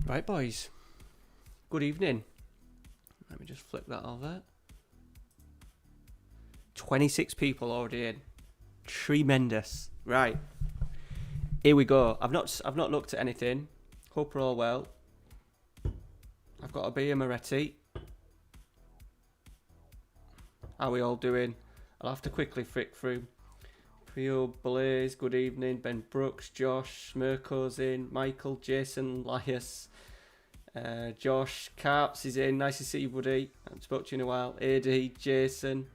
Right, boys. Good evening. Let me just flip that over. 26 people already in. Tremendous. Right. Here we go. I've not looked at anything. Hope we're all well. I've got a beer, Moretti. How are we all doing? I'll have to quickly flick through. Prio, Blaze, good evening. Ben Brooks, Josh, Smirko's in. Michael, Jason, Lias. Josh, Carps is in. Nice to see you, buddy. I haven't spoke to you in a while. AD, Jason,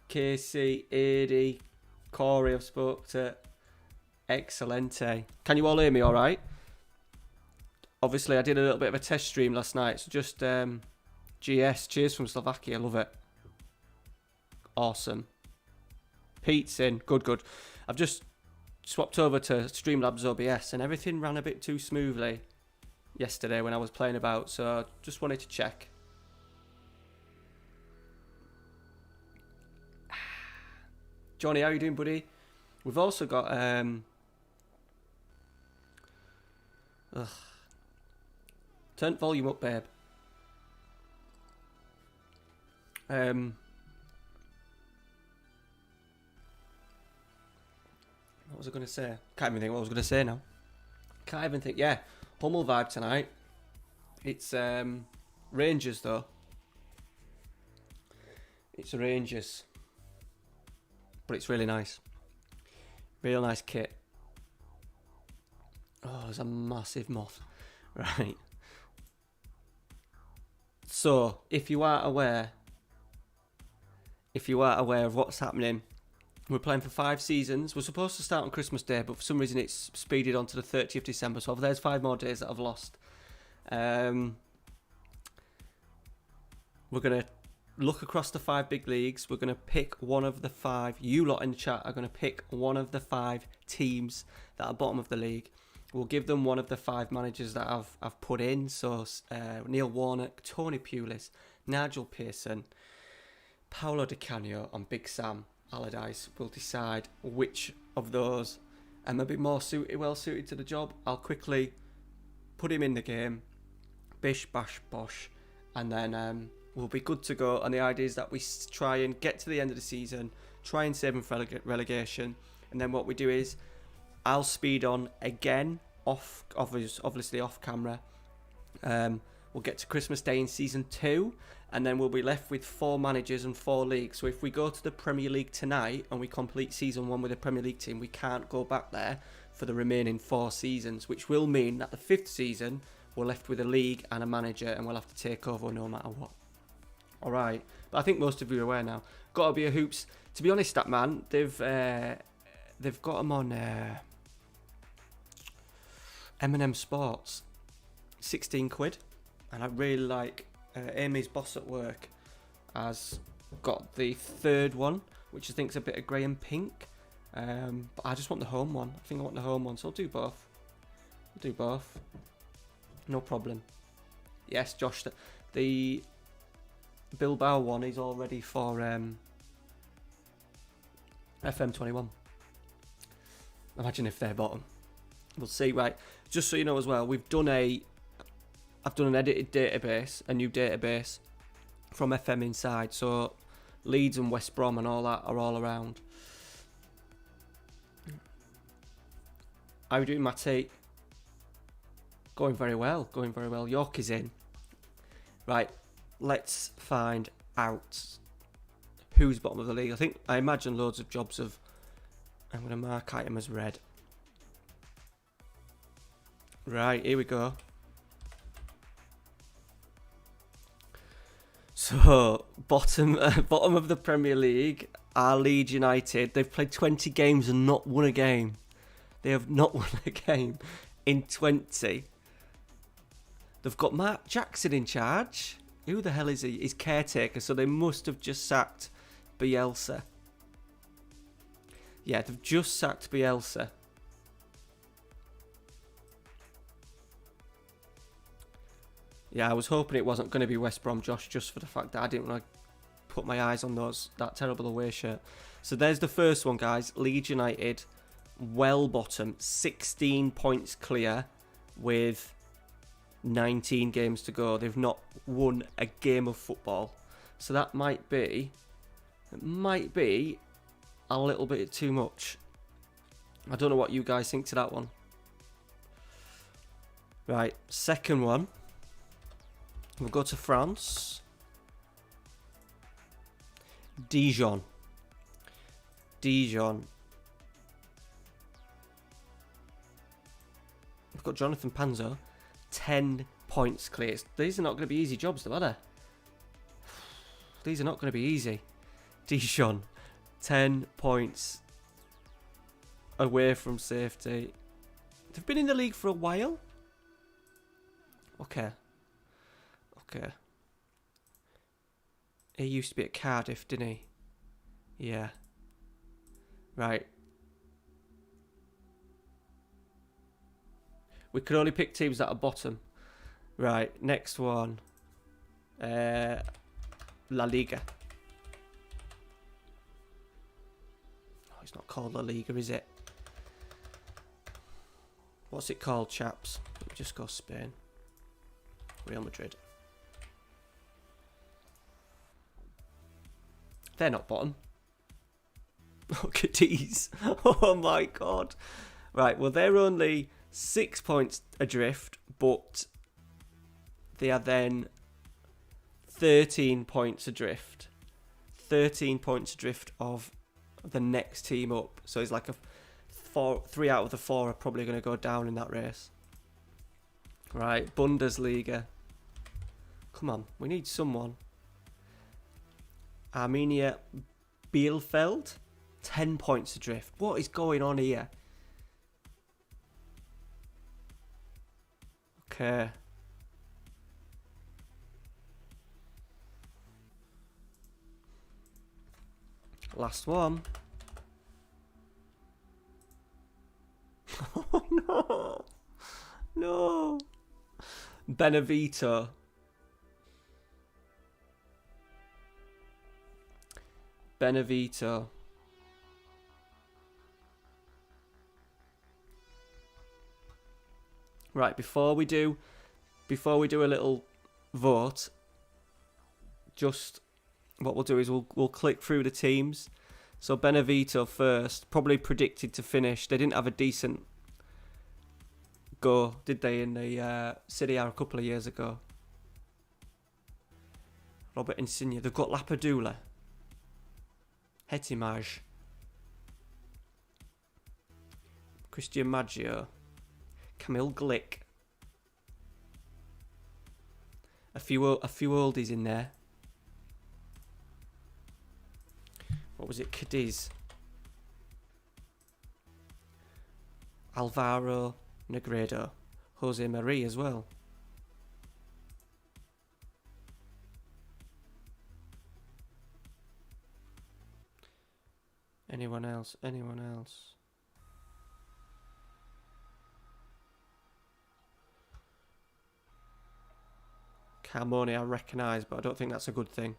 Casey, AD, Corey, I've spoke to. Excelente. Can you all hear me all right? Obviously, I did a little bit of a test stream last night. So just GS, cheers from Slovakia. Love it. Awesome. Pete's in. Good. I've just swapped over to Streamlabs OBS and everything ran a bit too smoothly yesterday when I was playing about. So just wanted to check. Johnny, how you doing, buddy? We've also got... Turn volume up, babe. What was I going to say? Can't even think what I was going to say now. Can't even think. Yeah, Hummel vibe tonight. It's Rangers though. It's Rangers, but it's really nice. Real nice kit. Oh, there's a massive moth. Right. So, if you are aware of what's happening, we're playing for 5 seasons. We're supposed to start on Christmas Day, but for some reason it's speeded on to the 30th of December. So there's 5 more days that I've lost. We're going to look across the 5 big leagues. We're going to pick one of the 5. You lot in the chat are going to pick one of the 5 teams that are bottom of the league. We'll give them one of the 5 managers that I've put in. So Neil Warnock, Tony Pulis, Nigel Pearson, Paolo Di Canio and Big Sam Allardyce will decide which of those am a bit more well suited to the job. I'll quickly put him in the game, bish bash bosh, and then we'll be good to go. And the idea is that we try and get to the end of the season, try and save him for relegation, and then what we do is I'll speed on again obviously off camera. We'll get to Christmas Day in season 2, and then we'll be left with 4 managers and 4 leagues. So if we go to the Premier League tonight and we complete season 1 with a Premier League team, we can't go back there for the remaining 4 seasons, which will mean that the 5th season we're left with a league and a manager, and we'll have to take over no matter what. All right, but I think most of you are aware now. Got to be a hoops. To be honest, that man, they've got him on M&M Sports, 16 quid. And I really like Amy's boss at work has got the 3rd one, which I think is a bit of grey and pink. But I just want the home one. I think I want the home one, so I'll do both. No problem. Yes, Josh, the Bilbao one is all ready for FM20. Imagine if they're bottom. We'll see. Right, just so you know as well, I've done an edited database, a new database from FM Inside. So Leeds and West Brom and all that are all around. How are you doing, Matty? Going very well. York is in. Right, let's find out who's bottom of the league. I imagine loads of jobs have... I'm going to mark item as red. Right, here we go. So, bottom of the Premier League are Leeds United. They've played 20 games and not won a game. They have not won a game in 20. They've got Mark Jackson in charge. Who the hell is he? He's caretaker, so they must have just sacked Bielsa. Yeah, they've just sacked Bielsa. Yeah, I was hoping it wasn't going to be West Brom, Josh, just for the fact that I didn't want to put my eyes on that terrible away shirt. So there's the first one, guys. Leeds United, well bottom, 16 points clear with 19 games to go. They've not won a game of football. So that might be a little bit too much. I don't know what you guys think to that one. Right, second one. We'll go to France. Dijon. We've got Jonathan Panzo. 10 points clear. These are not going to be easy jobs though, are they? These are not going to be easy. Dijon. 10 points away from safety. They've been in the league for a while. Okay. He used to be at Cardiff, didn't he? Yeah. Right. We can only pick teams that are bottom. Right, next one. La Liga. Oh, it's not called La Liga, is it? What's it called, chaps? Let me just go Spain. Real Madrid. They're not bottom. Look at these. Oh my god. Right, well they're only 6 points adrift, but they are then 13 points adrift. 13 points adrift of the next team up. So it's like 3 out of the 4 are probably going to go down in that race. Right, Bundesliga. Come on, we need someone. Arminia Bielefeld, 10 points adrift. What is going on here? Okay. Last one. Oh no. No. Benevito. Right, before we do a little vote, just what we'll do is we'll click through the teams. So Benevito first, probably predicted to finish. They didn't have a decent go, did they, in the Serie A a couple of years ago? Robert Insigne. They've got Lapadula. Hetimaj. Christian Maggio. Camille Glick. A few oldies in there. What was it? Cadiz. Alvaro Negredo. Jose Marie as well. Anyone else? Carmoni I recognise, but I don't think that's a good thing.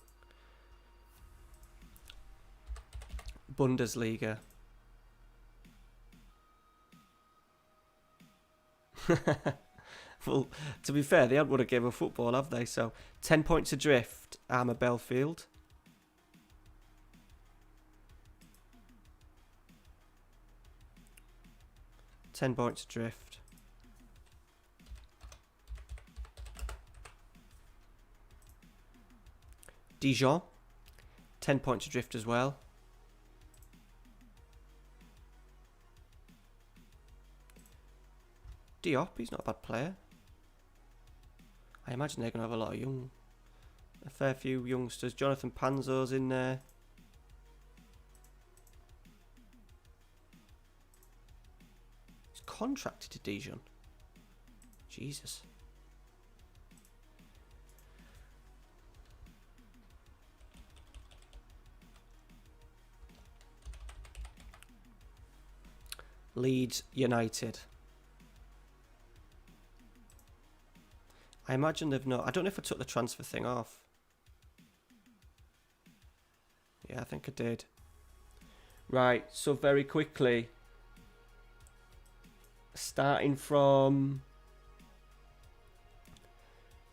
Bundesliga. Well, to be fair, they haven't won a game of football, have they? So, 10 points adrift, Armour Belfield. Ten points adrift. Dijon. 10 points adrift as well. Diop, he's not a bad player. I imagine they're going to have a fair few youngsters. Jonathan Panzo's in there. He's contracted to Dijon. Jesus. Leeds United. I imagine they've not... I don't know if I took the transfer thing off. Yeah, I think I did. Right, so very quickly. Starting from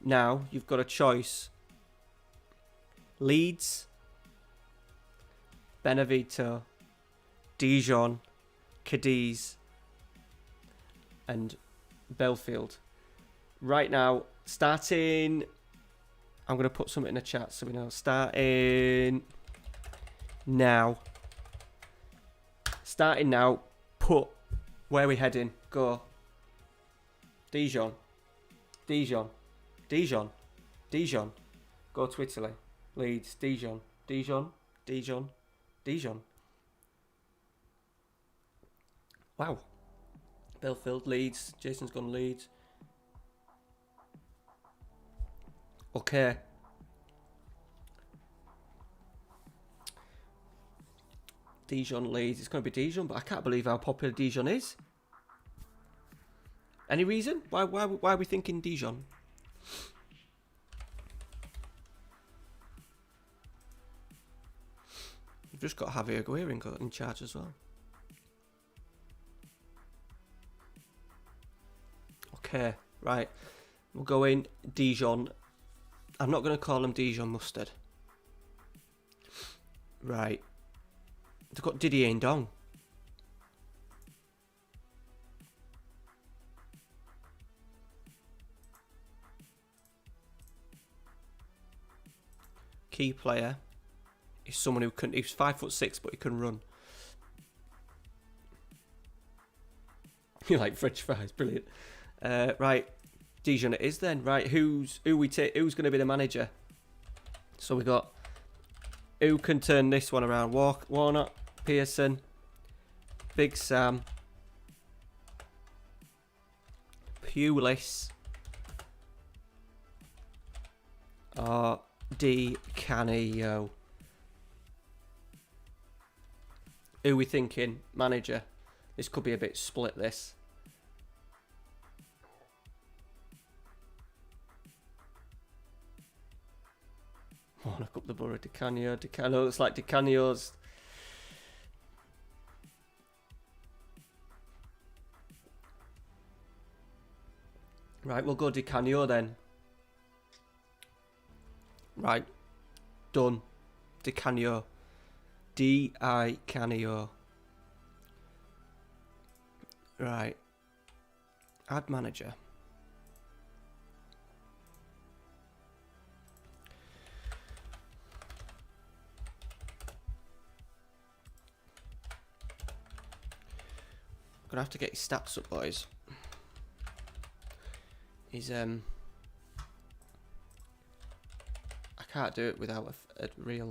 Now you've got a choice. Leeds, Benevento, Dijon, Cadiz, and Belfield. Right now, starting... I'm going to put something in the chat so we know. Starting now. Starting now. Put where we heading. Go. Dijon. Dijon. Dijon. Dijon. Go to Italy. Leeds. Dijon. Dijon. Dijon. Dijon. Wow. Belfield. Leeds. Jason's gone Leeds. Okay. Dijon Leeds. It's going to be Dijon, but I can't believe how popular Dijon is. Any reason? Why are we thinking Dijon? You've just got Javier Aguirre in charge as well. Okay, right. We'll go in Dijon. I'm not going to call them Dijon mustard. Right. They've got Didier Ndong. Key player is someone who can. He's 5'6", but he can run. You like French fries, brilliant. Right, Dijon it is then. Right, who's going to be the manager? So we got who can turn this one around? Warnock, Pearson, Big Sam, Pulis, or Canio. Who we thinking? Manager. This could be a bit split, this. Warnock up the borough. Canio. Looks like Canio's. Right, we'll go Canio then. Right. Done. Canio. Canio. Right. Add manager. I'm gonna have to get his stats up, boys. He's I can't do it without a real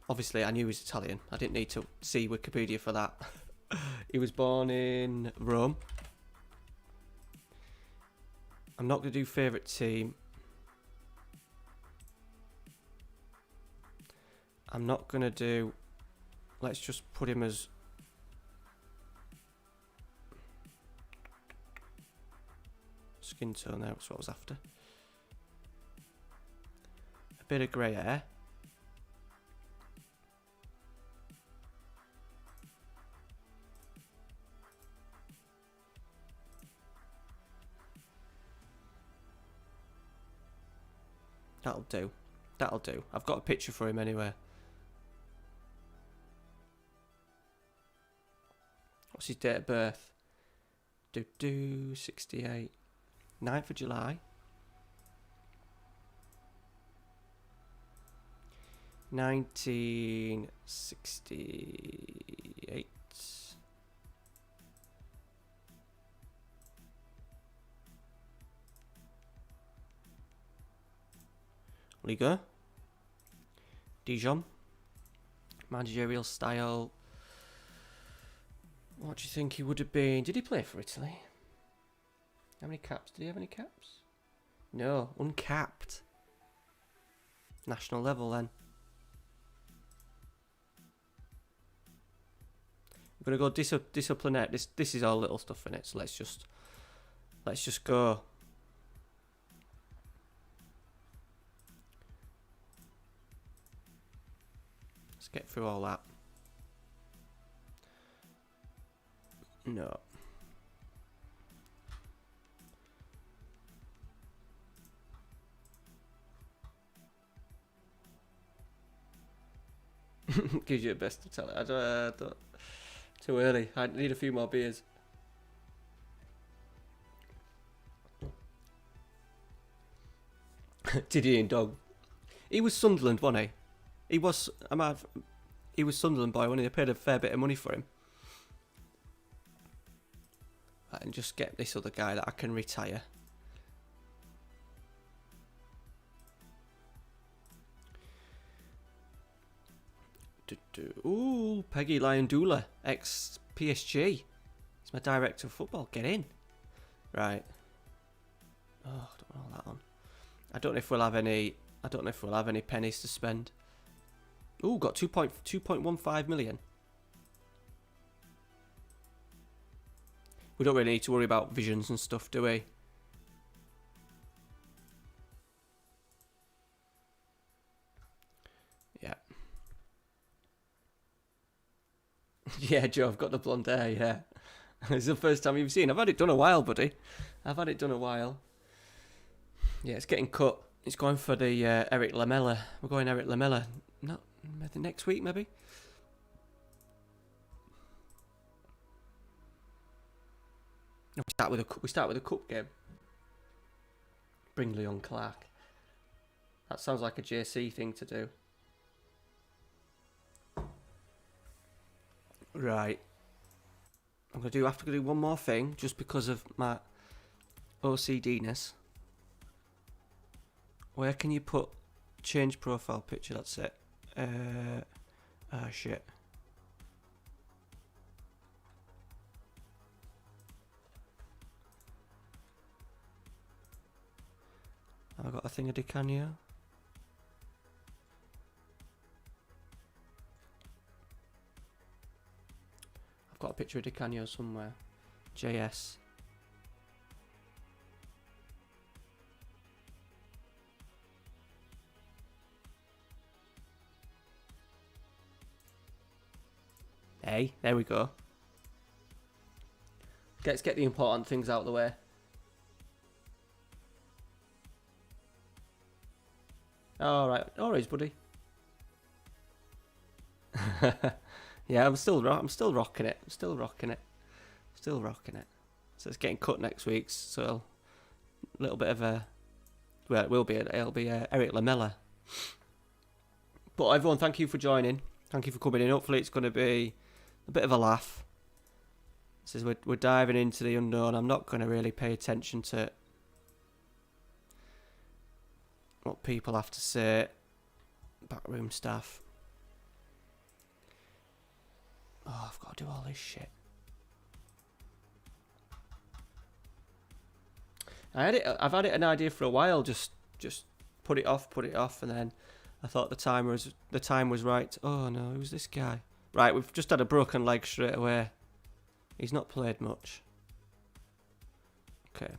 Obviously, I knew he was Italian. I didn't need to see Wikipedia for that. He was born in Rome. I'm not going to do favourite team. I'm not going to do... Let's just put him as... Skin tone there, that's what I was after. A bit of grey hair. That'll do. That'll do. I've got a picture for him anyway. What's his date of birth? 68. 9th of July. 1968. Liga. Dijon. Managerial style. What do you think he would have been? Did he play for Italy? How many caps? Did he have any caps? No, uncapped. National level then. I'm gonna go disciplinary. This is all little stuff in it, so let's just go. Let's get through all that. No. Gives you a best to tell it. I don't. Too early. I need a few more beers. Didier and Dog. He was Sunderland, wasn't he? He was. He was Sunderland boy, when they paid a fair bit of money for him. Right, and just get this other guy that I can retire. Ooh, Peggy Lyondula, ex-PSG. He's my director of football. Get in. Right. Oh, I don't know that one. I don't know if we'll have any. I don't know if we'll have any pennies to spend. Ooh, got 2.15 million. We don't really need to worry about visions and stuff, do we? Yeah. Yeah, Joe, I've got the blonde hair, yeah. It's the first time you've seen. I've had it done a while, buddy. I've had it done a while. Yeah, it's getting cut. It's going for the Eric Lamela. We're going Eric Lamela. Not next week, maybe? We start with a cup game. Bring Leon Clark. That sounds like a JC thing to do. Right. I'm gonna have to do one more thing just because of my OCD-ness. Where can you put change profile picture? That's it. Shit. Have I got a thing of Canio? I've got a picture of Canio somewhere. JS. Hey, there we go. Let's get the important things out of the way. Alright, alright, buddy. Yeah, I'm still rocking it. Still rocking it. So it's getting cut next week. So a little bit of a, well, it'll be Eric Lamela. But everyone, thank you for joining. Thank you for coming in. Hopefully, it's going to be a bit of a laugh. This is we're diving into the unknown. I'm not going to really pay attention to what people have to say. Backroom staff. Oh, I've got to do all this shit. I've had it an idea for a while. Just put it off, and then I thought the time was right. Oh no, it was this guy. Right, we've just had a broken leg straight away. He's not played much. Okay.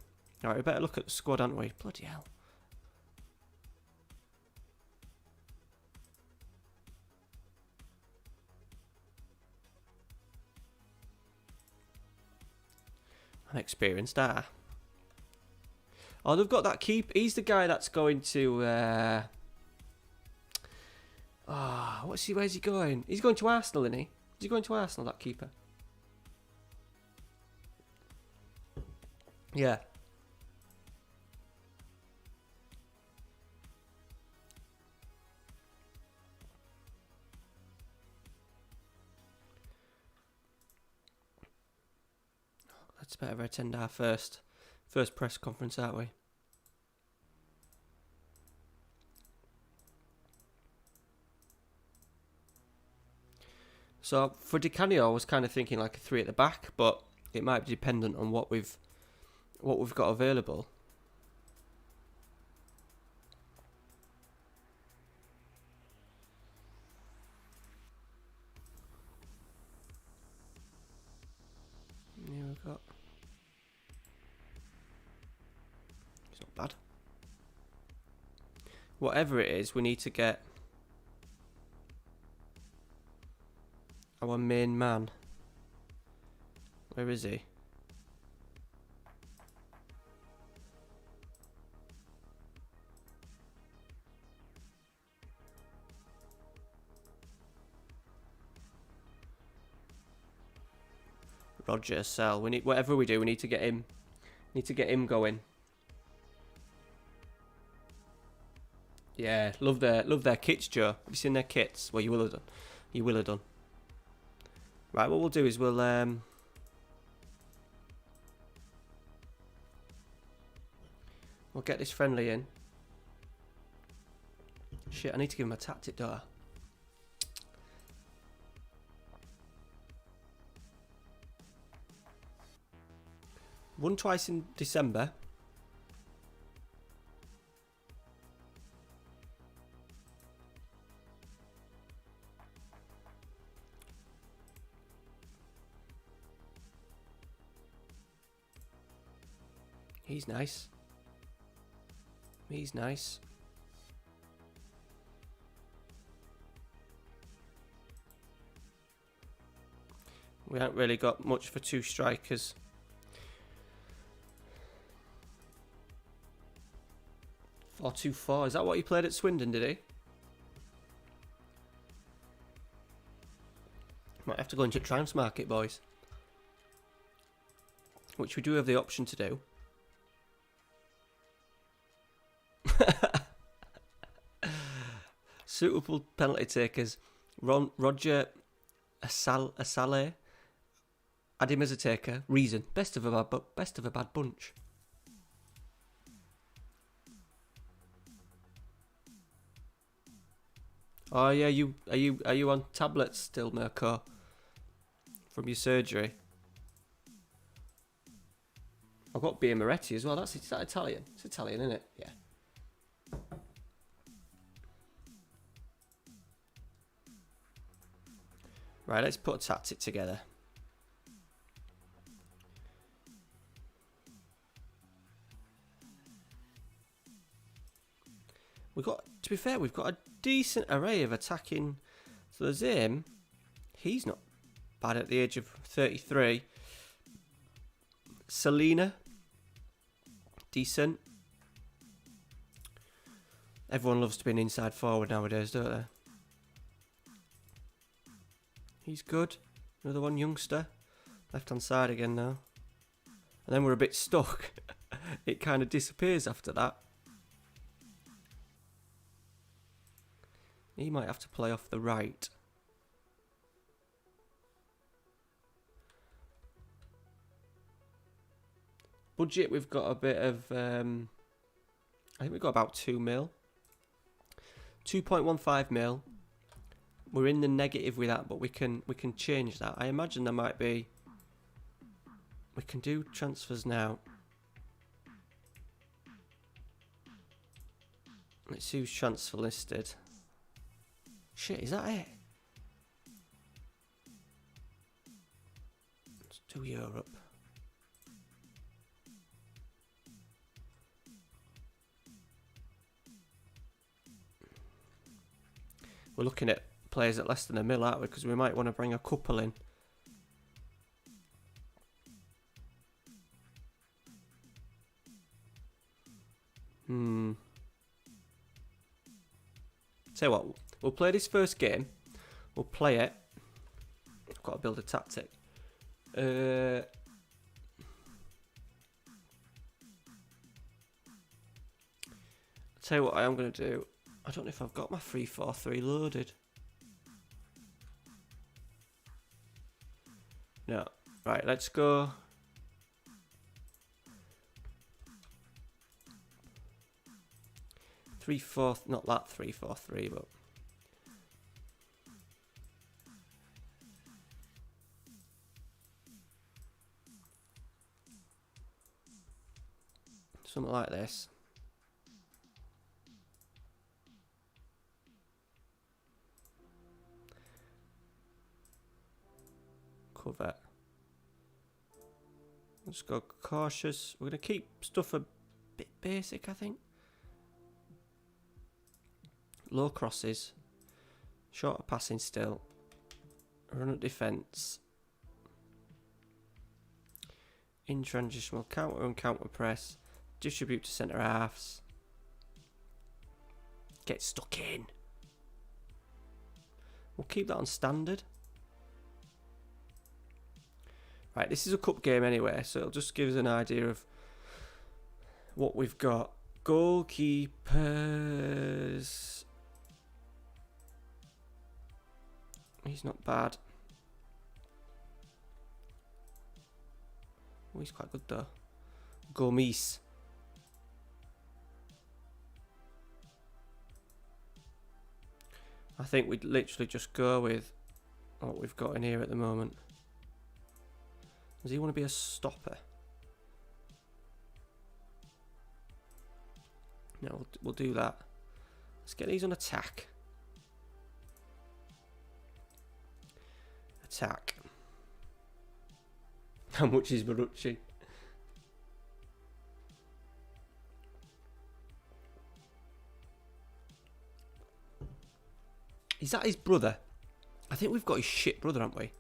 Alright, we better look at the squad, aren't we? Bloody hell. An experienced star. Oh, they've got that keep. He's the guy that's going to. Where's he going? He's going to Arsenal, isn't he? Is he going to Arsenal, that keeper? Yeah. Let's better attend our first press conference, aren't we? So for Canio, I was kind of thinking like a 3 at the back, but it might be dependent on what we've got available. Yeah, we've got. It's not bad. Whatever it is, we need to get our main man. Where is he? Roger, sell. We need, whatever we do, we need to get him. Need to get him going. Yeah, love their kits, Joe. Have you seen their kits? Well, you will have done. You will have done. Right, what we'll do is we'll get this friendly in. Shit, I need to give him a tactic, don't I? Won twice in December. He's nice. He's nice. We haven't really got much for two strikers. 4-2-4. Is that what he played at Swindon, did he? Might have to go into Triumphs Market, boys. Which we do have the option to do. Suitable penalty takers. Roger Asale. Add him as a taker. Reason. Best of a bad bunch. Oh yeah, are you on tablets still, Mirko? From your surgery? I've got Bia Moretti as well. Is that Italian? It's Italian, isn't it? Yeah. Right, let's put a tactic together. To be fair, we've got a decent array of attacking. So there's him. He's not bad at the age of 33. Selena. Decent. Everyone loves to be an inside forward nowadays, don't they? He's good. Another one, youngster. Left hand side again now. And then we're a bit stuck. It kind of disappears after that. He might have to play off the right. Budget, we've got a bit of... I think we've got about 2 mil. 2.15 mil. We're in the negative with that, but we can change that. I imagine there might be... We can do transfers now. Let's see who's transfer listed. Shit, is that it? Let's do Europe. We're looking at players at less than a mil, aren't we? Because we might want to bring a couple in. Tell you what, we'll play this first game. We'll play it. I've got to build a tactic. Tell you what I am going to do. I don't know if I've got my 3-4-3 loaded. No. Right, let's go. Not that 3-4-3, but something like this. Cover. Let's go cautious. We're going to keep stuff a bit basic, I think. Low crosses. Shorter passing still. Run at defence. In transition, we'll counter and counter press. Distribute to centre halves. Get stuck in. We'll keep that on standard. Right, this is a cup game anyway, so it'll just give us an idea of what we've got. Goalkeepers. He's not bad. Oh, he's quite good though. Gomis. I think we'd literally just go with what we've got in here at the moment. Does he want to be a stopper? No, we'll do that. Let's get these on attack. Attack. How much is Marucci? Is that his brother? I think we've got his shit brother, haven't we?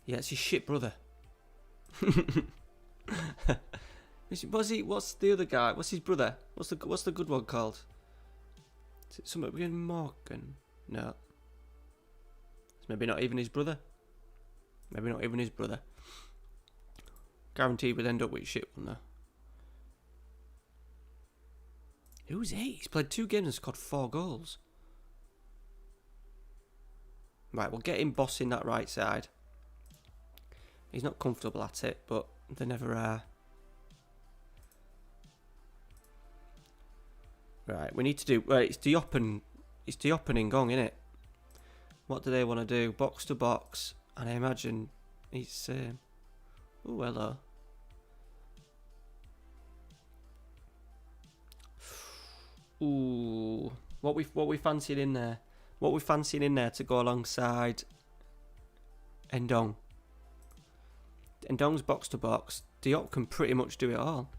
Yeah, it's his shit brother. What's the other guy? What's his brother? What's the good one called? Is it something with Morgan? No. It's maybe not even his brother. Maybe not even his brother. Guaranteed we'd end up with shit one though. Who's he? He's played 2 games and scored 4 goals. Right, we'll get him bossing that right side. He's not comfortable at it, but they never are. Right, we need to do... It's Diop and Ngong, innit? What do they want to do? Box to box. And I imagine he's... oh, hello. Ooh. What we fancying in there? What we fancying in there to go alongside Ndong? Ndong's box to box. Diop can pretty much do it all.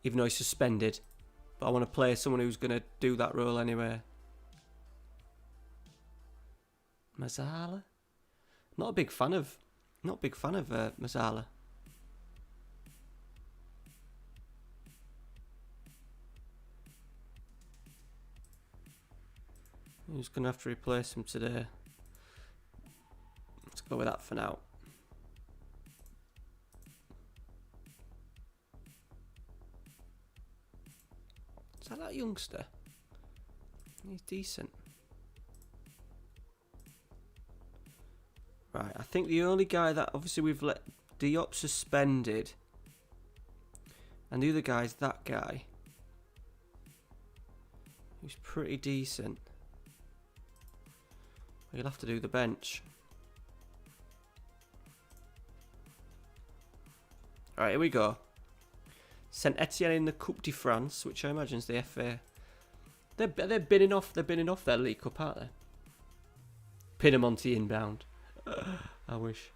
Even though he's suspended. But I want to play someone who's going to do that role anyway. Mazzala? Not a big fan of Mazzala. Who's going to have to replace him today? Let's go with that for now. Is that youngster? He's decent. Right, I think the only guy that obviously we've let Diop suspended, and the other guy's that guy, who's pretty decent. You'll have to do the bench. Alright, here we go. Saint Etienne in the Coupe de France, which I imagine is the FA. They're binning off their League Cup, aren't they? Pinamonti inbound. I wish.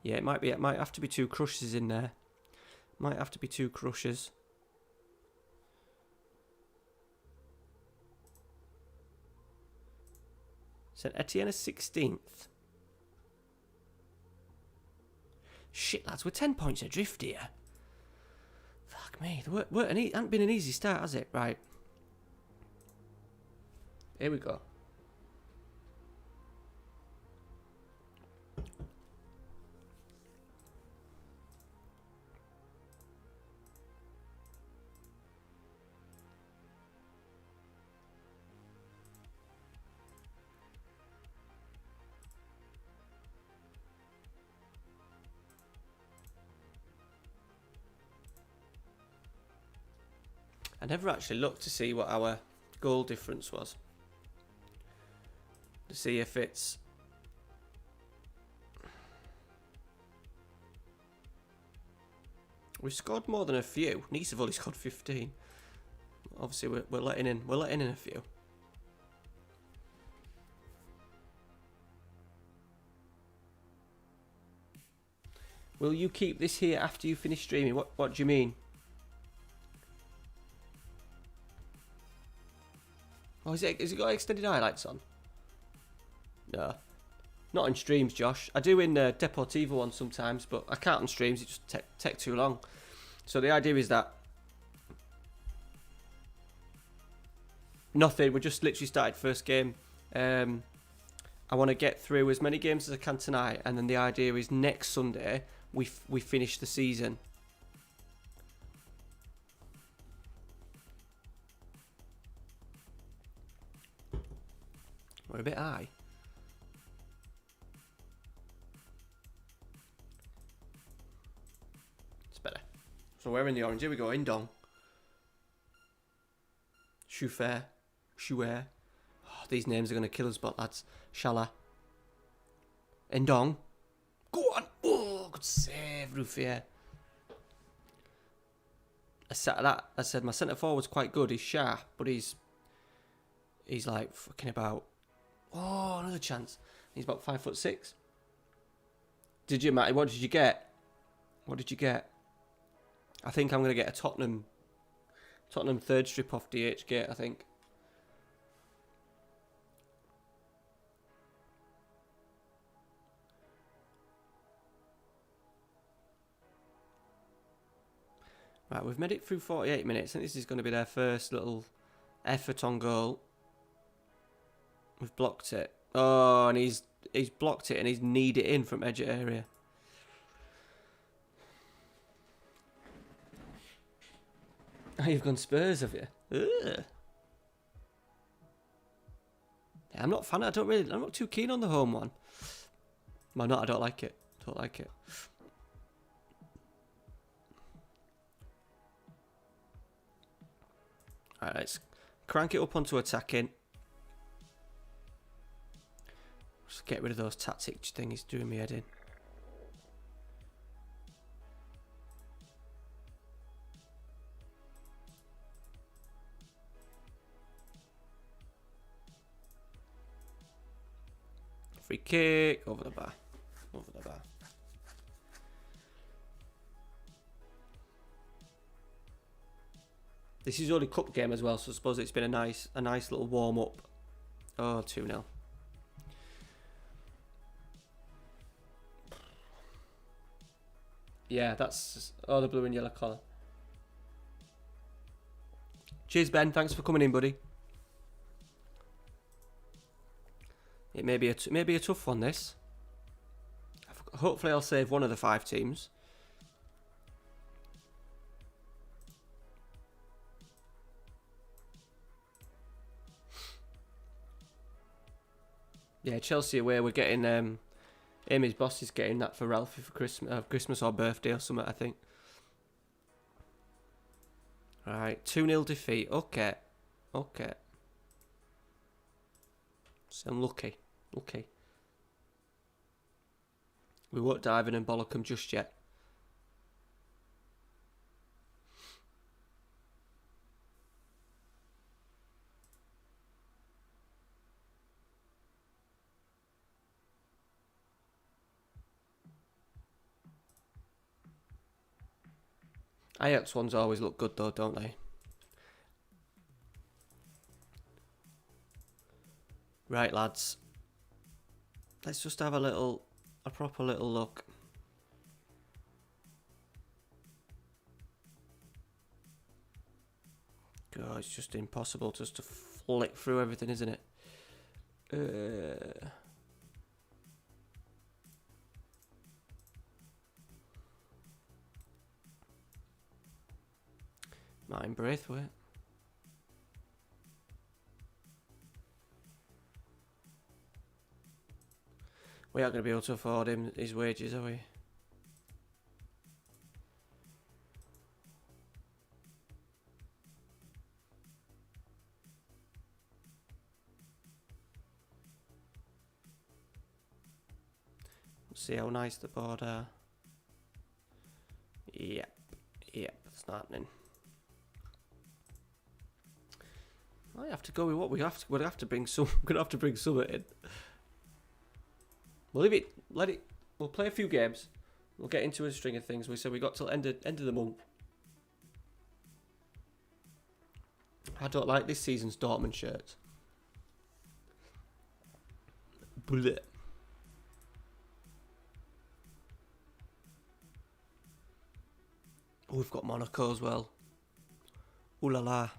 Yeah, it might have to be 2 crushes in there. Might have to be 2 crushes. Saint Etienne is 16th. Shit, lads, we're 10 points adrift here. Fuck me. It hasn't been an easy start, has it? Right. Here we go. I never actually looked to see what our goal difference was. To see if it's... We've scored more than a few. Nice have only scored 15. Obviously we're letting in a few. Will you keep this here after you finish streaming? What do you mean? Oh, is it got extended highlights on? No. Not in streams, Josh. I do in Deportivo one sometimes, but I can't on streams. It just take too long. So the idea is that nothing. We just literally started first game. I want to get through as many games as I can tonight, and then the idea is next Sunday we finish the season. We're a bit high. It's better. So we're in the orange. Here we go. Indong. Choufer. Chouer. Oh, these names are going to kill us, but lads. Shala. Indong. Go on. Oh, good save, Ruffier. I said my centre forward's quite good. He's sharp, but he's like fucking about. Oh, another chance. He's about 5'6". Did you, Matty? What did you get? What did you get? I think I'm going to get a Tottenham third strip off DHgate, I think. Right, we've made it through 48 minutes. I think this is going to be their first little effort on goal. We've blocked it. Oh, and he's blocked it and he's kneed it in from edge of area. Oh, you've gone Spurs, have you? Ugh. Yeah, I'm not a fan. I'm not too keen on the home one. Well, I don't like it. Don't like it. Alright, let's crank it up onto attacking. Just get rid of those tactic things doing me head in. Free kick over the bar. Over the bar. This is only cup game as well, so I suppose it's been a nice little warm up. Oh, 2-0. Yeah, that's the blue and yellow colour. Cheers, Ben. Thanks for coming in, buddy. It may be a tough one, this. Hopefully I'll save one of the 5 teams. Yeah, Chelsea away. We're getting Amy's boss is getting that for Ralphie for Christmas or birthday or something, I think. Right, 2-0 defeat. Okay. So lucky. We won't dive in and bollock them just yet. Ajax ones always look good though, don't they? Right, lads. Let's just have a proper little look. God, it's just impossible just to flick through everything, isn't it? Martin Braithwaite. We aren't going to be able to afford him his wages, are we? Let's see how nice the board are. Yep, it's not happening. I have to go with what we have to. We'll have to bring some. We're gonna have to bring some in. We'll leave it. Let it. We'll play a few games. We'll get into a string of things. We said we got till end of the month. I don't like this season's Dortmund shirts. Blech. Oh, we've got Monaco as well. Ooh la la.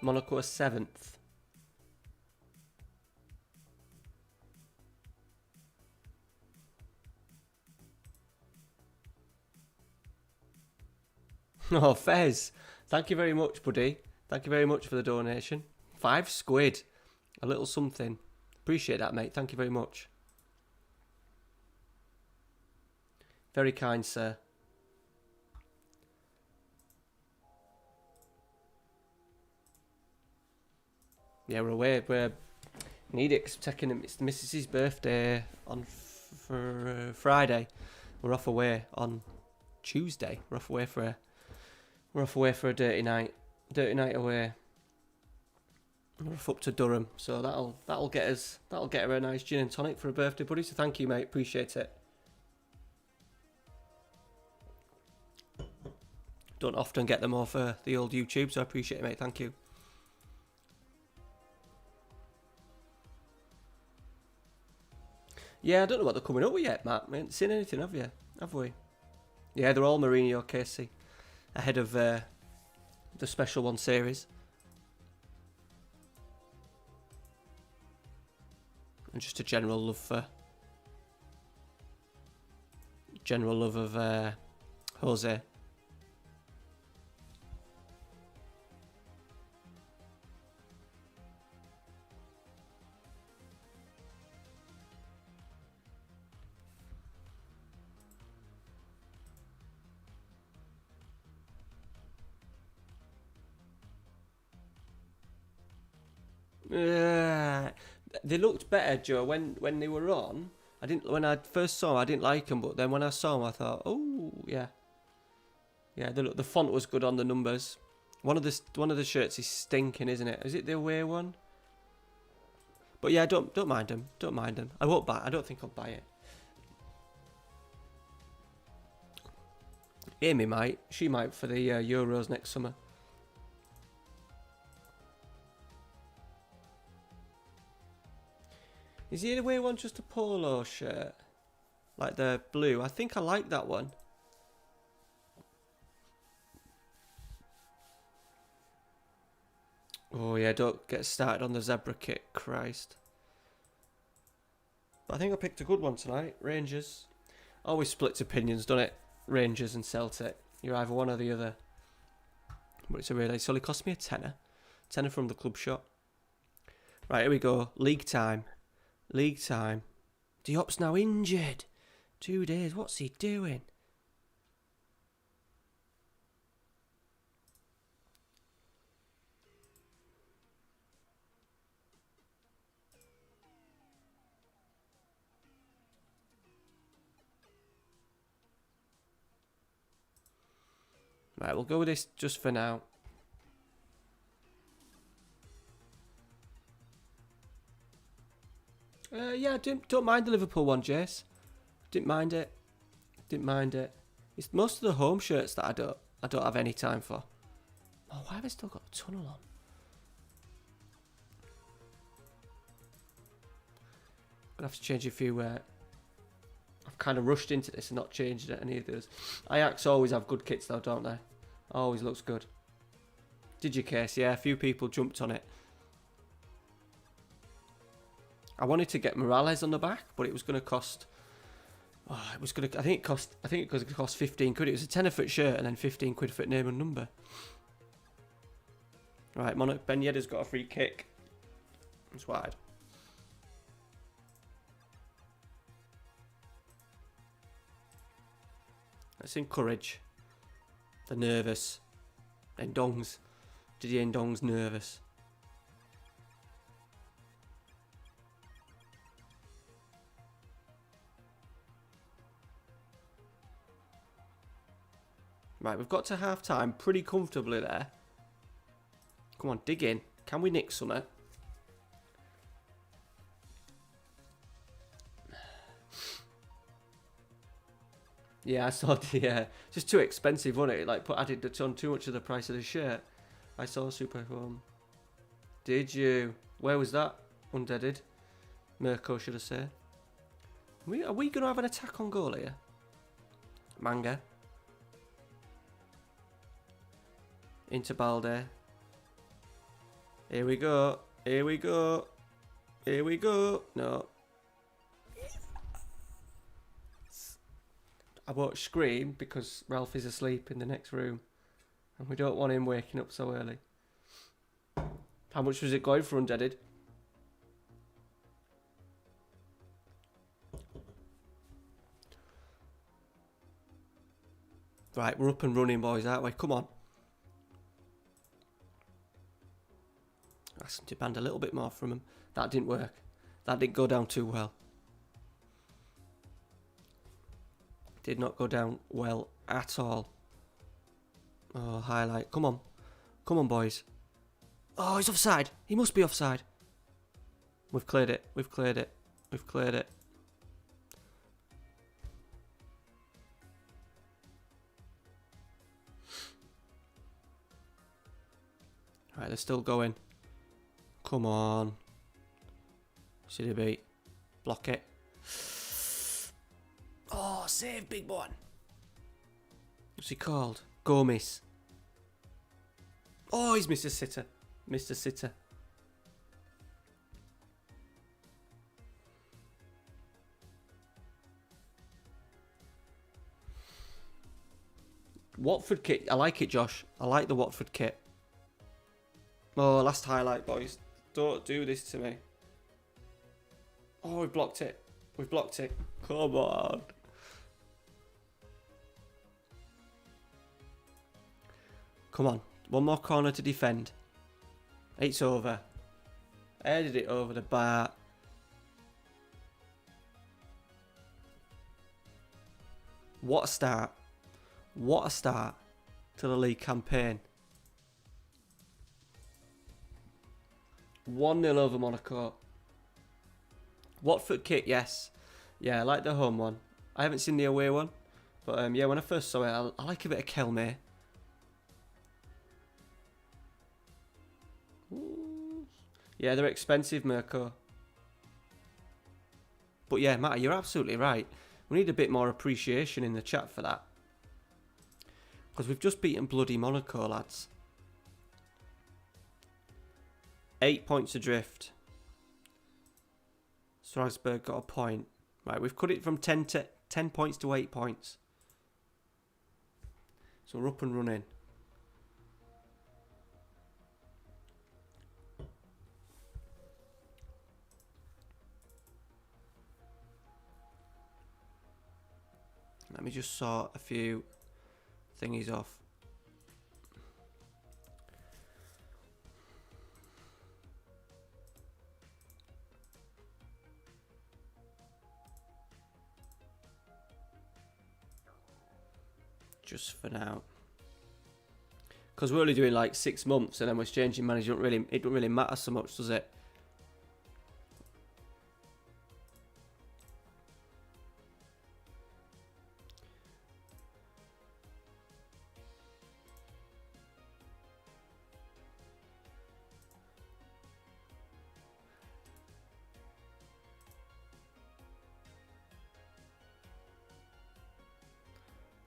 Monaco are 7th. Oh, Fez. Thank you very much, buddy. Thank you very much for the donation. £5. A little something. Appreciate that, mate. Thank you very much. Very kind, sir. Yeah, we're away. We need it 'cause it's the missus's birthday on for Friday. We're off away on Tuesday. We're off away for a dirty night. Dirty night away. We're off up to Durham, so that'll get her a nice gin and tonic for a birthday, buddy. So thank you, mate. Appreciate it. Don't often get them off the old YouTube, so I appreciate it, mate. Thank you. Yeah, I don't know what they're coming up with yet, Matt. We haven't seen anything, have we? Yeah, they're all Mourinho, Casey, ahead of the Special One series. And just a general love of Jose. They looked better, Joe, when they were on. When I first saw them, I didn't like them, but then when I saw them, I thought, oh yeah, the font was good on the numbers. One of the shirts is stinking, isn't it? Is it the away one? But yeah, don't mind them. Don't mind them. I won't buy. I don't think I'll buy it. Amy might. She might for the Euros next summer. Is the away one just a polo shirt? Like the blue? I think I like that one. Oh yeah, don't get started on the zebra kit, Christ. But I think I picked a good one tonight. Rangers. Always splits opinions, doesn't it? Rangers and Celtic. You're either one or the other. But it's it's only cost me a tenner. Tenner from the club shop. Right, here we go. League time. Diop's now injured. 2 days. What's he doing? Right, we'll go with this just for now. Yeah, don't mind the Liverpool one, Jace. Didn't mind it. It's most of the home shirts that I don't have any time for. Oh, why have I still got a tunnel on? Gonna have to change a few. I've kind of rushed into this and not changed any of those. Ajax always have good kits though, don't they? Always looks good. Did you, Case? Yeah, a few people jumped on it. I wanted to get Morales on the back, but it was going to cost. Oh, it was going to. I think it was going to cost 15 quid. It was a £10 shirt and then 15 quid for name and number. Right, Ben Yedder's got a free kick. It's wide. Let's encourage the nervous. Ndong's. Didier Ndong's nervous. Right, we've got to half-time pretty comfortably there. Come on, dig in. Can we nick something? Yeah, I saw the... just too expensive, wasn't it? Like, added on too much of the price of the shirt. I saw Super Home. Did you? Where was that? Undeaded. Mirko, should I say. Are we going to have an attack on goal here? Manga. Into Balde. Here we go. Here we go. Here we go. No. I won't scream because Ralph is asleep in the next room. And we don't want him waking up so early. How much was it going for Undeaded? Right, we're up and running, boys, aren't we? Come on. Ask him to demand a little bit more from him. That didn't work. That didn't go down too well. Did not go down well at all. Oh, highlight. Come on. Come on, boys. Oh, he's offside. He must be offside. We've cleared it. We've cleared it. We've cleared it. Right, they're still going. Come on. CDB. Block it. Oh, save, big one. What's he called? Gomez. Oh, he's Mr. Sitter. Mr. Sitter. Watford kit. I like it, Josh. I like the Watford kit. Oh, last highlight, boys. Don't do this to me. Oh, we've blocked it. We've blocked it. Come on. Come on. One more corner to defend. It's over. Headed it over the bar. What a start. What a start to the league campaign. 1-0 over Monaco. Watford kit, yes. Yeah, I like the home one. I haven't seen the away one. But yeah, when I first saw it, I like a bit of Kelme. Yeah, they're expensive, Mirko. But yeah, Matt, you're absolutely right. We need a bit more appreciation in the chat for that. Because we've just beaten bloody Monaco, lads. 8 points adrift. Strasbourg got a point. Right, we've cut it from 10 points to 8 points. So we're up and running. Let me just sort a few thingies off. Just for now. Because we're only doing like 6 months and then we're changing management. It don't really matter so much, does it?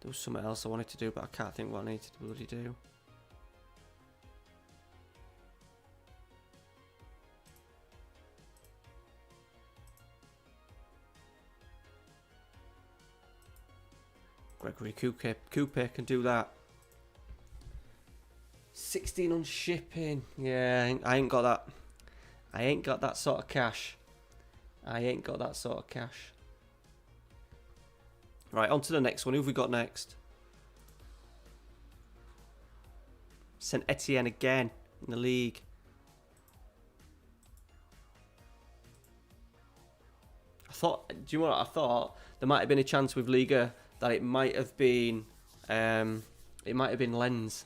There was something else I wanted to do, but I can't think what I need to bloody do. Gregory Coupe can do that. 16 on shipping. Yeah, I ain't got that. I ain't got that sort of cash. I ain't got that sort of cash. Right, on to the next one. Who have we got next? Saint Etienne again in the league. Do you know what I thought? There might have been a chance with Liga that it might have been It might have been Lawns.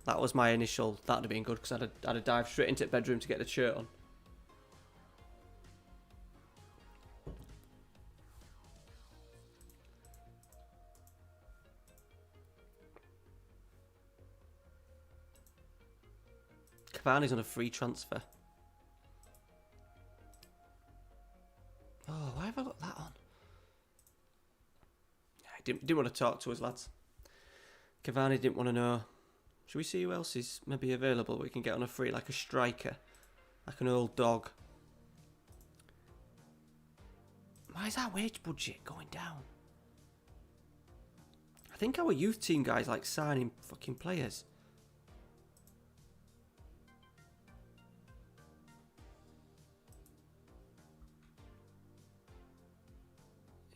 That was my initial. That would have been good because I'd have dived straight into the bedroom to get the shirt on. Cavani's on a free transfer. Oh, why have I got that on? I didn't want to talk to us, lads. Cavani didn't want to know. Should we see who else is maybe available we can get on a free, like a striker? Like an old dog. Why is our wage budget going down? I think our youth team guys like signing fucking players.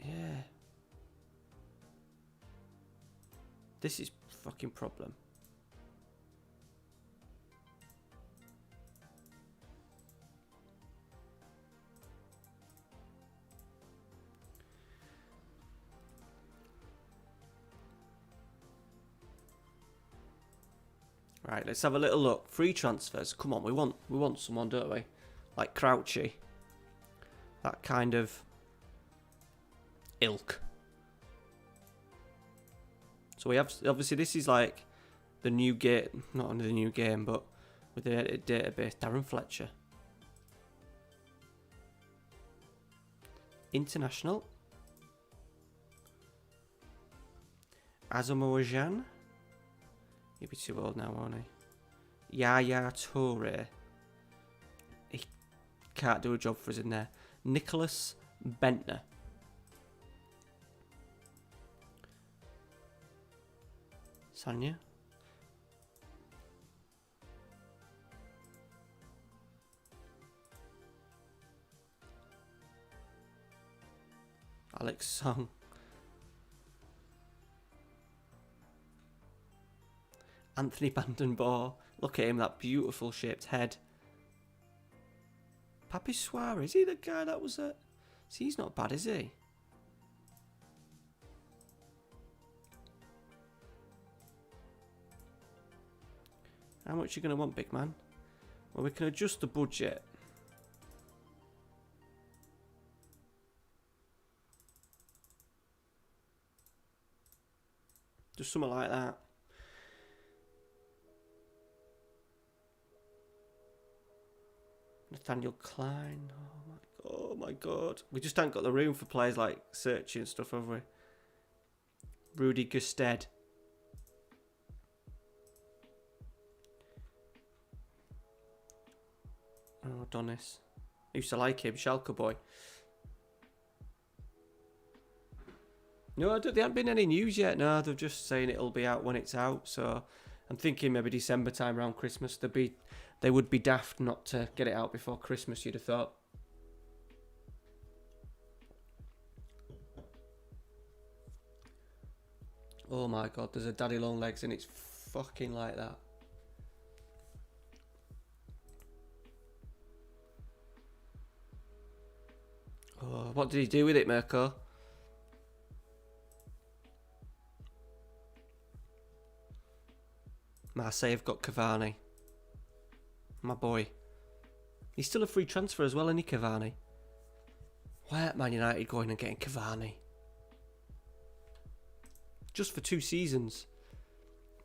Yeah. This is fucking problem. Right, let's have a little look. Free transfers. Come on, we want someone, don't we? Like Crouchy. That kind of ilk. So we have, obviously this is like the new game, not only the new game, but with the edited database. Darren Fletcher. International. Asamoah Gyan. He'll be too old now, won't he? Yaya Toure. He can't do a job for us in there. Nicholas Bentner. Sanya. Alex Song. Anthony Vandenborre. Look at him, that beautiful shaped head. Papi Suarez, is he the guy that was at... See, he's not bad, is he? How much are you going to want, big man? Well, we can adjust the budget. Just something like that. Nathaniel Klein. Oh my god. We just haven't got the room for players like Searchy and stuff, have we? Rudy Gusted. Oh, Donis. I used to like him, Schalke boy. No, there haven't been any news yet. No, they're just saying it'll be out when it's out. So I'm thinking maybe December time around Christmas. They would be daft not to get it out before Christmas, you'd have thought. Oh my god, there's a Daddy Long Legs and it's fucking like that. Oh, what did he do with it, Mirko? Marseille have got Cavani. My boy. He's still a free transfer as well, isn't he, Cavani? Why aren't Man United going and getting Cavani? Just for 2 seasons.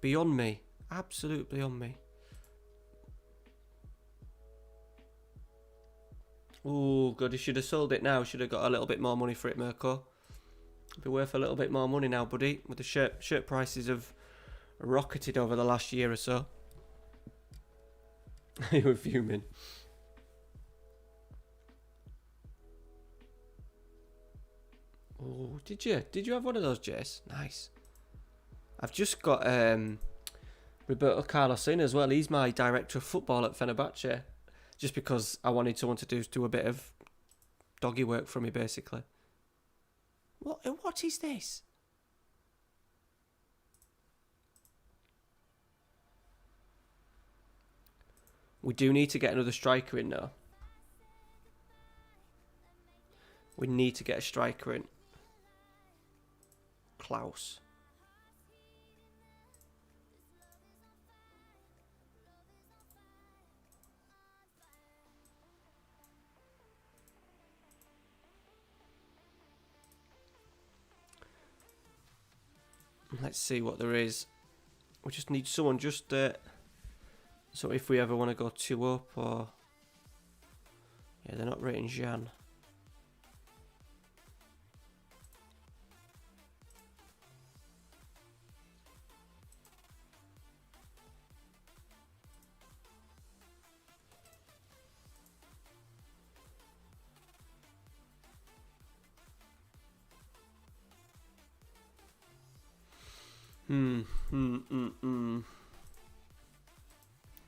Beyond me. Absolutely beyond me. Oh, God, he should have sold it now. Should have got a little bit more money for it, Mirko. It'd be worth a little bit more money now, buddy. With the shirt prices have rocketed over the last year or so. You were fuming. Oh, did you? Did you have one of those, Jace? Nice. I've just got Roberto Carlos in as well. He's my director of football at Fenerbahce. Just because I wanted someone to do a bit of doggy work for me, basically. What is this? We do need to get another striker in now. We need to get a striker in. Klaus. Let's see what there is. We just need someone just so if we ever want to go 2 up or... Yeah, they're not rating Jan.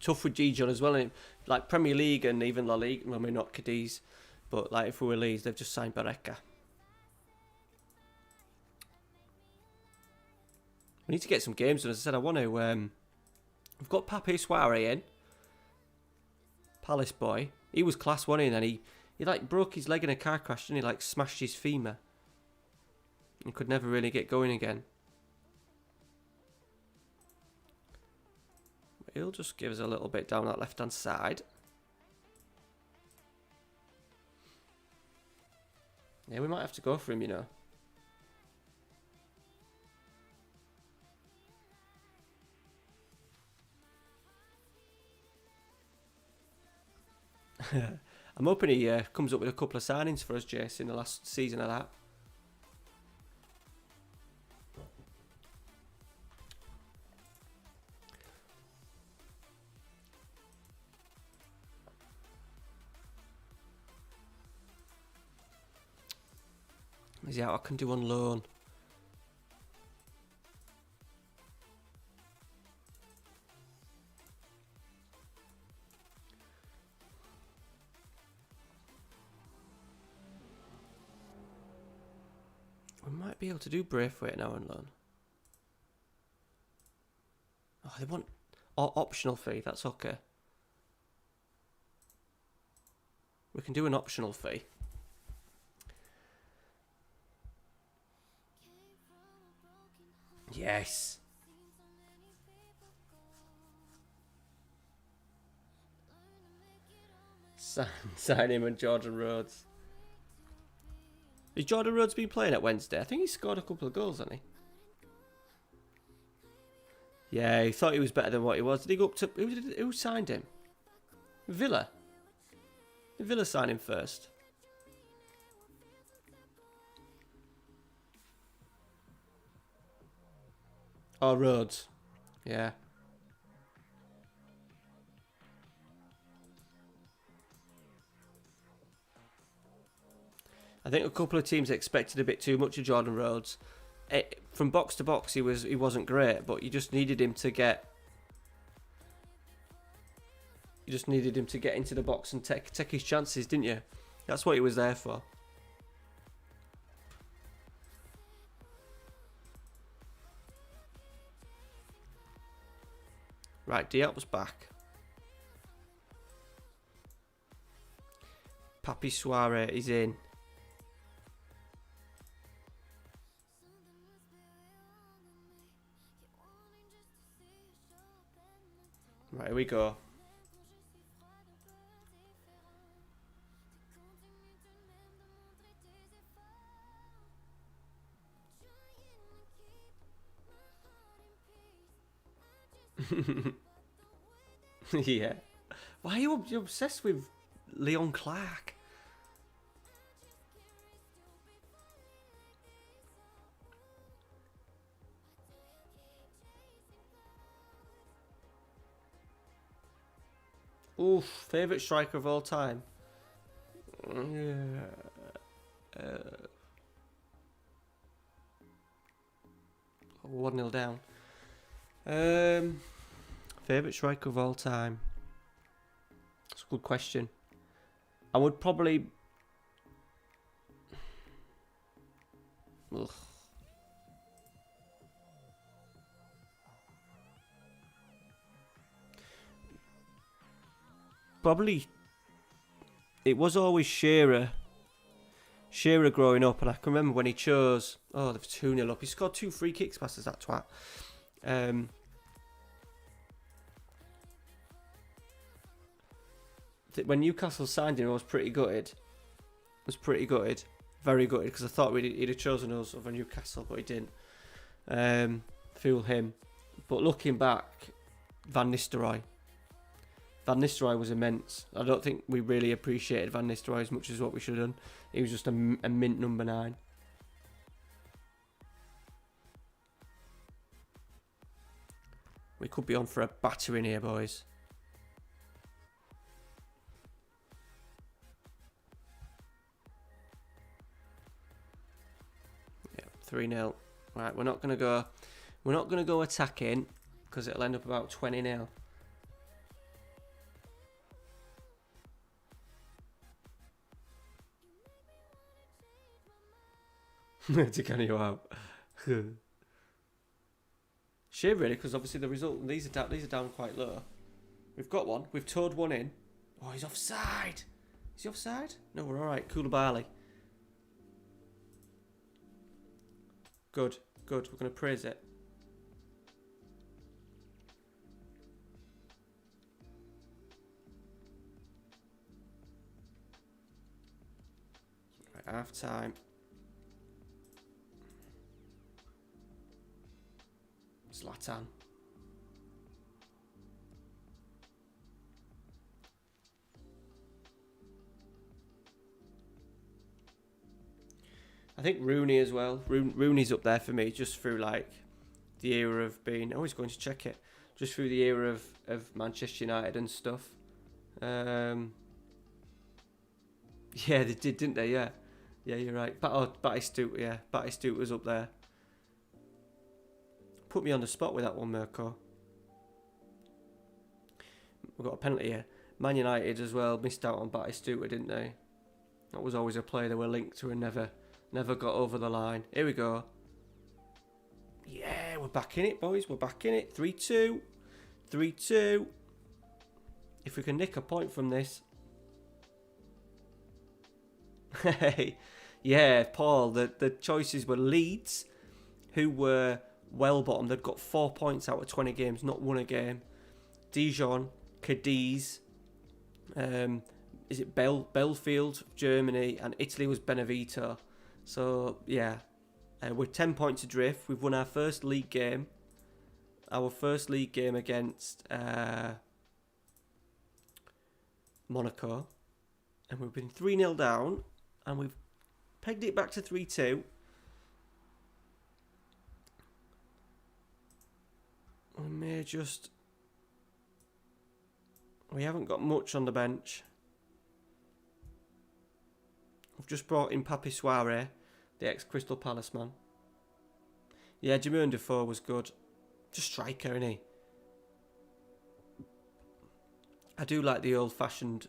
Tough with G-John as well, and like Premier League and even La Liga. Well, I mean, not Cadiz, but like if we were Leeds, they've just signed Barreca. We need to get some games done. As I said, I want to. We've got Pape Soiree in, Palace boy. He was class one, and then he like broke his leg in a car crash, and he like smashed his femur. And could never really get going again. He'll just give us a little bit down that left-hand side. Yeah, we might have to go for him, you know. I'm hoping he comes up with a couple of signings for us, Jace, in the last season of that. Is he out? I can do on loan. We might be able to do Braithwaite now on loan. Oh, they want optional fee. That's okay. We can do an optional fee. Yes. Sign him and Jordan Rhodes. Has Jordan Rhodes been playing at Wednesday? I think he scored a couple of goals, hasn't he? Yeah, he thought he was better than what he was. Did he go up to... Who signed him? Villa. Did Villa sign him first? Oh, Rhodes. Yeah. I think a couple of teams expected a bit too much of Jordan Rhodes. From box to box, he wasn't great, but you just needed him to get. You just needed him to get into the box and take his chances, didn't you? That's what he was there for. Right, Diop's back. Papi Soiree is in. Right, here we go. Yeah. Why are you obsessed with Leon Clark? Oof, favourite striker of all time. Yeah. 1-0 down. Favourite striker of all time. That's a good question. I would probably... Ugh. Probably... It was always Shearer. Shearer growing up, and I can remember when he chose. Oh, they've 2-0 up. He scored 2 free kicks past us, that twat. When Newcastle signed him, I was pretty gutted. Very gutted, because I thought he'd have chosen us over Newcastle, but he didn't. Fool him. But looking back, Van Nistelrooy was immense. I don't think we really appreciated Van Nistelrooy as much as what we should have done. He was just a mint number 9. We could be on for a battering here, boys. Yeah, 3-0. Right, we're not gonna go attacking, because it'll end up about 20-0. To Canio out. Shame really, because obviously the result, these are down quite low. We've got one. We've towed one in. Oh, he's offside. Is he offside? No, we're all right. Koulibaly. Good. We're going to praise it. Right, half time. Zlatan. I think Rooney as well. Rooney's up there for me, just through like the era of being. Oh, he's going to check it. Just through the era of Manchester United and stuff. Yeah, they did, didn't they? Yeah, you're right. Batistuta, yeah, Batistuta was up there. Put me on the spot with that one, Mirko. We've got a penalty here. Man United as well missed out on Batistuta, didn't they? That was always a player they were linked to and never got over the line. Here we go. Yeah, we're back in it, boys. We're back in it. 3-2. 3-2. If we can nick a point from this. Hey, yeah, Paul. The choices were Leeds, who were well bottom. They'd got 4 points out of 20 games, not won a game. Dijon, Cadiz, is it Belfield, Germany, and Italy was Benevento. So yeah, we're 10 points adrift. We've won our first league game. Our first league game against Monaco, and we've been 3-0 down, and we've pegged it back to 3-2. We haven't got much on the bench. We've just brought in Papi Soare, the ex-Crystal Palace man. Yeah, Jermaine Defoe was good. Just striker, isn't he? I do like the old-fashioned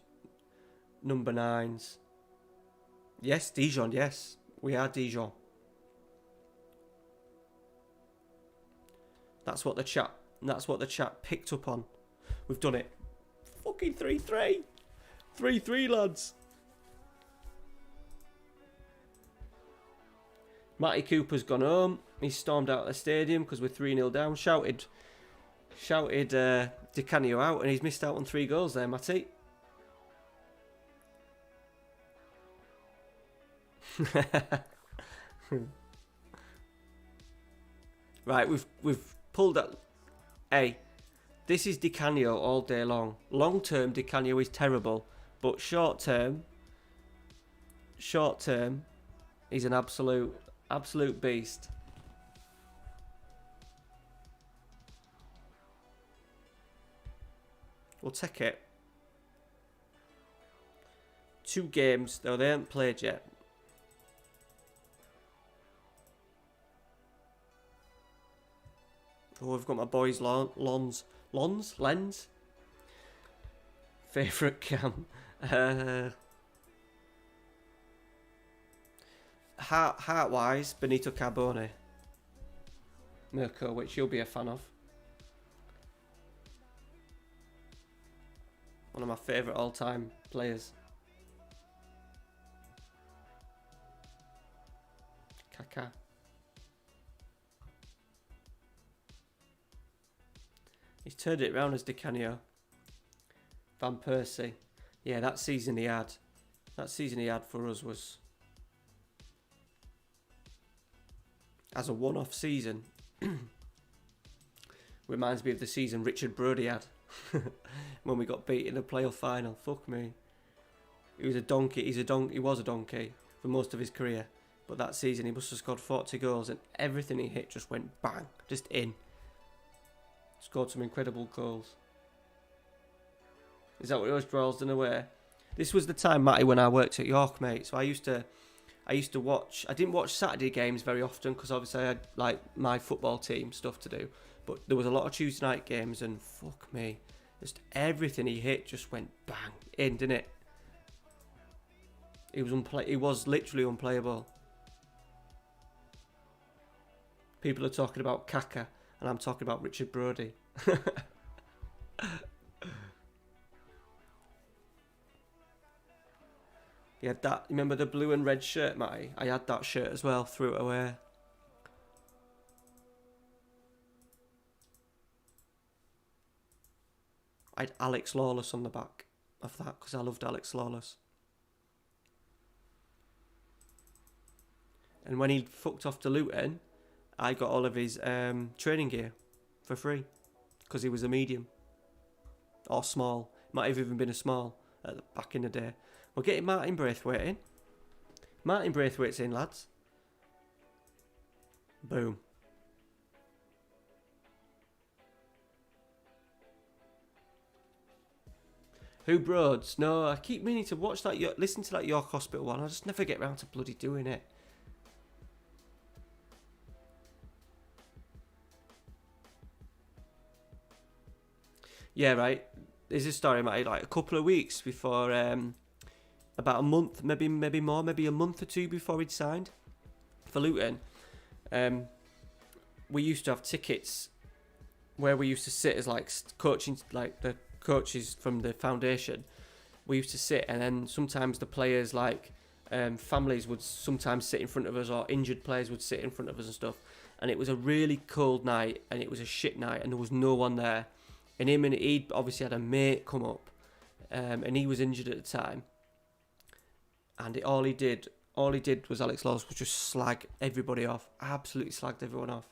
number 9s. Yes, Dijon, yes. We are Dijon. That's what the chat picked up on. We've done it. Fucking 3-3. 3-3, lads. Matty Cooper's gone home. He stormed out of the stadium because we're 3-0 down. Shouted Di Canio out, and he's missed out on 3 goals there, Matty. Right, we've pulled that. Hey, this is Di Canio all day long. Long term, Di Canio is terrible, but short term, he's an absolute beast. We'll take it. 2 games, though they haven't played yet. Oh, I've got my boys Lens. Favourite cam. Heart-wise, Benito Carbone. Mirko, which you'll be a fan of. One of my favourite all-time players. Kaká. He's turned it around as Canio. Van Persie. Yeah, that season he had for us was, as a one-off season, reminds me of the season Richard Brodie had when we got beat in the playoff final. Fuck me. He was a donkey. He was a donkey for most of his career. But that season he must have scored 40 goals and everything he hit just went bang, just in. Scored some incredible goals. Is that what it was, Droylsden away? This was the time, Matty, when I worked at York, mate. So I used to watch. I didn't watch Saturday games very often because obviously I had like my football team stuff to do. But there was a lot of Tuesday night games, and fuck me, just everything he hit just went bang in, didn't it? He was literally unplayable. People are talking about Kaká, and I'm talking about Richard Brodie. He had that. Remember the blue and red shirt, Matty? I had that shirt as well. Threw it away. I had Alex Lawless on the back of that because I loved Alex Lawless. And when he fucked off to Luton, I got all of his training gear for free because he was a medium or small. Might have even been a small back in the day. We're getting Martin Braithwaite in. Martin Braithwaite's in, lads. Boom. Who Broads? No, I keep meaning to watch that, listen to that York Hospital one. I just never get round to bloody doing it. Yeah, right. There's a story, mate. Like a couple of weeks before, about a month, maybe more, maybe a month or two before he'd signed for Luton. We used to have tickets where we used to sit as like coaching, like the coaches from the foundation. We used to sit, and then sometimes the players, like families, would sometimes sit in front of us, or injured players would sit in front of us and stuff. And it was a really cold night, and it was a shit night, and there was no one there. And he'd obviously had a mate come up, and he was injured at the time. And all he did was Alex Lawless was just slag everybody off, absolutely slagged everyone off.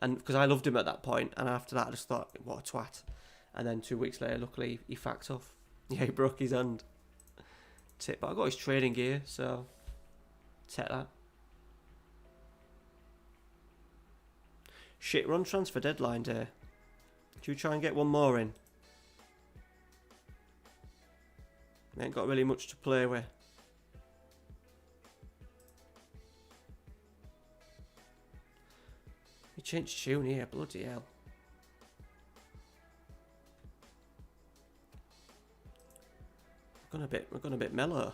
And because I loved him at that point, and after that I just thought, what a twat. And then 2 weeks later, luckily he facked off. Yeah, he broke his hand. But I got his training gear, so take that. Shit, we're on transfer deadline day. Should we try and get one more in? We ain't got really much to play with. He changed tune here, bloody hell. We're gone a bit mellow.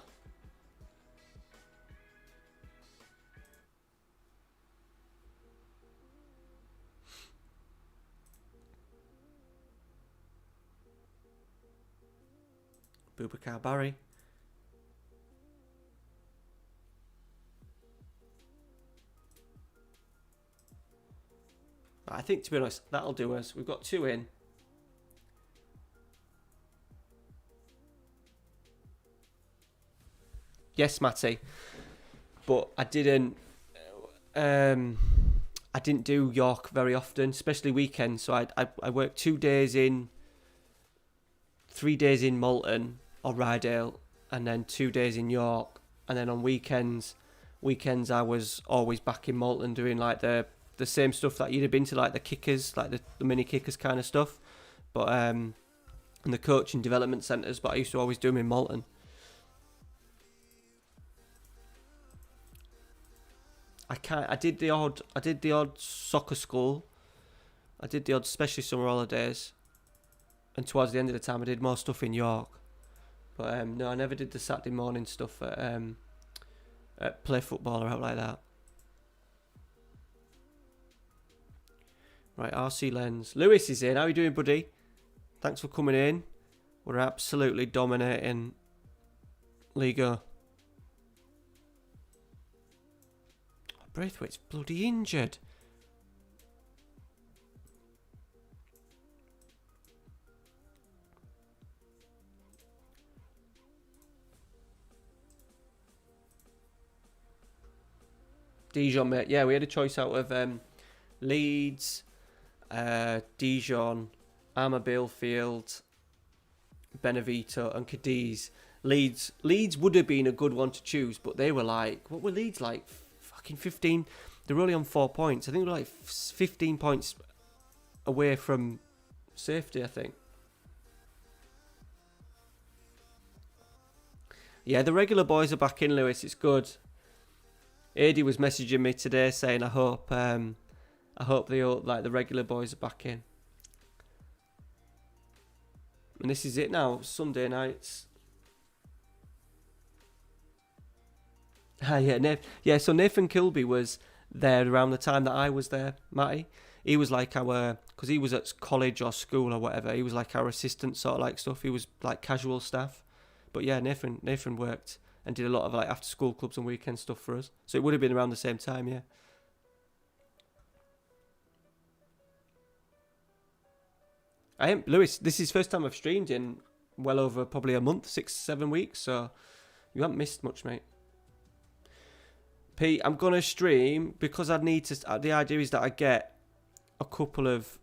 Boubacar Barry. I think, to be honest, that'll do us. We've got 2 in. Yes, Matty. But I didn't do York very often, especially weekends. So I worked 2 days in, 3 days in Malton or Rydale, and then 2 days in York. And then on weekends I was always back in Malton doing like the same stuff that you'd have been to, like the kickers, like the mini kickers kind of stuff. But and the coaching development centres, but I used to always do them in Malton. I did the odd soccer school. I did the odd especially summer holidays. And towards the end of the time I did more stuff in York. But no, I never did the Saturday morning stuff at play football or out like that. Right, RC Lens. Lewis is in. How are you doing, buddy? Thanks for coming in. We're absolutely dominating Liga. Braithwaite's bloody injured. Dijon, mate. Yeah, we had a choice out of Leeds, Dijon, Armour-Bielefeld, Benevito and Cadiz. Leeds would have been a good one to choose, but they were like, what were Leeds like? Fucking 15. They're only on 4 points. I think they're like 15 points away from safety, I think. Yeah, the regular boys are back in, Lewis. It's good. Adi was messaging me today saying, I hope they all, like, the regular boys are back in. And this is it now, Sunday nights. Yeah, so Nathan Kilby was there around the time that I was there, Matty. He was like because he was at college or school or whatever, he was like our assistant sort of like stuff. He was like casual staff. But yeah, Nathan worked and did a lot of like after school clubs and weekend stuff for us. So it would have been around the same time, yeah. Lewis, this is the first time I've streamed in well over probably a month, 6-7 weeks, so you haven't missed much, mate. Pete, I'm going to stream because I need to... The idea is that I get a couple of...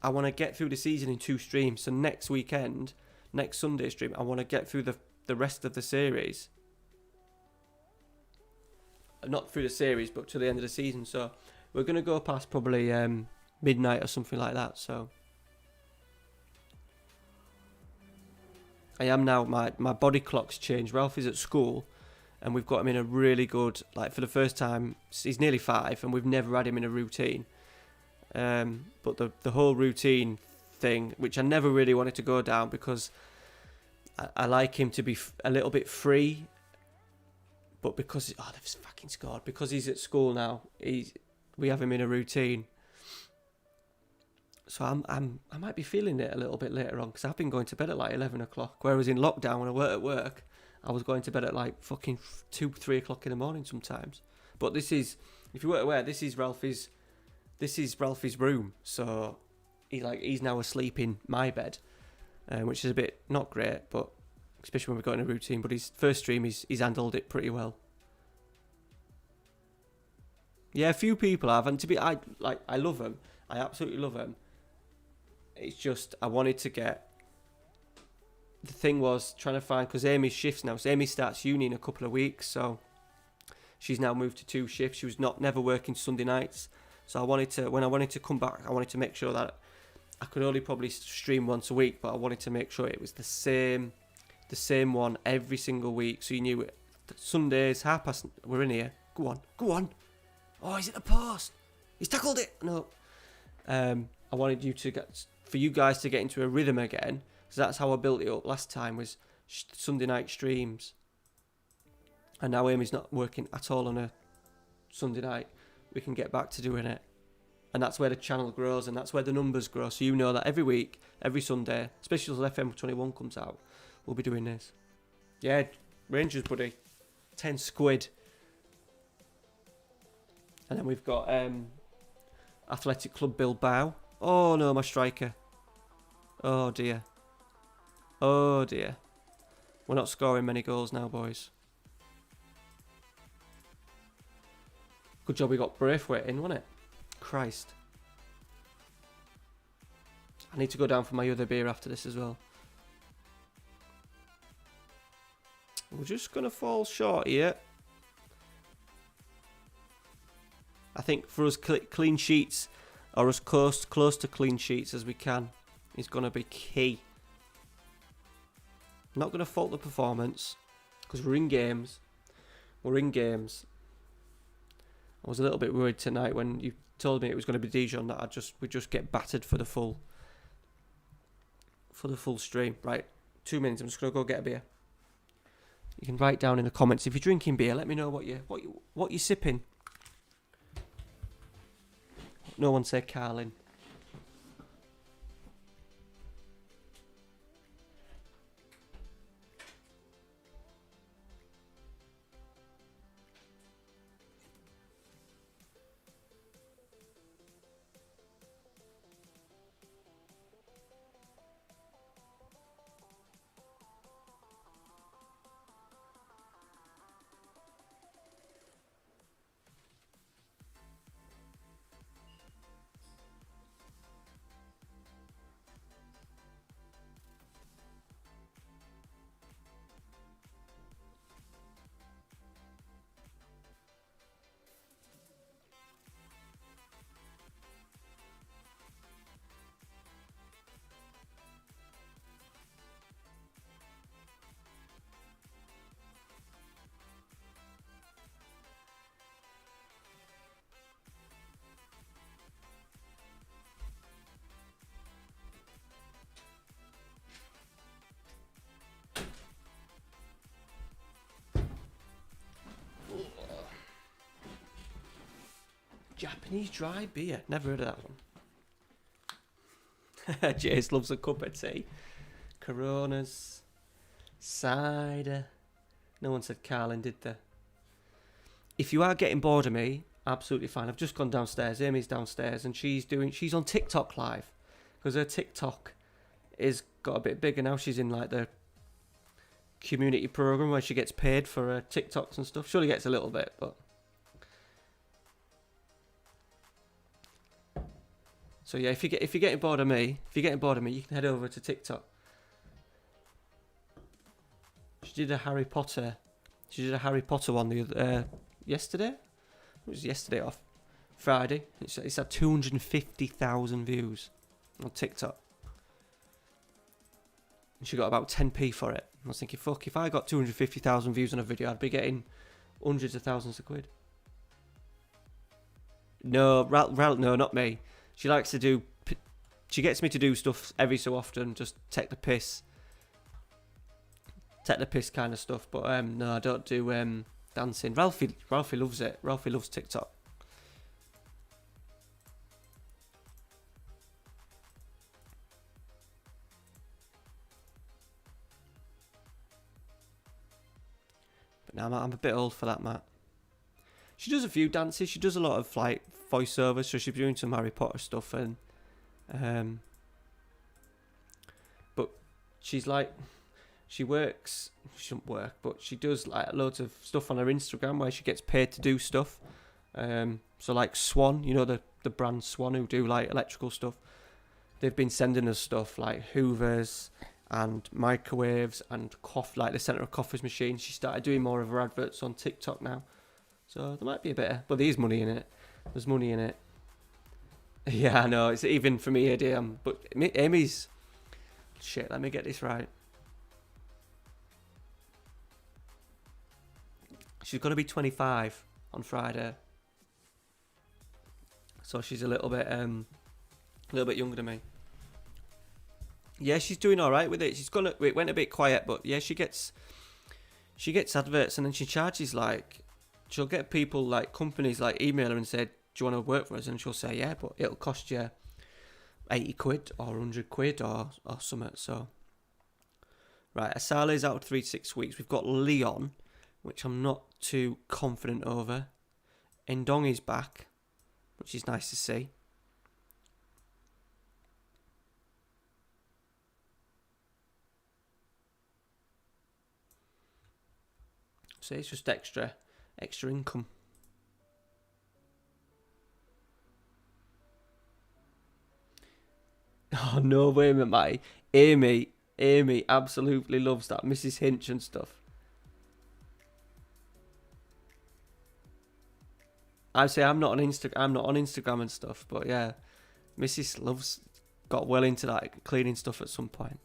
I want to get through the season in 2 streams. So next weekend, next Sunday stream, I want to get through the rest of the series. Not through the series, but to the end of the season. So we're going to go past probably midnight or something like that. So I am now... My body clock's changed. Ralph is at school... And we've got him in a really good, like for the first time, he's nearly 5 and we've never had him in a routine. But the whole routine thing, which I never really wanted to go down because I like him to be a little bit free. But because, they've fucking scored. Because he's at school now, we have him in a routine. So I might be feeling it a little bit later on because I've been going to bed at like 11 o'clock. Whereas in lockdown when I worked at work, I was going to bed at like fucking 2-3 o'clock in the morning sometimes. But this is, if you weren't aware, this is Ralphie's room. So he's now asleep in my bed, which is a bit not great, but especially when we've got in a routine. But his first stream, he's handled it pretty well. Yeah, a few people have, and I love them. I absolutely love them. It's just I wanted to get. The thing was trying to find, because Amy's shifts now. So Amy starts uni in a couple of weeks, so she's now moved to 2 shifts. She was never working Sunday nights, so when I wanted to come back, I wanted to make sure that I could only probably stream once a week, but I wanted to make sure it was the same one every single week, so you knew it. Sundays, past, we're in here. Go on. Oh, he's at the post. He's tackled it. No. I wanted for you guys to get into a rhythm again. So that's how I built it up last time, was Sunday night streams. And now Amy's not working at all on a Sunday night. We can get back to doing it. And that's where the channel grows and that's where the numbers grow. So you know that every week, every Sunday, especially as FM21 comes out, we'll be doing this. Yeah, Rangers, buddy. 10 squid. And then we've got Athletic Club Bilbao. Oh no, my striker. Oh dear. Oh dear. We're not scoring many goals now, boys. Good job we got Braithwaite in, wasn't it? Christ. I need to go down for my other beer after this as well. We're just going to fall short here. I think for us, clean sheets, or as close to clean sheets as we can, is going to be key. I'm not going to fault the performance, because we're in games. I was a little bit worried tonight when you told me it was going to be Dijon that we'd just get battered for the full stream. Right, 2 minutes. I'm just going to go get a beer. You can write down in the comments if you're drinking beer. Let me know what you're sipping. No one said Carlin. Japanese dry beer. Never heard of that one. Jace loves a cup of tea. Coronas. Cider. No one said Carlin, did they? If you are getting bored of me, absolutely fine. I've just gone downstairs. Amy's downstairs and she's on TikTok live. Because her TikTok is got a bit bigger now. She's in like the community program where she gets paid for her TikToks and stuff. Surely gets a little bit, but... So yeah, if you're getting bored of me, you can head over to TikTok. She did a Harry Potter one the other yesterday. It was yesterday off Friday. It's had 250,000 views on TikTok. And she got about 10p for it. I was thinking, fuck, if I got 250,000 views on a video, I'd be getting hundreds of thousands of quid. No, no, not me. She likes to do... She gets me to do stuff every so often, just take the piss kind of stuff. But no, I don't do dancing. Ralphie loves it. Ralphie loves TikTok. But now I'm a bit old for that, Matt. She does a few dances. She does a lot of like voiceovers. So she's doing some Harry Potter stuff, and but she's like, she shouldn't work, but she does like loads of stuff on her Instagram where she gets paid to do stuff. So like Swan, you know the brand Swan, who do like electrical stuff. They've been sending us stuff like Hoovers and microwaves and like the centre of coffee's machine. She started doing more of her adverts on TikTok now. So there might be a bit of... But there's money in it. There's money in it. Yeah, I know. It's even for me, ADM. But Amy's... Shit, let me get this right. She's going to be 25 on Friday. So she's a little bit younger than me. Yeah, she's doing all right with it. It went a bit quiet, but yeah, she gets adverts, and then she charges like... She'll get people like companies like email her and say, do you want to work for us? And she'll say, yeah, but it'll cost you 80 quid or 100 quid or something. So, right, Asale's out of 3 to 6 weeks. We've got Leon, which I'm not too confident over. Ndong is back, which is nice to see. So it's just extra income. Oh no, wait a minute, mate. Amy absolutely loves that Mrs. Hinch and stuff. I say I'm not on Instagram and stuff, but yeah, Mrs. got well into that cleaning stuff at some point.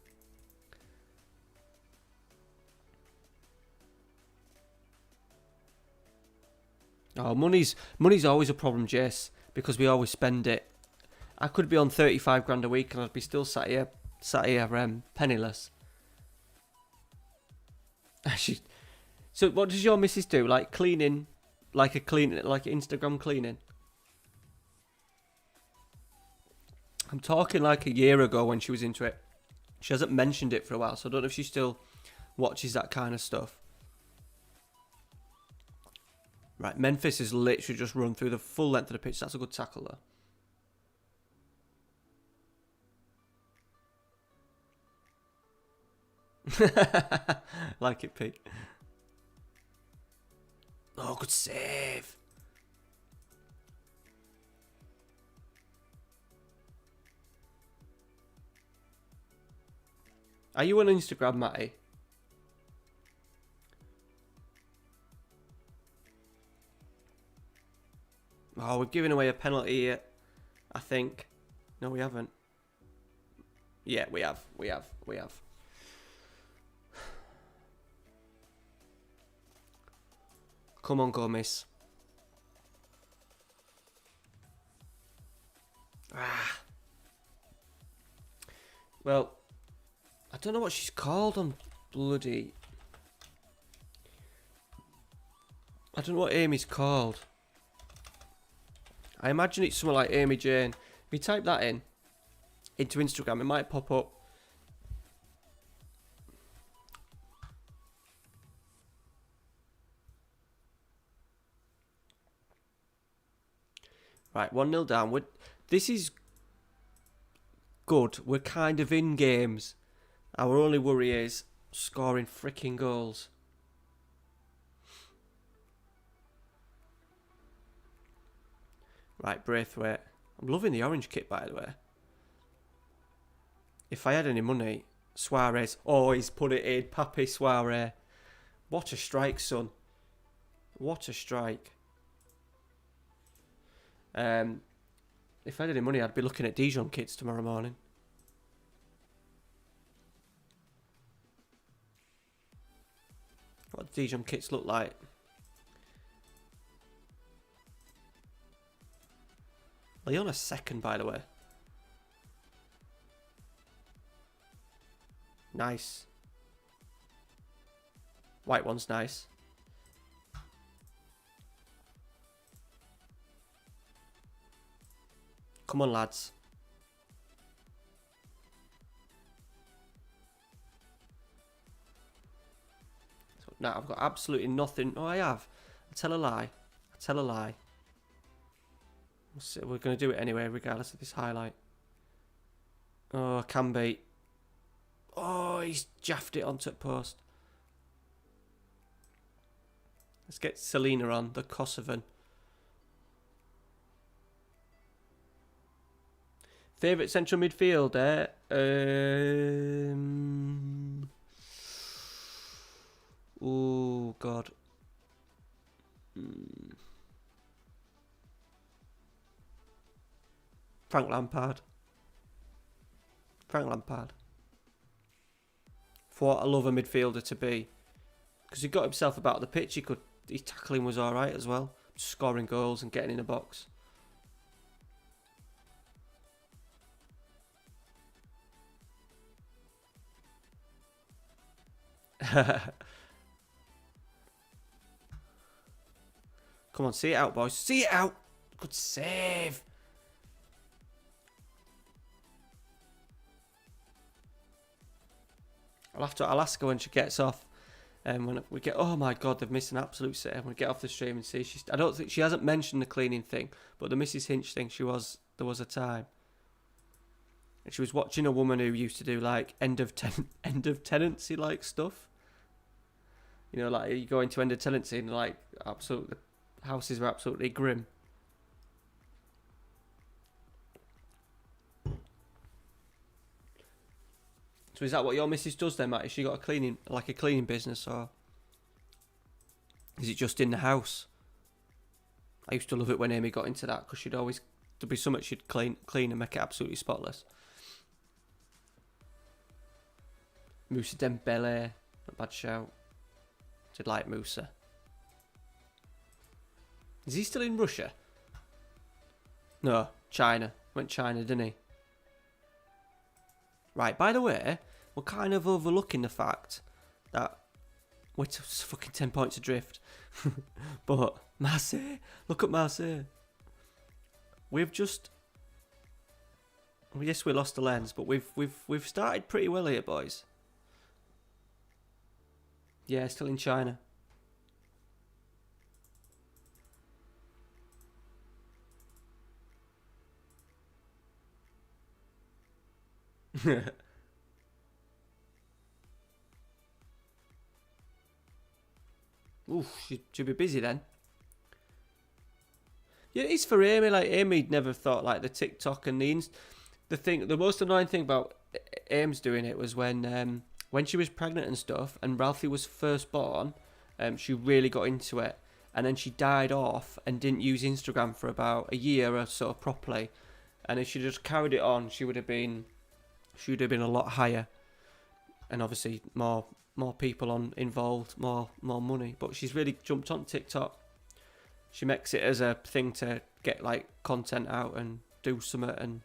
Oh, money's always a problem, Jace, because we always spend it. I could be on 35 grand a week and I'd be still sat here penniless. So what does your missus do? Like cleaning, like Instagram cleaning? I'm talking like a year ago when she was into it. She hasn't mentioned it for a while, so I don't know if she still watches that kind of stuff. Right, Memphis is literally just run through the full length of the pitch. That's a good tackle, though. Like it, Pete. Oh, good save. Are you on Instagram, Matty? Oh, we're giving away a penalty here, I think. No, we haven't. Yeah, we have. Come on, Gomez. Well, I don't know what she's called on bloody... I don't know what Amy's called. I imagine it's someone like Amy Jane. If you type that in into Instagram, it might pop up. Right, 1-0 down. This is good. We're kind of in games. Our only worry is scoring freaking goals. Right, Braithwaite. I'm loving the orange kit, by the way. If I had any money, Suarez. Oh, he's put it in. Papi Suarez. What a strike, son. What a strike. If I had any money, I'd be looking at Dijon kits tomorrow morning. What do Dijon kits look like? Are you on a second, by the way? Nice. White one's nice. Come on, lads. So now I've got absolutely nothing. Oh, I have. I tell a lie. I tell a lie. We're going to do it anyway, regardless of this highlight. Oh, can be. Oh, he's jaffed it onto the post. Let's get Selena on, the Kosovan. Favourite central midfielder? Oh, God. Frank Lampard. Frank Lampard. For what I love a midfielder to be. Because he got himself about the pitch. His tackling was alright as well. Scoring goals and getting in the box. Come on, see it out, boys. See it out. Good save. I'll ask her when she gets off. When we get, oh my God, they've missed an absolute save. When we get off the stream and see, I don't think she hasn't mentioned the cleaning thing, but the Mrs. Hinch thing, there was a time, and she was watching a woman who used to do like end of tenancy like stuff. You know, like you go into end of tenancy and like absolutely, the houses are absolutely grim. So is that what your missus does then, Matt? Has she got a cleaning business, or is it just in the house? I used to love it when Amy got into that, because there'd be so much she'd clean and make it absolutely spotless. Moussa Dembele, not bad shout. Did like Moussa. Is he still in Russia? No, China. Went China, didn't he? Right, by the way, we're kind of overlooking the fact that we're fucking 10 points adrift. But Marseille, look at Marseille. Yes, we lost the lens, but we've started pretty well here, boys. Yeah, still in China. Oof, she'd be busy then. Yeah, it's for Amy. Like Amy'd never thought like the TikTok and the most annoying thing about Ames doing it was when she was pregnant and stuff, and Ralphie was first born. She really got into it, and then she died off and didn't use Instagram for about a year or so properly. And if she just carried it on, she would have been a lot higher, and obviously more people involved, more money. But she's really jumped on TikTok. She makes it as a thing to get like content out and do something. And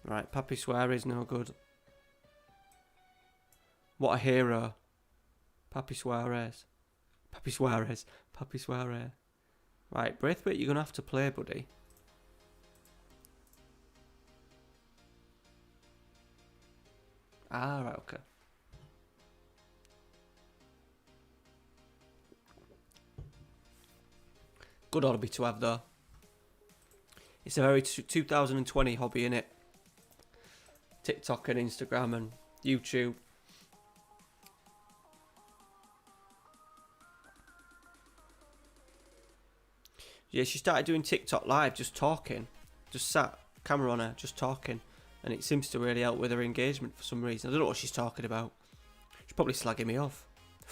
right, Papi Suarez no good. What a hero, Papi Suarez. Right, Braithwaite, you're going to have to play, buddy. Ah, right, okay. Good hobby to have, though. It's a very 2020 hobby, innit? TikTok and Instagram and YouTube. Yeah, she started doing TikTok live, just talking. Just sat, camera on her, just talking. And it seems to really help with her engagement for some reason. I don't know what she's talking about. She's probably slagging me off.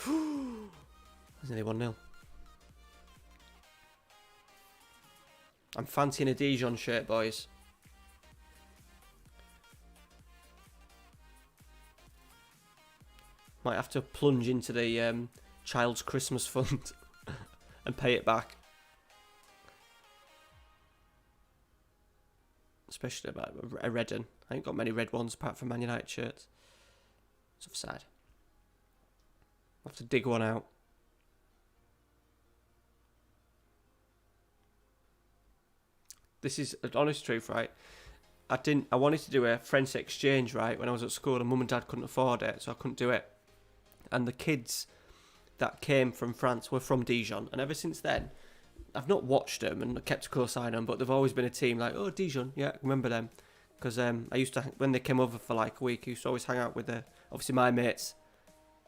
There's nearly 1-0. I'm fancying a Dijon shirt, boys. Might have to plunge into the child's Christmas fund and pay it back. Especially about a red one. I ain't got many red ones apart from Man United shirts. It's offside. I'll have to dig one out. This is an honest truth, right? I wanted to do a French exchange, right, when I was at school, and Mum and Dad couldn't afford it, so I couldn't do it. And the kids that came from France were from Dijon, and ever since then, I've not watched them and kept a close eye on them, but they've always been a team like, oh, Dijon, yeah, I remember them. Because I used to, when they came over for like a week, I used to always hang out with obviously my mates.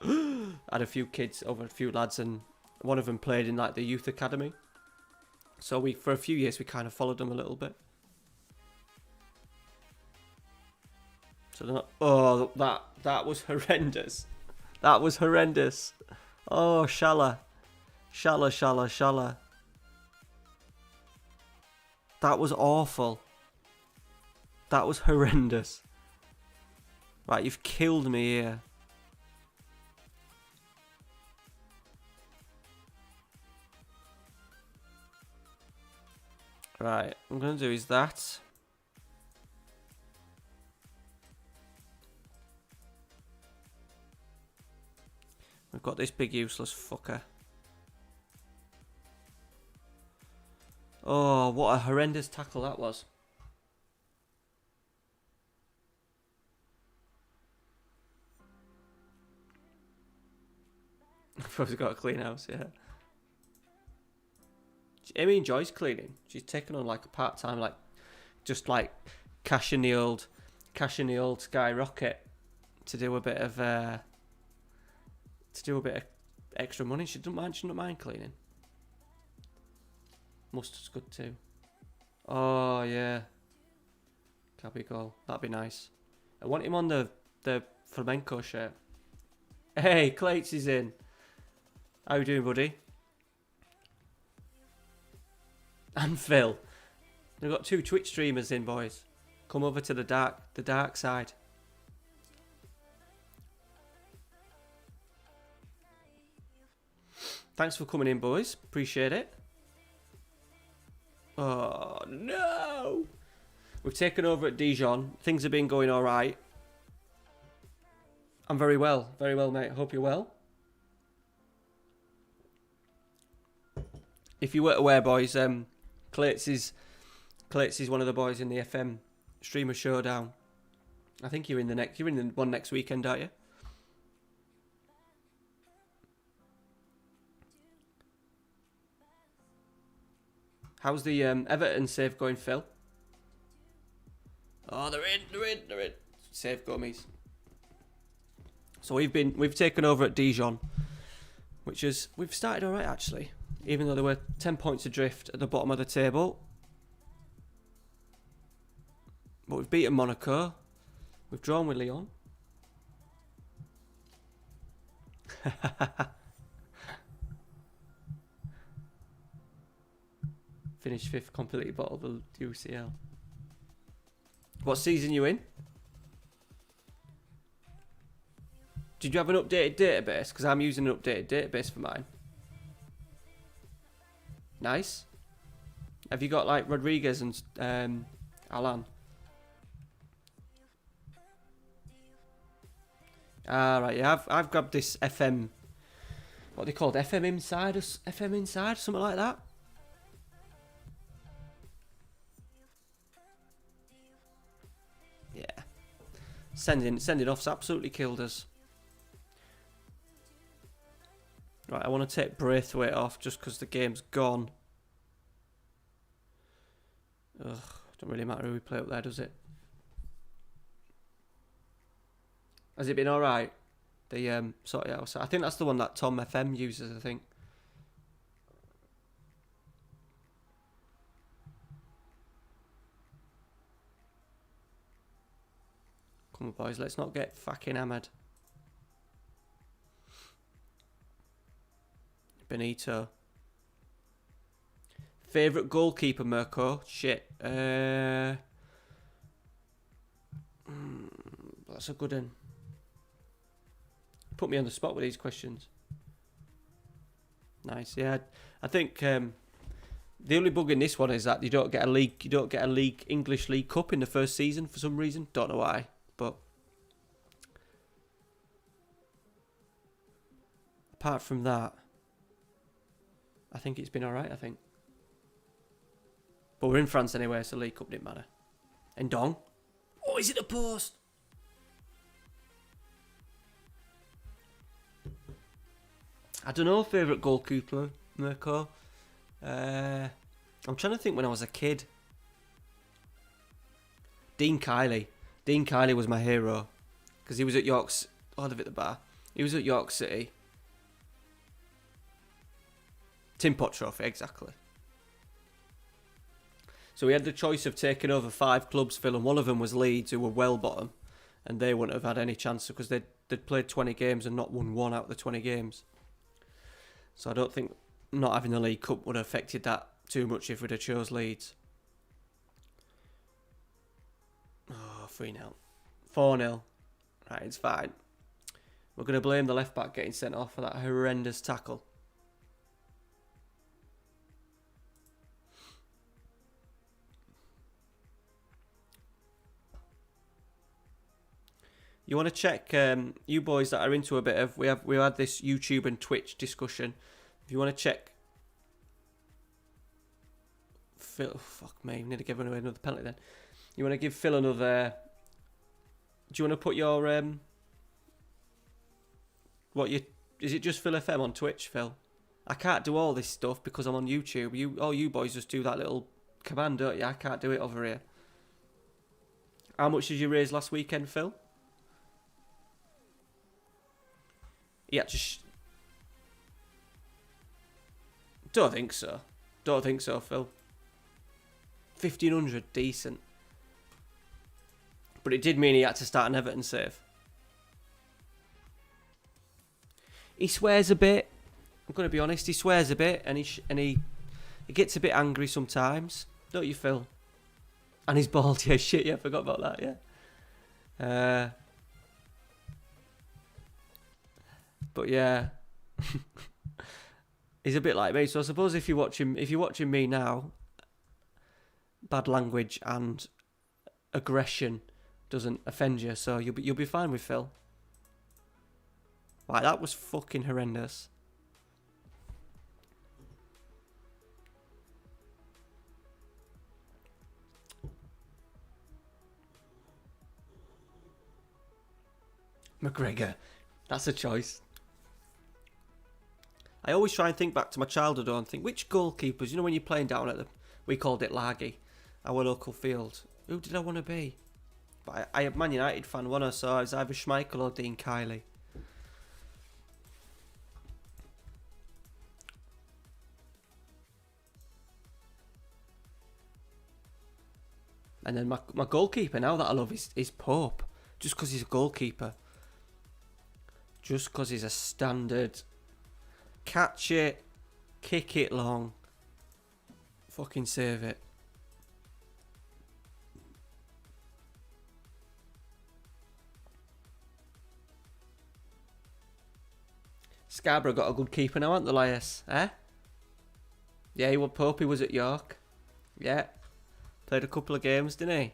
Had a few kids over, a few lads, and one of them played in like the youth academy. So for a few years, we kind of followed them a little bit. So they're not, oh, that was horrendous. That was horrendous. Oh, Shala. That was awful. That was horrendous. Right, you've killed me here. Right, what I'm going to do is that. We've got this big useless fucker. Oh, what a horrendous tackle that was. I've always got a clean house, yeah. Amy enjoys cleaning. She's taken on like a part-time, like, just like cashing the old skyrocket to do a bit of extra money. She doesn't mind cleaning. Mustard's good too. Oh yeah, Cabby goal. That'd be nice. I want him on the flamenco shirt. Hey, Clates is in. How you doing, buddy? And Phil. We've got 2 Twitch streamers in, boys. Come over to the dark side. Thanks for coming in, boys. Appreciate it. Oh, no! We've taken over at Dijon. Things have been going all right. I'm very well, mate. Hope you're well. If you weren't aware, boys, Clates is one of the boys in the FM Streamer Showdown. I think you're in the one next weekend, aren't you? How's the Everton save going, Phil? Oh, they're in. Save gummies. So we've taken over at Dijon, we've started all right actually, even though they were 10 points adrift at the bottom of the table. But we've beaten Monaco. We've drawn with Lyon. Finished 5th, completely bottled the UCL. What season you in? Did you have an updated database? Because I'm using an updated database for mine. Nice. Have you got like Rodriguez and Alan? Right, yeah, I've grabbed this FM. What are they called? FM Inside, something like that. Sending off's absolutely killed us. Right, I want to take Braithwaite off just because the game's gone. Ugh, don't really matter who we play up there, does it? Has it been alright? The sort of outside. I think that's the one that Tom FM uses, I think. Come on, boys, let's not get fucking hammered. Benito. Favourite goalkeeper, Mirko? Shit. That's a good one. Put me on the spot with these questions. Nice, yeah. I think the only bug in this one is that you don't get a league English League Cup in the first season for some reason. Don't know why, but apart from that, I think it's been alright, I think. But we're in France anyway, so League Cup didn't matter. And Dong. Oh, is it a post? I don't know, favourite goalkeeper, Mirko. I'm trying to think when I was a kid. Dean Kiley. Dean Kiley was my hero. Because he was at York's... Oh, they've hit the bar. He was at York City. Tin Pot Trophy, exactly. So we had the choice of taking over 5 clubs, Phil, and one of them was Leeds, who were well bottom. And they wouldn't have had any chance because they'd played 20 games and not won 1 out of the 20 games. So I don't think not having the League Cup would have affected that too much if we'd have chose Leeds. Oh, 3-0. 4-0. Right, it's fine. We're going to blame the left back getting sent off for that horrendous tackle. You want to check, you boys that are into a bit of, we had this YouTube and Twitch discussion. If you want to check, Phil, oh, fuck me, we need to give away another penalty then. You want to give Phil another, do you want to put your, is it just Phil FM on Twitch, Phil? I can't do all this stuff because I'm on YouTube. You boys just do that little command, don't you? I can't do it over here. How much did you raise last weekend, Phil? Yeah, just... Don't think so. Don't think so, Phil. 1,500, decent. But it did mean he had to start an Everton save. He swears a bit. I'm going to be honest, he swears a bit, and he gets a bit angry sometimes. Don't you, Phil? And he's bald, yeah, shit, yeah, I forgot about that, yeah. But yeah, he's a bit like me. So I suppose if you're watching me now, bad language and aggression doesn't offend you, so you'll be fine with Phil. Like, that was fucking horrendous. McGregor, that's a choice. I always try and think back to my childhood and think, which goalkeepers, you know when you're playing down at we called it Ligue, our local field, who did I want to be? But I am Man United fan, wasn't I? So I was either Schmeichel or Dean Kiley. And then my goalkeeper now that I love is Pope. Just because he's a goalkeeper. Just because he's a standard... Catch it, kick it long, fucking save it. Scarborough got a good keeper now, aren't they, Elias? Eh? Yeah, he was Pope, he was at York. Yeah. Played a couple of games, didn't he?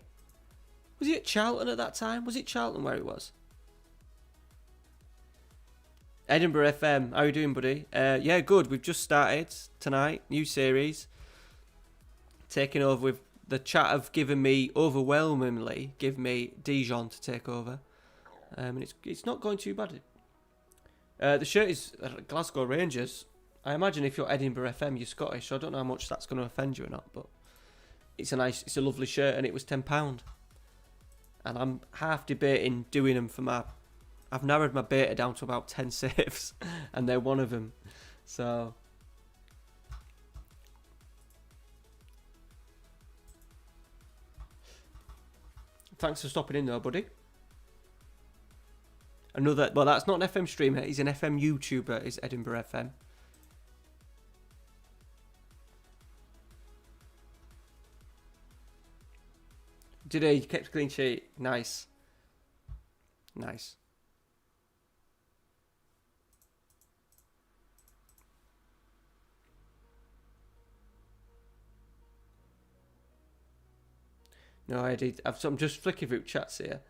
Was he at Charlton at that time? Was it Charlton where he was? Edinburgh FM, how are you doing, buddy? Yeah, good. We've just started tonight, new series. Taking over with the chat have overwhelmingly give me Dijon to take over. And it's not going too bad. The shirt is Glasgow Rangers. I imagine if you're Edinburgh FM, you're Scottish. So I don't know how much that's going to offend you or not, but it's a lovely shirt, and it was £10. And I'm half debating doing them for I've narrowed my beta down to about 10 saves, and they're one of them. So thanks for stopping in though, buddy. Well, that's not an FM streamer. He's an FM YouTuber. Is Edinburgh FM. Did he? Kept a clean sheet. Nice. Nice. No, I did. I'm just flicking through chats here.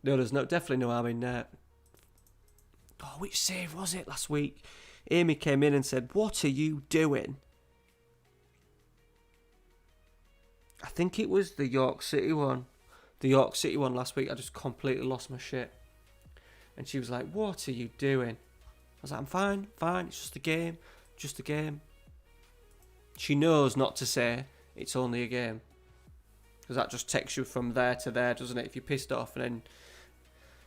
No, there's definitely no harm in there. Oh, which save was it last week? Amy came in and said, "What are you doing?" I think it was the York City one. The York City one last week. I just completely lost my shit. And she was like, "What are you doing?" I was like, "I'm fine. It's just a game. Just a game." She knows not to say it's only a game. Because that just takes you from there to there, doesn't it? If you're pissed off and then...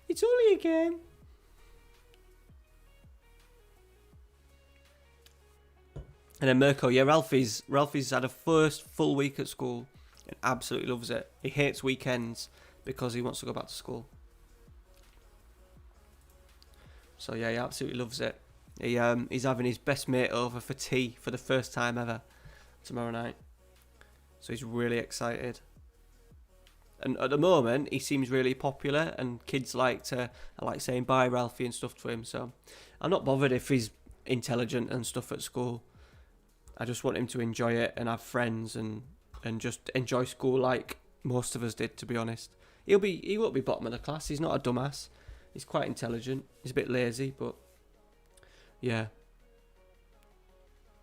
It's only a game. And then Mirko, yeah, Ralphie's had a first full week at school and absolutely loves it. He hates weekends because he wants to go back to school. So yeah, he absolutely loves it. He's having his best mate over for tea for the first time ever tomorrow night. So he's really excited. And at the moment, he seems really popular, and kids like saying bye Ralphie and stuff to him. So I'm not bothered if he's intelligent and stuff at school. I just want him to enjoy it and have friends and just enjoy school like most of us did, to be honest. He won't be bottom of the class. He's not a dumbass. He's quite intelligent. He's a bit lazy, but yeah.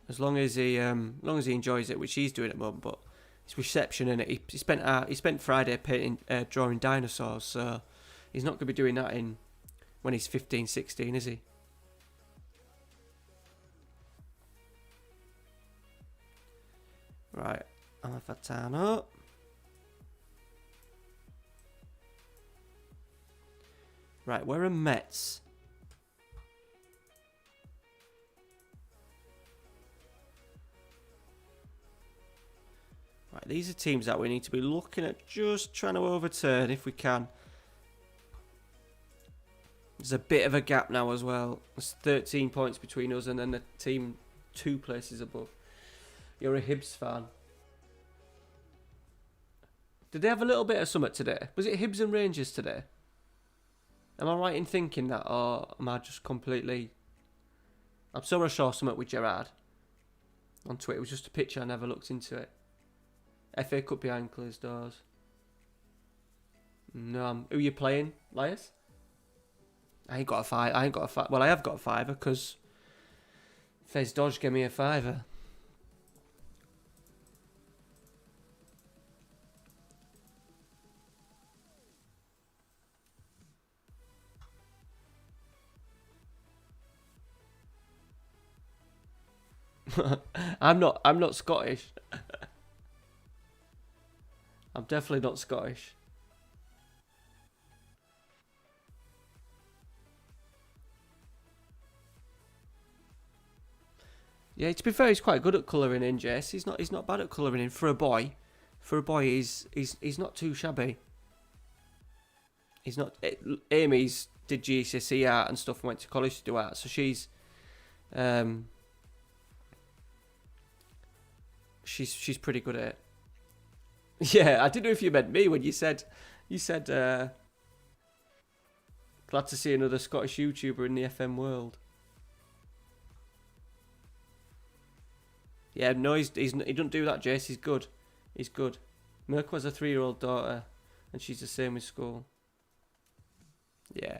As long as he enjoys it, which he's doing at the moment, but his reception in it. He spent Friday drawing dinosaurs, so he's not going to be doing that when he's 15, 16, is he? Right, Amafatano. Right, where are Mets? Right, these are teams that we need to be looking at, just trying to overturn if we can. There's a bit of a gap now as well. There's 13 points between us and then the team 2 places above. You're a Hibs fan. Did they have a little bit of something today? Was it Hibs and Rangers today? Am I right in thinking that, or am I just completely... I'm sure I saw something with Gerrard on Twitter. It was just a picture, I never looked into it. FA Cup behind closed doors. No, who are you playing, Lias? I ain't got a five. Well, I have got a fiver because Fez Dodge gave me a fiver. I'm not Scottish. I'm definitely not Scottish. Yeah, to be fair, he's quite good at colouring in, Jess. He's not bad at colouring in for a boy. For a boy, he's not too shabby. He's not. Amy's did GCSE art and stuff and went to college to do art, so she's pretty good at it. Yeah, I didn't know if you meant me when you said glad to see another Scottish YouTuber in the FM world. Yeah, no, he doesn't do that, Jace. He's good. He's good. Mirko has a 3-year-old daughter, and she's the same with school. Yeah.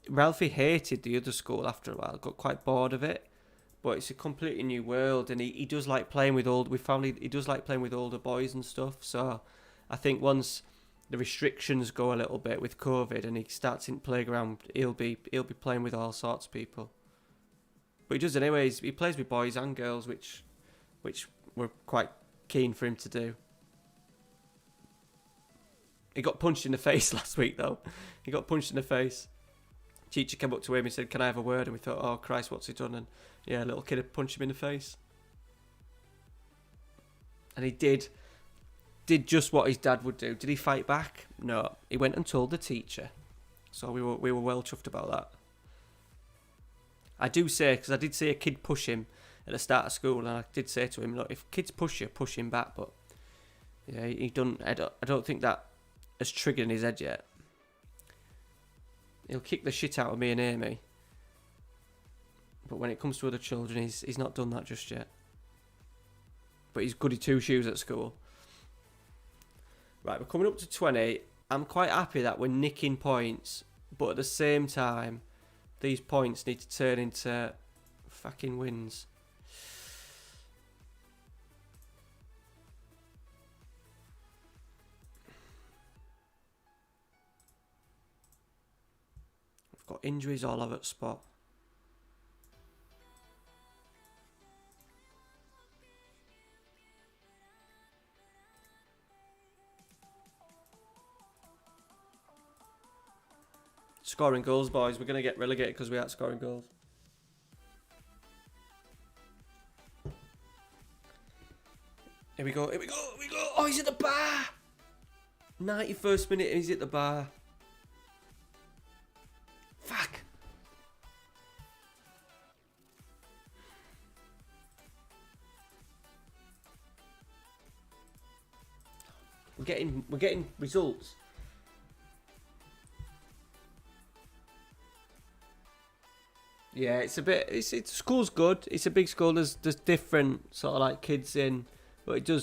Ralphie hated the other school after a while. Got quite bored of it. But it's a completely new world, and he does like playing with he does like playing with older boys and stuff. So I think once the restrictions go a little bit with COVID and he starts in playground, he'll be playing with all sorts of people. But he does anyways. He plays with boys and girls, which we're quite keen for him to do. He got punched in the face last week though. He got punched in the face. Teacher came up to him and said, "Can I have a word?" And we thought, "Oh Christ, what's he done?" And yeah, a little kid had punched him in the face. And he did just what his dad would do. Did he fight back? No. He went and told the teacher. So we were well chuffed about that. I do say, because I did see a kid push him at the start of school, and I did say to him, look, if kids push you, push him back. But yeah, he don't. I don't think that has triggered in his head yet. He'll kick the shit out of me and Amy. But when it comes to other children, he's not done that just yet. But he's goody two shoes at school. Right, we're coming up to 20. I'm quite happy that we're nicking points, but at the same time, these points need to turn into fucking wins. We've got injuries all over the spot. Scoring goals, boys. We're going to get relegated because we aren't scoring goals. Here we go. Oh, he's at the bar. 91st minute and he's at the bar. Fuck. We're getting results. Yeah, it's a bit. It's school's good. It's a big school. There's different sort of like kids in, but you're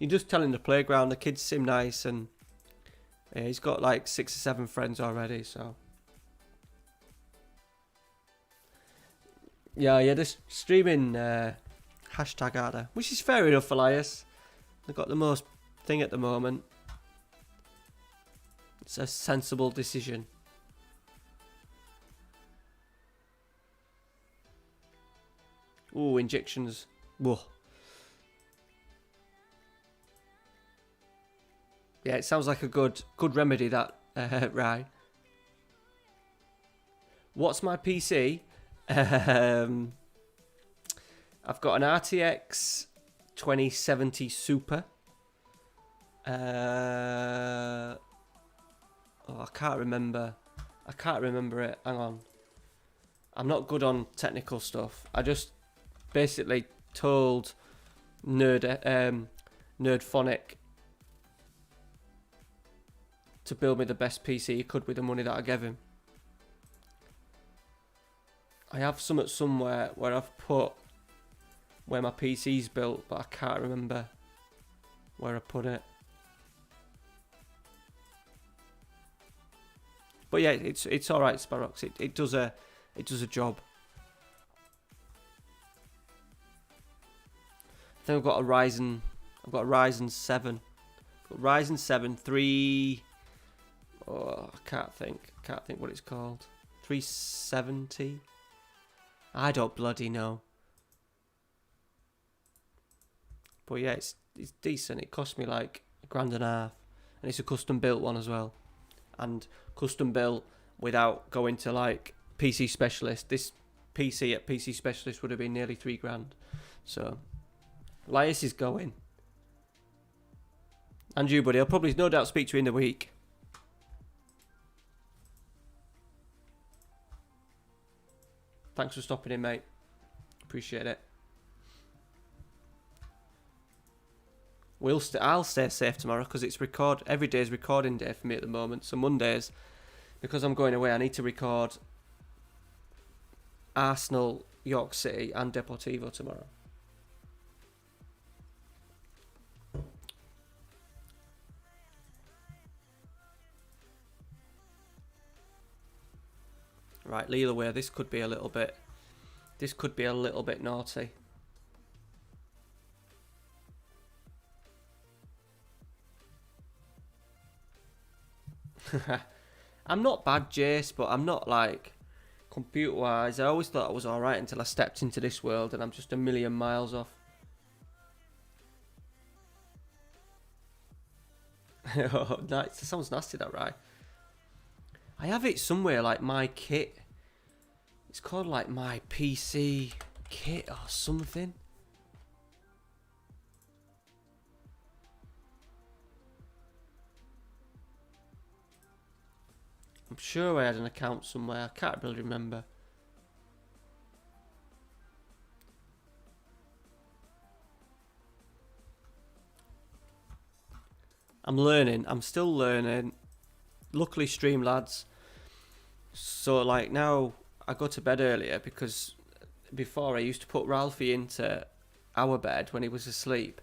just telling the playground. The kids seem nice, and yeah, he's got like 6 or 7 friends already. So yeah, they're streaming hashtag are they? Which is fair enough, Elias. They've got the most thing at the moment. It's a sensible decision. Ooh, injections. Whoa. Yeah, it sounds like a good remedy, that, right. What's my PC? I've got an RTX 2070 Super. I can't remember it. Hang on. I'm not good on technical stuff. I just basically told Nerdphonic to build me the best PC he could with the money that I gave him. I have something somewhere where I've put where my PC's built, but I can't remember where I put it. But yeah, it's all right, Sparrox. It does a job. I think I've got a Ryzen 7. Got Ryzen 7 3. Oh, I can't think what it's called. 370. I don't bloody know. But yeah, it's decent. It cost me like $1.5 grand, and it's a custom built one as well. And custom built without going to like PC Specialist. This PC at PC Specialist would have been nearly $3 grand. So Elias is going. And you, buddy. I'll probably no doubt speak to you in the week. Thanks for stopping in, mate. Appreciate it. I'll stay safe tomorrow because it's every day's recording day for me at the moment. So Mondays, because I'm going away, I need to record Arsenal, York City and Deportivo tomorrow. Right, Lille away. This could be a little bit naughty. I'm not bad, Jace, but I'm not like computer-wise. I always thought I was alright until I stepped into this world, and I'm just a million miles off. Oh, nice. That sounds nasty, that, right? I have it somewhere, like my kit. It's called like my PC kit or something. I'm sure I had an account somewhere. I can't really remember. I'm learning. I'm still learning. Luckily, Streamlads. So, like, now I go to bed earlier because before I used to put Ralphie into our bed when he was asleep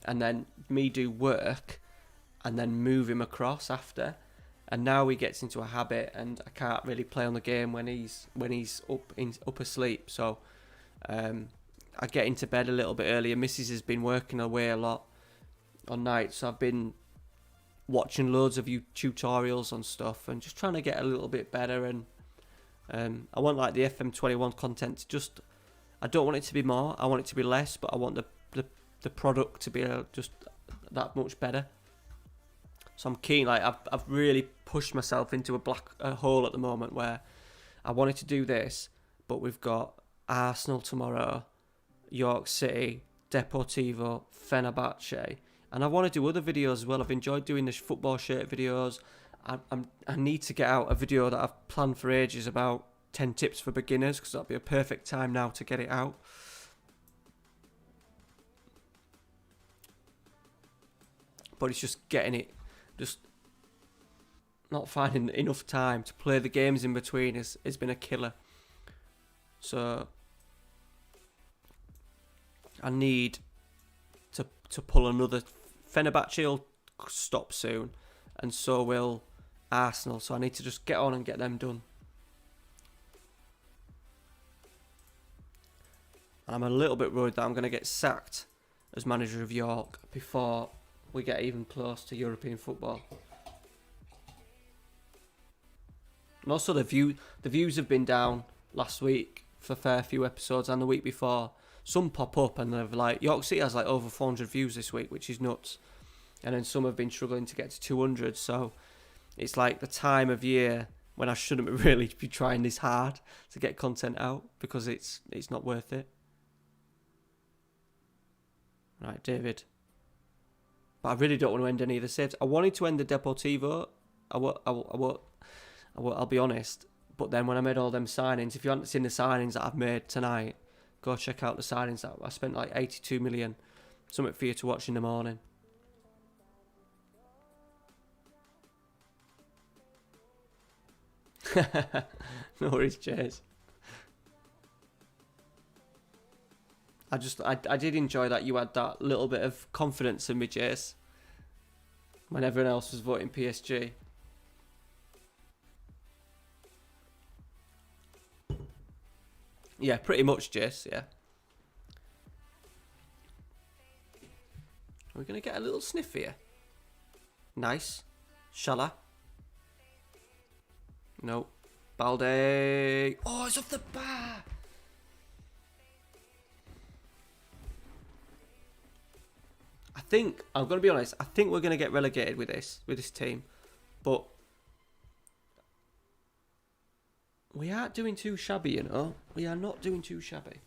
and then me do work and then move him across after. And now he gets into a habit, and I can't really play on the game when he's up asleep. So I get into bed a little bit earlier. Mrs. has been working away a lot on nights, so I've been watching loads of tutorials on stuff and just trying to get a little bit better. And I want like the FM21 content to just, I don't want it to be more, I want it to be less, but I want the product to be just that much better. So I'm keen. Like I've really pushed myself into a black hole at the moment where I wanted to do this, but we've got Arsenal tomorrow, York City, Deportivo, Fenerbahce, and I want to do other videos as well. I've enjoyed doing the football shirt videos. I need to get out a video that I've planned for ages about 10 tips for beginners, because that'll be a perfect time now to get it out. But it's just getting it. Just not finding enough time to play the games in between has been a killer. So I need to pull another. Fenerbahce will stop soon, and so will Arsenal. So I need to just get on and get them done. And I'm a little bit worried that I'm going to get sacked as manager of York before we get even close to European football. And also the views have been down last week for a fair few episodes, and the week before. Some pop up and they've like, York City has like over 400 views this week, which is nuts. And then some have been struggling to get to 200. So it's like the time of year when I shouldn't really be trying this hard to get content out, because it's not worth it. Right, David. But I really don't want to end any of the saves. I wanted to end the Deportivo. I'll be honest. But then when I made all them signings, if you haven't seen the signings that I've made tonight, go check out the signings. I spent like 82 million. Something for you to watch in the morning. No worries, cheers. I did enjoy that you had that little bit of confidence in me, Jace, when everyone else was voting PSG. Yeah, pretty much, Jace, yeah. Are we going to get a little sniff here? Nice. Shala. No. Balde. Oh, it's off the bar. I'm going to be honest, I think we're going to get relegated with this team. But we aren't doing too shabby, you know. We are not doing too shabby.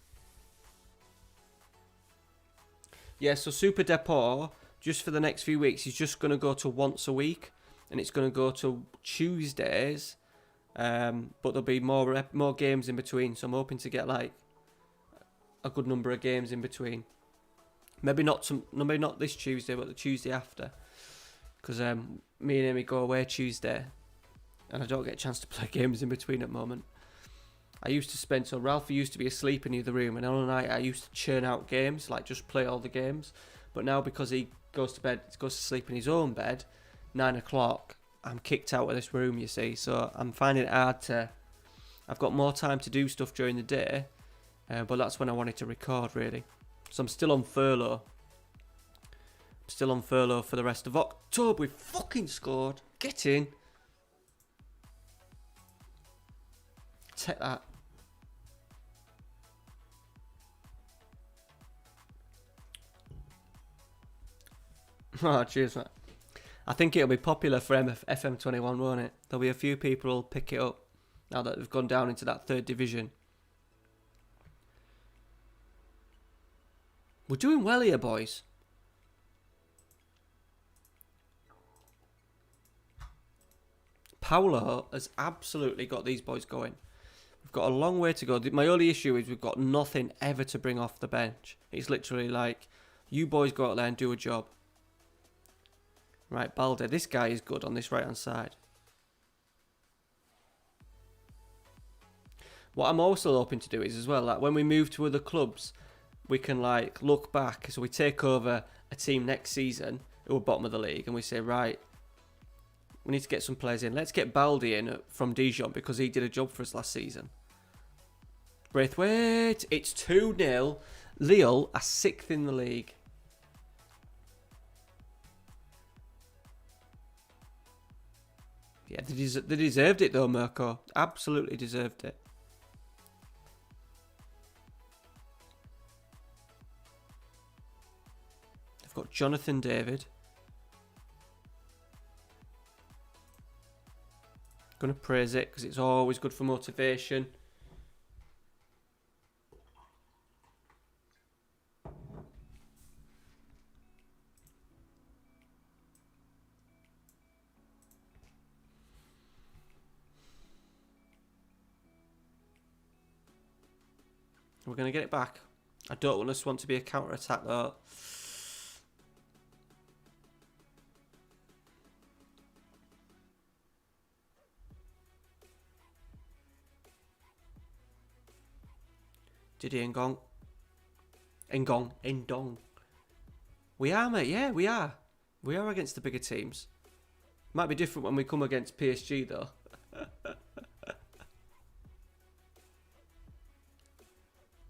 Yeah, so Super Depot, just for the next few weeks, is just going to go to once a week. And it's going to go to Tuesdays. But there'll be more games in between. So I'm hoping to get like a good number of games in between. Maybe not this Tuesday, but the Tuesday after. Because me and Amy go away Tuesday. And I don't get a chance to play games in between at the moment. So Ralphie used to be asleep in the other room, and on a night I used to churn out games, like just play all the games. But now, because he goes to sleep in his own bed, 9 o'clock, I'm kicked out of this room, you see. So I'm finding it hard I've got more time to do stuff during the day, but that's when I wanted to record, really. So I'm still on furlough. For the rest of October. We fucking scored. Get in. take that. Oh, cheers, mate. I think it'll be popular for FM21, won't it? There'll be a few people who'll pick it up now that they've gone down into that 3rd division. We're doing well here, boys. Paulo has absolutely got these boys going. We've got a long way to go. My only issue is we've got nothing ever to bring off the bench. It's literally like, you boys go out there and do a job. Right, Balde. This guy is good on this right-hand side. What I'm also hoping to do is as well, like when we move to other clubs, we can like look back. So we take over a team next season who are bottom of the league and we say, right, we need to get some players in. Let's get Balde in from Dijon because he did a job for us last season. Braithwaite, it's 2-0. Lille are 6th in the league. Yeah, they deserved it though, Mirko. Absolutely deserved it. They've got Jonathan David. Going to praise it because it's always good for motivation. We're going to get it back. I don't want to be a counter-attack though. Didi Ngong. Ndong. We are, mate. Yeah, we are. We are against the bigger teams. Might be different when we come against PSG though.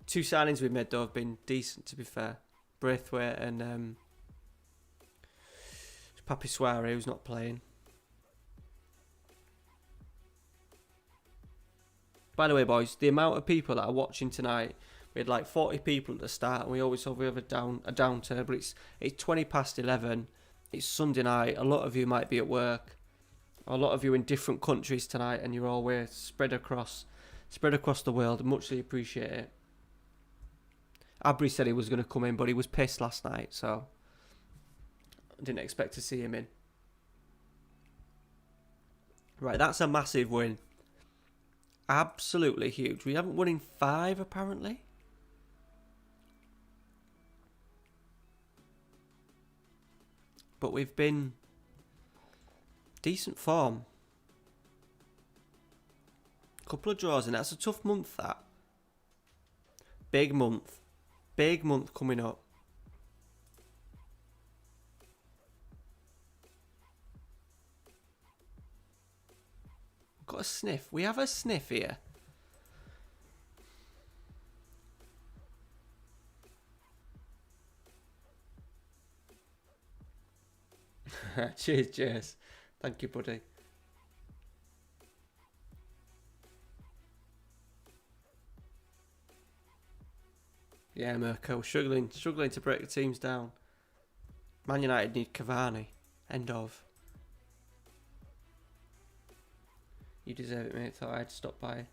Two signings we've made though have been decent, to be fair. Braithwaite and Papi Soare, who's not playing. By the way, boys, the amount of people that are watching tonight, we had like 40 people at the start, and we always have a downturn, but it's 20 past 11. It's Sunday night. A lot of you might be at work. A lot of you in different countries tonight, and you're all spread across the world. Muchly appreciate it. Abri said he was going to come in, but he was pissed last night, so I didn't expect to see him in. Right, that's a massive win. Absolutely huge. We haven't won in 5, apparently. But we've been decent form. Couple of draws, and that's a tough month, that. Big month. Big month coming up. We've got a sniff. We have a sniff here. Cheers. Thank you, buddy. Yeah, Mirko, struggling to break the teams down. Man United need Cavani. End of. You deserve it, mate. Thought I'd stop by.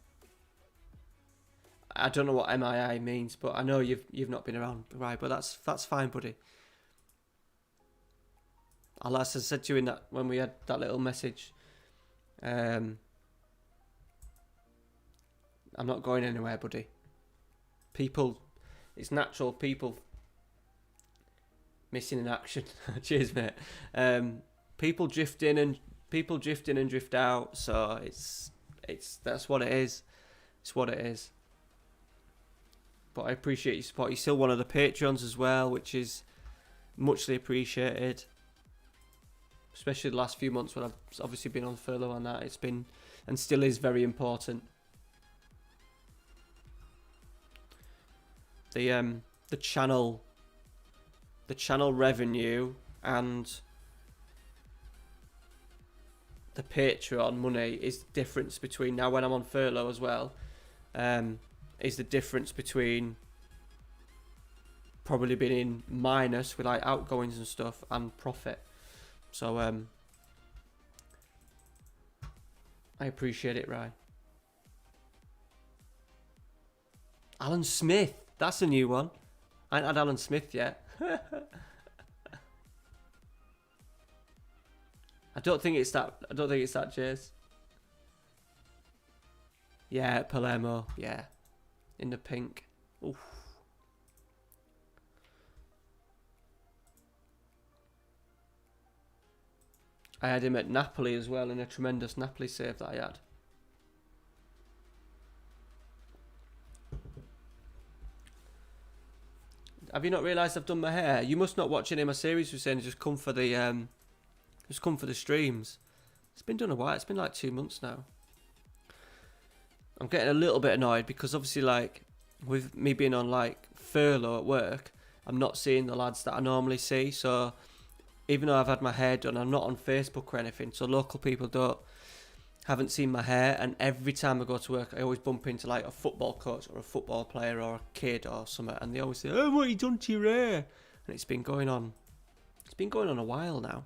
I don't know what MII means, but I know you've not been around, right? But that's fine, buddy. As I said to you in that when we had that little message, I'm not going anywhere, buddy. It's natural. People missing in action. Cheers, mate. People drift in and drift out. So that's what it is. It's what it is. But I appreciate your support. You're still one of the Patreons as well, which is muchly appreciated. Especially the last few months when I've obviously been on furlough on that. It's been and still is very important. The channel revenue and the Patreon money is the difference between now when I'm on furlough as well. is the difference between probably being in minus with like outgoings and stuff and profit. So I appreciate it, Ryan. Alan Smith, that's a new one. I ain't had Alan Smith yet. I don't think it's that Jace. Yeah, Palermo. Yeah, in the pink. Oof. I had him at Napoli as well in a tremendous Napoli save that I had. Have you not realised I've done my hair? You must not watch any of my series, Hussein. Just come for the streams. It's been done a while. It's been like 2 months now. I'm getting a little bit annoyed because obviously, like, with me being on like furlough at work, I'm not seeing the lads that I normally see. So even though I've had my hair done, I'm not on Facebook or anything. So local people haven't seen my hair, and every time I go to work, I always bump into like a football coach or a football player or a kid or something, and they always say, "Oh, what have you done to your hair?" And it's been going on a while now.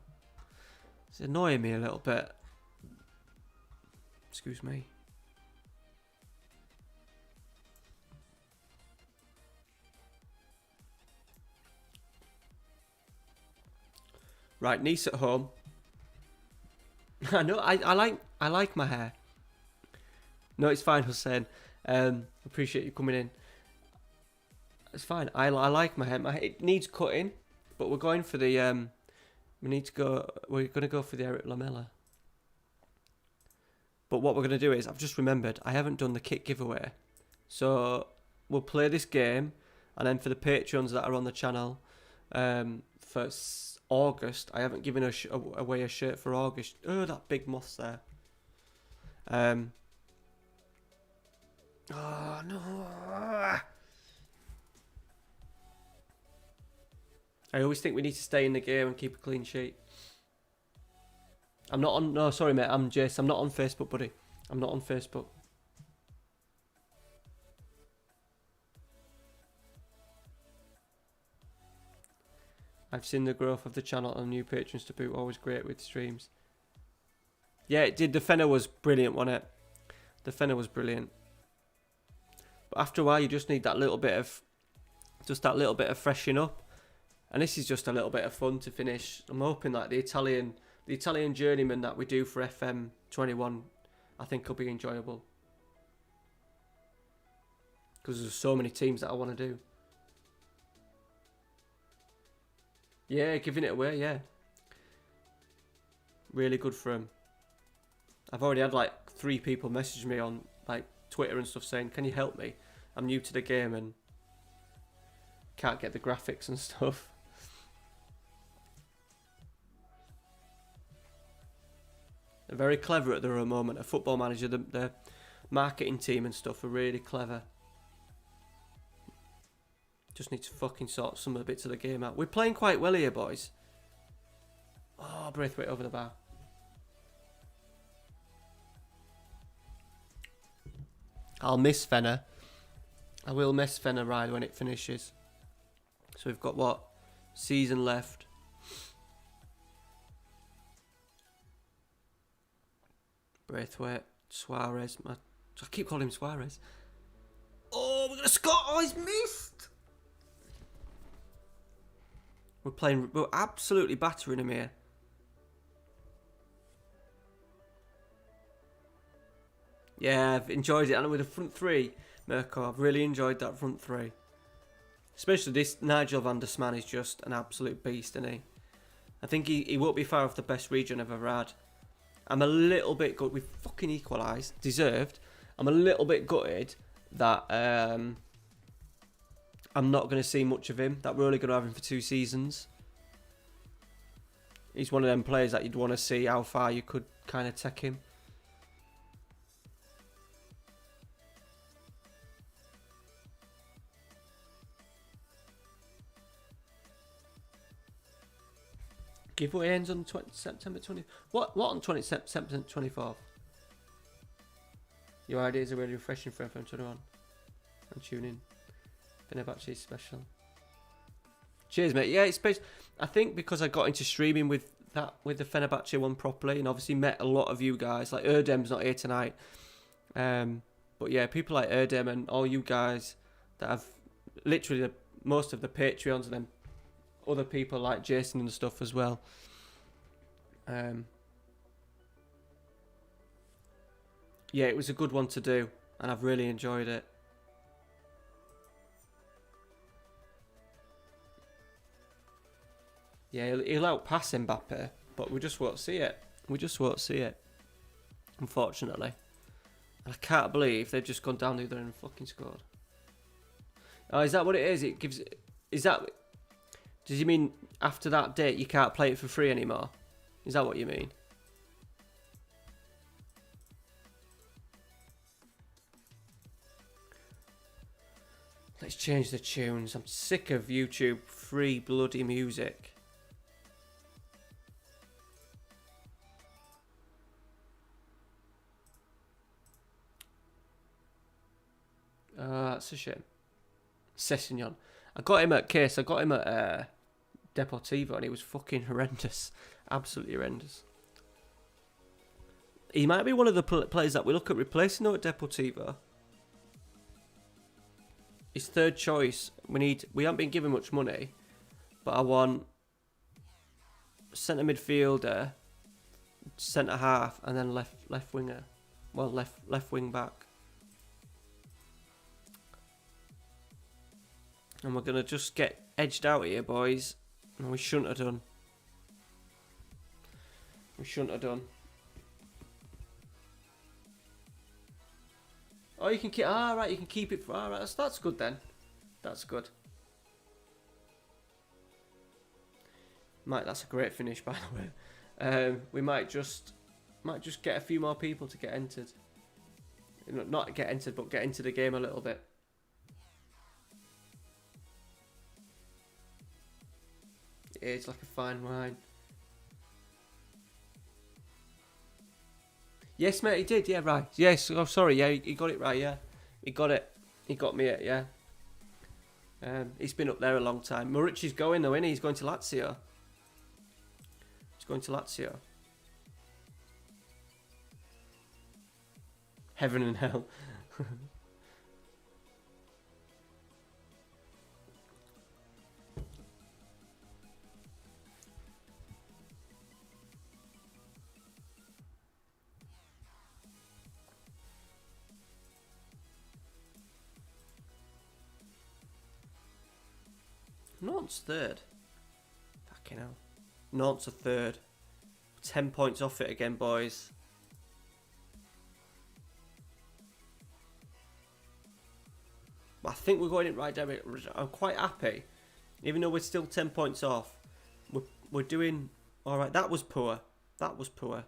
It's annoying me a little bit. Excuse me. Right, niece at home. I know. I like my hair. No, it's fine, Hussein. Appreciate you coming in. It's fine. I like my hair. It needs cutting, but we're going for the We're gonna go for the Eric Lamela. But what we're gonna do is, I've just remembered, I haven't done the kit giveaway, so we'll play this game, and then for the patrons that are on the channel, for August, I haven't given away a shirt for August. Oh, that big moth's there. Oh no! I always think we need to stay in the game and keep a clean sheet. I'm not on. No, sorry, mate. I'm Jace. I'm not on Facebook, buddy. I'm not on Facebook. I've seen the growth of the channel and new patrons to boot. Always great with streams. Yeah, it did. The Fenner was brilliant, wasn't it? The Fenner was brilliant. But after a while, you just need that little bit of, freshening up. And this is just a little bit of fun to finish. I'm hoping that the Italian journeyman that we do for FM21, I think will be enjoyable. Because there's so many teams that I want to do. Yeah, giving it away, yeah. Really good for him. I've already had like 3 people message me on like Twitter and stuff saying, "Can you help me? I'm new to the game and can't get the graphics and stuff." They're very clever at their own moment. A Football Manager, the marketing team and stuff are really clever. Just need to fucking sort some of the bits of the game out. We're playing quite well here, boys. Oh, Braithwaite over the bar. I'll miss Fenner. I will miss Fenner Ride when it finishes. So we've got what? Season left. Braithwaite, Suarez. I keep calling him Suarez. Oh, we're going to score. Oh, he's missed. We're absolutely battering him here. Yeah, I've enjoyed it. And with the front three, Mirko, I've really enjoyed that front three. Especially this Nigel van der Sman is just an absolute beast, isn't he? I think he won't be far off the best region I've ever had. I'm a little bit good. We fucking equalised. Deserved. I'm a little bit gutted that I'm not going to see much of him. That we're only going to have him for 2 seasons. He's one of them players that you'd want to see how far you could kind of take him. Giveaway ends on September 20th. What on September 24th? Your ideas are really refreshing for FM21. And tune in. Fenerbahce is special. Cheers, mate. Yeah, it's based. I think because I got into streaming with the Fenerbahce one properly, and obviously met a lot of you guys. Like Erdem's not here tonight, but yeah, people like Erdem and all you guys that have literally most of the Patreons and then other people like Jason and stuff as well. Yeah, it was a good one to do, and I've really enjoyed it. Yeah, he'll outpass Mbappe, but we just won't see it. We just won't see it, unfortunately. And I can't believe they've just gone down the other end and fucking scored. Oh, is that what it is? It gives. Is that? Does you mean after that date you can't play it for free anymore? Is that what you mean? Let's change the tunes. I'm sick of YouTube free bloody music. That's a shame. Sessignon. I got him at Deportivo and he was fucking horrendous. Absolutely horrendous. He might be one of the players that we look at replacing though at Deportivo. His third choice. We haven't been given much money, but I want centre midfielder, centre half, and then left winger. Well, left wing back. And we're going to just get edged out here, boys. And we shouldn't have done. We shouldn't have done. Oh, you can keep... right, you can keep it... right, that's good then. That's good. That's a great finish, by the way. We might just get a few more people to get entered. Not get entered, but get into the game a little bit. It's like a fine wine. Yes, mate, he did. Yeah, right. Yes. Oh, sorry. Yeah, he got it right. Yeah, he got it. He got me it. Yeah. He's been up there a long time. Murichi's going though, isn't he? He's going to Lazio. He's going to Lazio. Heaven and hell. Nant's third. Fucking hell. Nant's a third. 10 points off it again, boys. I think we're going in the right direction. I'm quite happy. Even though we're still 10 points off. We're doing... Alright, that was poor. That was poor.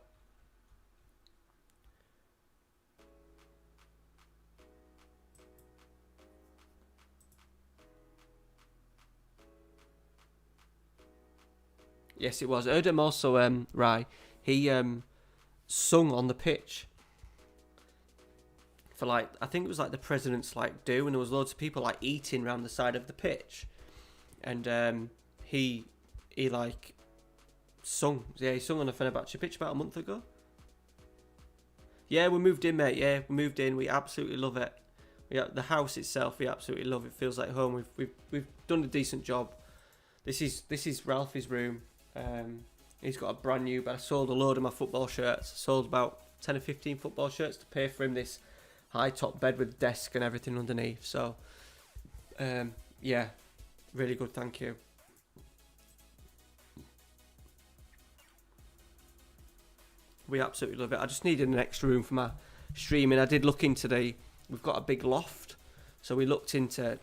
Yes, it was. Erdem also, Rai, he sung on the pitch for like, I think it was like the president's like do, and there was loads of people like eating around the side of the pitch, and he like sung. Yeah, he sung on the Fenerbahce pitch about a month ago. Yeah, we moved in, mate. Yeah, we moved in. We absolutely love it. The house itself, we absolutely love. It feels like home. We've done a decent job. This is Ralphie's room. He's got a brand new, but I sold a load of my football shirts. I sold about 10 or 15 football shirts to pay for him this high top bed with desk and everything underneath. So, yeah, really good. Thank you. We absolutely love it. I just needed an extra room for my streaming. I did look into we've got a big loft, so we looked into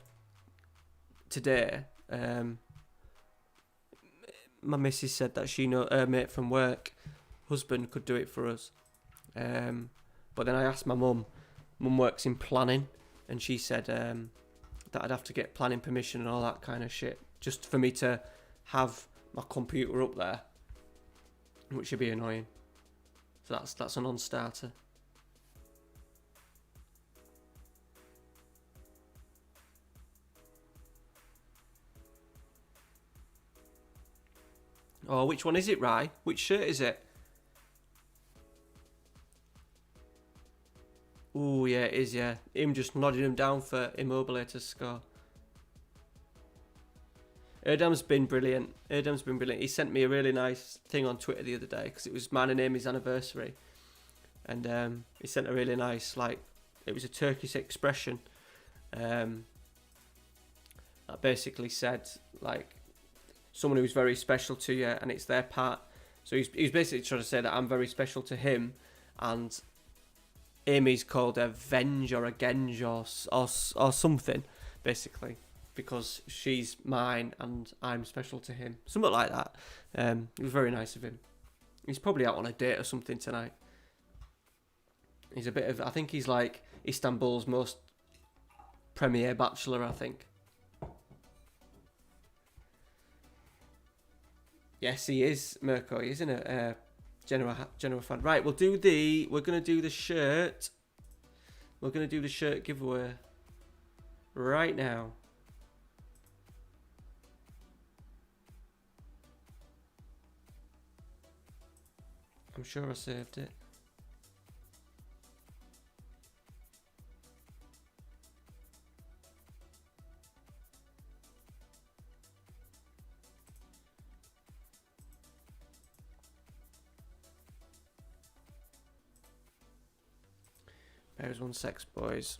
today. My missus said that she know her mate from work, husband, could do it for us. But then I asked my mum. Mum works in planning, and she said that I'd have to get planning permission and all that kind of shit just for me to have my computer up there, which would be annoying. So that's a non-starter. Oh, which one is it, Rye? Which shirt is it? Oh, yeah, it is, yeah. Him just nodding him down for Immobile to score. Erdem's been brilliant. He sent me a really nice thing on Twitter the other day because it was mine and Amy's anniversary. And he sent a really nice, like, it was a Turkish expression that basically said, like, someone who's very special to you and it's their part. So he's basically trying to say that I'm very special to him, and Amy's called a Venge or a Genge or something, basically, because she's mine and I'm special to him. Something like that. It was very nice of him. He's probably out on a date or something tonight. He's a bit of, I think he's like Istanbul's most premier bachelor, I think. Yes, he is, Mirko, isn't it? General fan. Right, we're going to do the shirt. We're going to do the shirt giveaway right now. I'm sure I saved it. There's 1 sec, boys.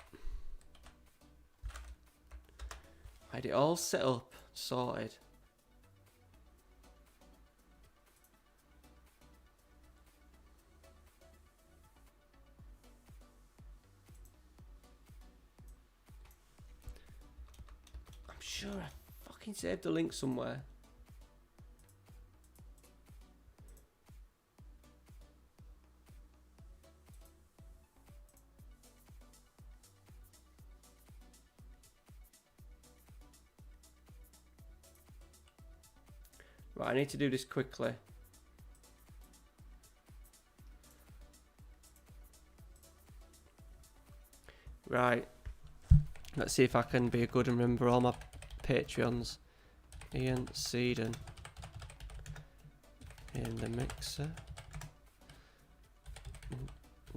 I had it all set up, sorted. I'm sure I fucking saved the link somewhere. Right, I need to do this quickly. Right. Let's see if I can be good and remember all my Patreons. Ian Seedon in the mixer.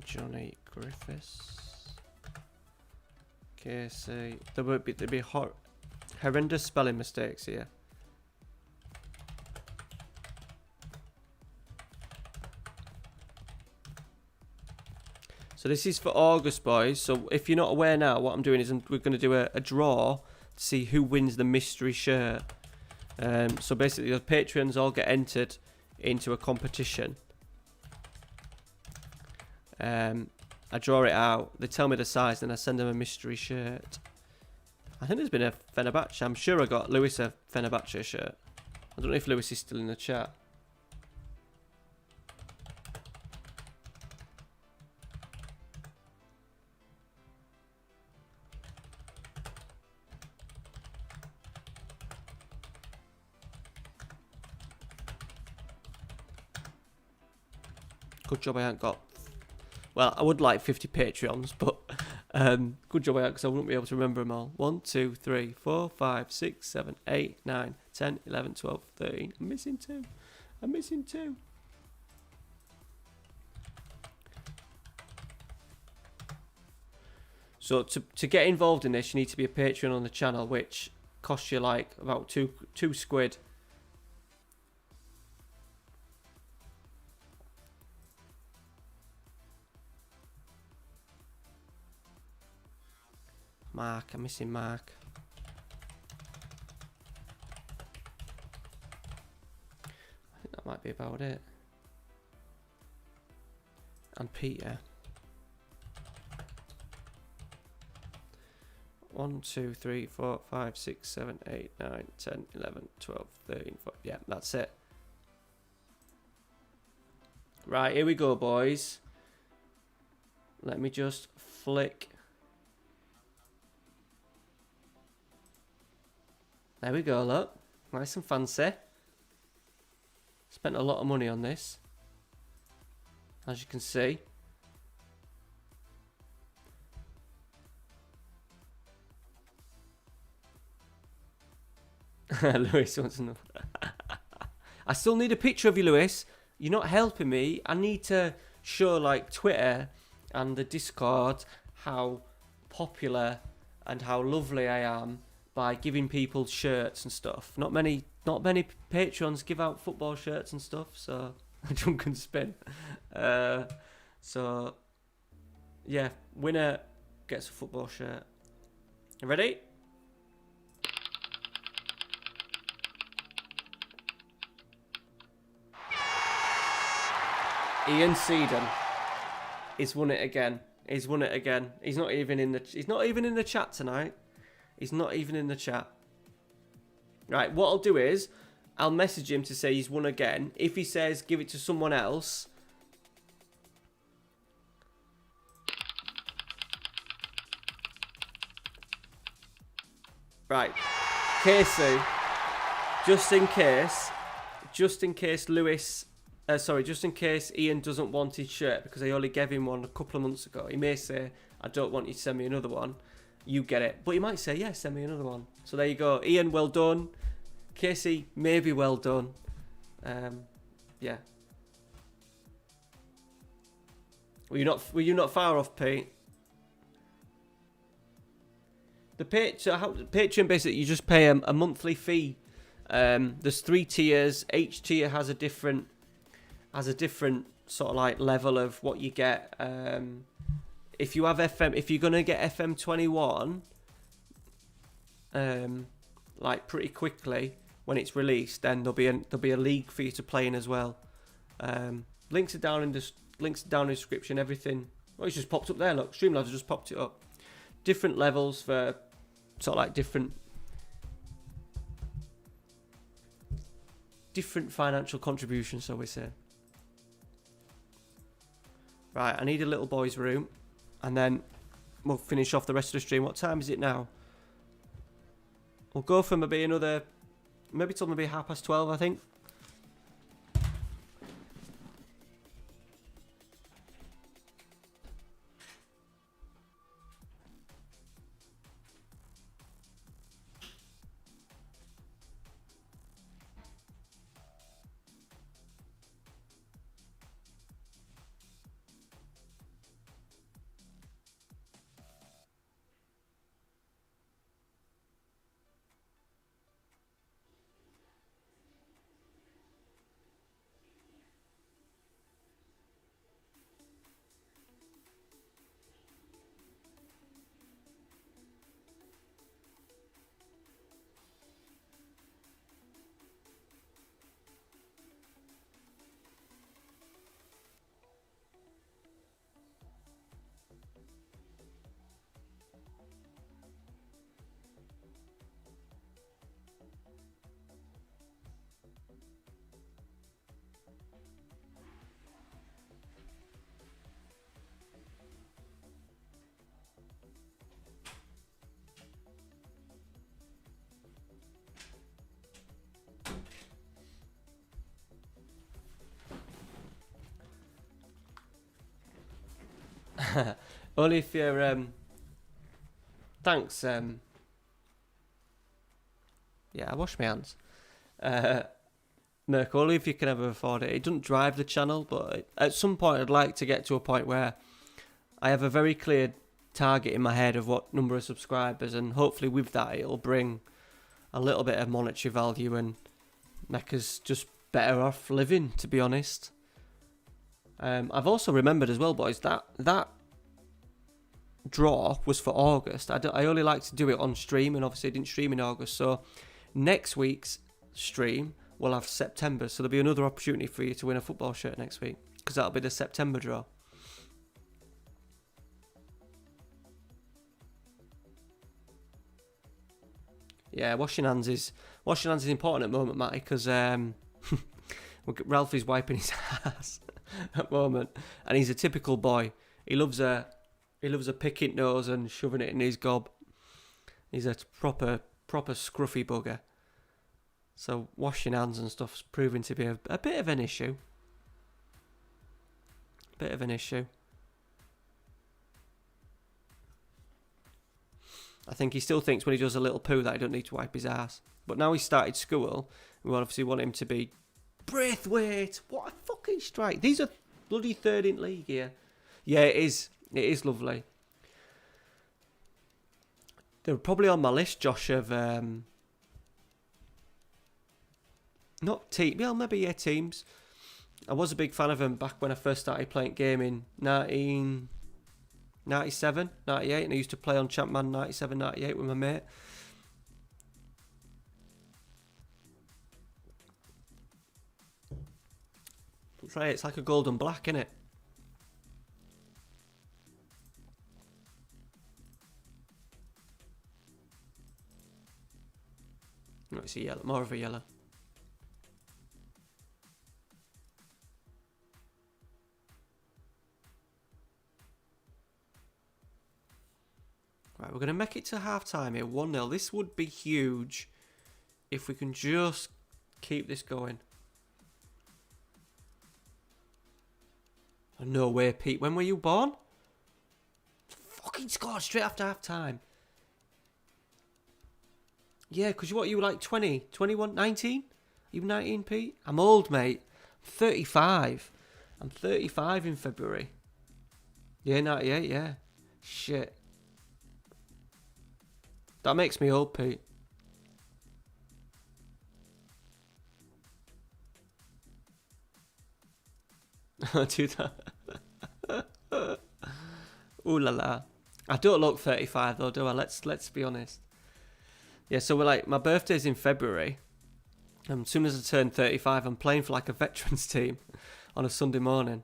Johnny Griffiths. Casey. There'll be horrendous spelling mistakes here. So this is for August, boys. So if you're not aware now, what I'm doing is we're going to do a draw to see who wins the mystery shirt. So basically, the patrons all get entered into a competition. I draw it out. They tell me the size, and I send them a mystery shirt. I think there's been a Fenerbahce. I'm sure I got Lewis a Fenerbahce shirt. I don't know if Lewis is still in the chat. Good job I haven't got... Well, I would like 50 Patreons, but good job I haven't, because I wouldn't be able to remember them all. 1, 2, 3, 4, 5, 6, 7, 8, 9, 10, 11, 12, 13. I'm missing 2. I'm missing 2. So to get involved in this, you need to be a Patreon on the channel, which costs you like about two squid. Mark, I'm missing Mark. I think that might be about it. And Peter. 1, 2, 3, 4, 5, 6, 7, 8, 9, 10, 11, 12, 13, 14. Yeah, that's it. Right, here we go, boys. Let me just flick. There we go, look. Nice and fancy. Spent a lot of money on this, as you can see. Lewis wants to know. I still need a picture of you, Lewis. You're not helping me. I need to show like Twitter and the Discord how popular and how lovely I am by giving people shirts and stuff. Not many patrons give out football shirts and stuff, so drunken spin. So yeah, winner gets a football shirt. You ready? Ian Seedon. He's won it again. He's won it again. He's not even in the chat tonight. He's not even in the chat. Right, what I'll do is I'll message him to say he's won again. If he says give it to someone else, right, Casey, just in case Lewis, just in case Ian doesn't want his shirt because I only gave him one a couple of months ago, he may say, I don't want you to send me another one. You get it. But he might say, yeah, send me another one. So there you go. Ian, well done. Casey, maybe well done. Yeah. Were you not far off, Pete? The Patreon, basically, you just pay a monthly fee. There's 3 tiers. Each tier has a different sort of like level of what you get. If you're gonna get FM21, like pretty quickly when it's released, then there'll be a league for you to play in as well. Links are down in the description. Everything. Well, it's just popped up there. Look, Streamlabs has just popped it up. Different levels for sort of like different financial contributions, so we say. Right, I need a little boy's room. And then we'll finish off the rest of the stream. What time is it now? We'll go for maybe till maybe 12:30, I think. Only if you're thanks yeah, I wash my hands. Merc, only if you can ever afford it. It doesn't drive the channel, but at some point I'd like to get to a point where I have a very clear target in my head of what number of subscribers, and hopefully with that it'll bring a little bit of monetary value and make us just better off living, to be honest. I've also remembered as well, boys, that draw was for August. I only like to do it on stream, and obviously I didn't stream in August. So next week's stream will have September. So there'll be another opportunity for you to win a football shirt next week, because that'll be the September draw. Yeah, washing hands is important at the moment, Matty, because Ralphie's wiping his ass at the moment, and he's a typical boy. He loves a picking nose and shoving it in his gob. He's a proper scruffy bugger. So washing hands and stuff's proving to be a bit of an issue. I think he still thinks when he does a little poo that he don't need to wipe his ass. But now he's started school, we obviously want him to be Braithwaite, what a fucking strike. These are bloody third in league here. Yeah, it is. It is lovely. They're probably on my list, Josh, of not team. Well, maybe teams. I was a big fan of them back when I first started playing gaming, 1997, 98, and I used to play on Champman 97, 98 with my mate. It's like a gold and black, innit? No, it's a yellow, more of a yellow. Right, we're going to make it to half-time here, 1-0. This would be huge if we can just keep this going. Oh, no way, Pete. When were you born? Fucking scored straight after half-time. Yeah, because you were like 20, 21, 19? You 19, Pete? I'm old, mate. I'm 35. I'm 35 in February. Yeah, 98, yeah. Shit. That makes me old, Pete. Do that. Ooh la la. I don't look 35 though, do I? Let's be honest. Yeah, so we're like, my birthday's in February. And as soon as I turn 35, I'm playing for like a veterans team on a Sunday morning.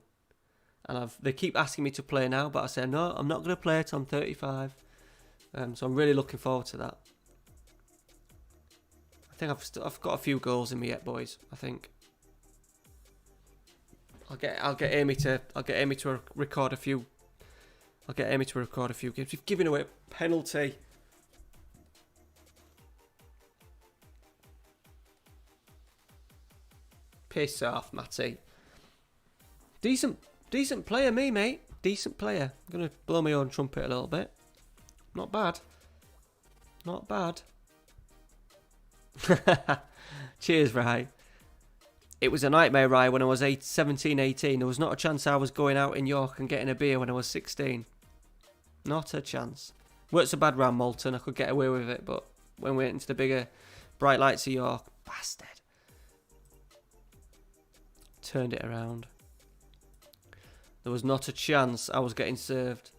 And they keep asking me to play now, but I say, no, I'm not going to play till I'm 35. So I'm really looking forward to that. I think I've got a few goals in me yet, boys. I think I'll get Amy to record a few. I'll get Amy to record a few games. We've given away a penalty. Piss off, Matty. Decent player, me, mate. Decent player. I'm gonna blow my own trumpet a little bit. Not bad. Not bad. Cheers, Rai. It was a nightmare, Rai, when I was 17, 18. There was not a chance I was going out in York and getting a beer when I was 16. Not a chance. Weren't so bad round Malton. I could get away with it, but when we went into the bigger bright lights of York, bastard. Turned it around. There was not a chance I was getting served.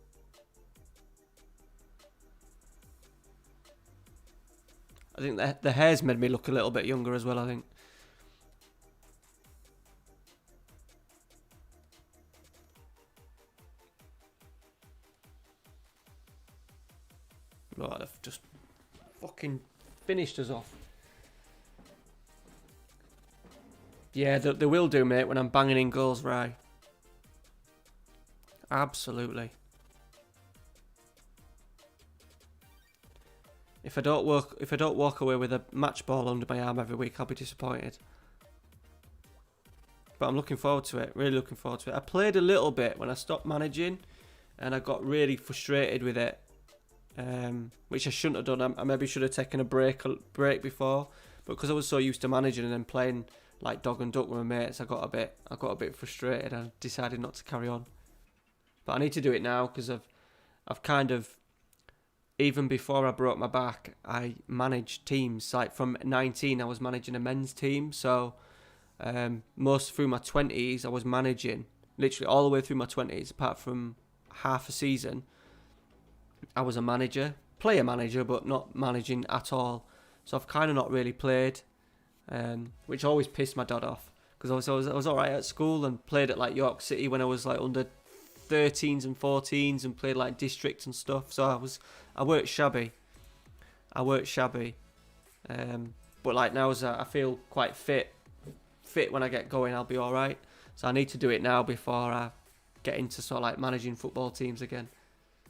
I think the hair's made me look a little bit younger as well, I think. Right, they've just fucking finished us off. Yeah, they will do, mate, when I'm banging in goals, right? Absolutely. If I don't walk away with a match ball under my arm every week, I'll be disappointed. But I'm looking forward to it. Really looking forward to it. I played a little bit when I stopped managing, and I got really frustrated with it, which I shouldn't have done. I maybe should have taken a break before, but because I was so used to managing and then playing like dog and duck with my mates, I got a bit frustrated and decided not to carry on. But I need to do it now because I've kind of, even before I broke my back, I managed teams. Like from 19, I was managing a men's team. So most through my 20s, I was managing. Literally all the way through my 20s, apart from half a season, I was a manager. Player manager, but not managing at all. So I've kind of not really played, which always pissed my dad off. Because I was alright at school and played at like York City when I was like under 13s and 14s and played like district and stuff. So I worked shabby. But like now, as I feel quite fit when I get going, I'll be all right. So I need to do it now before I get into sort of like managing football teams again.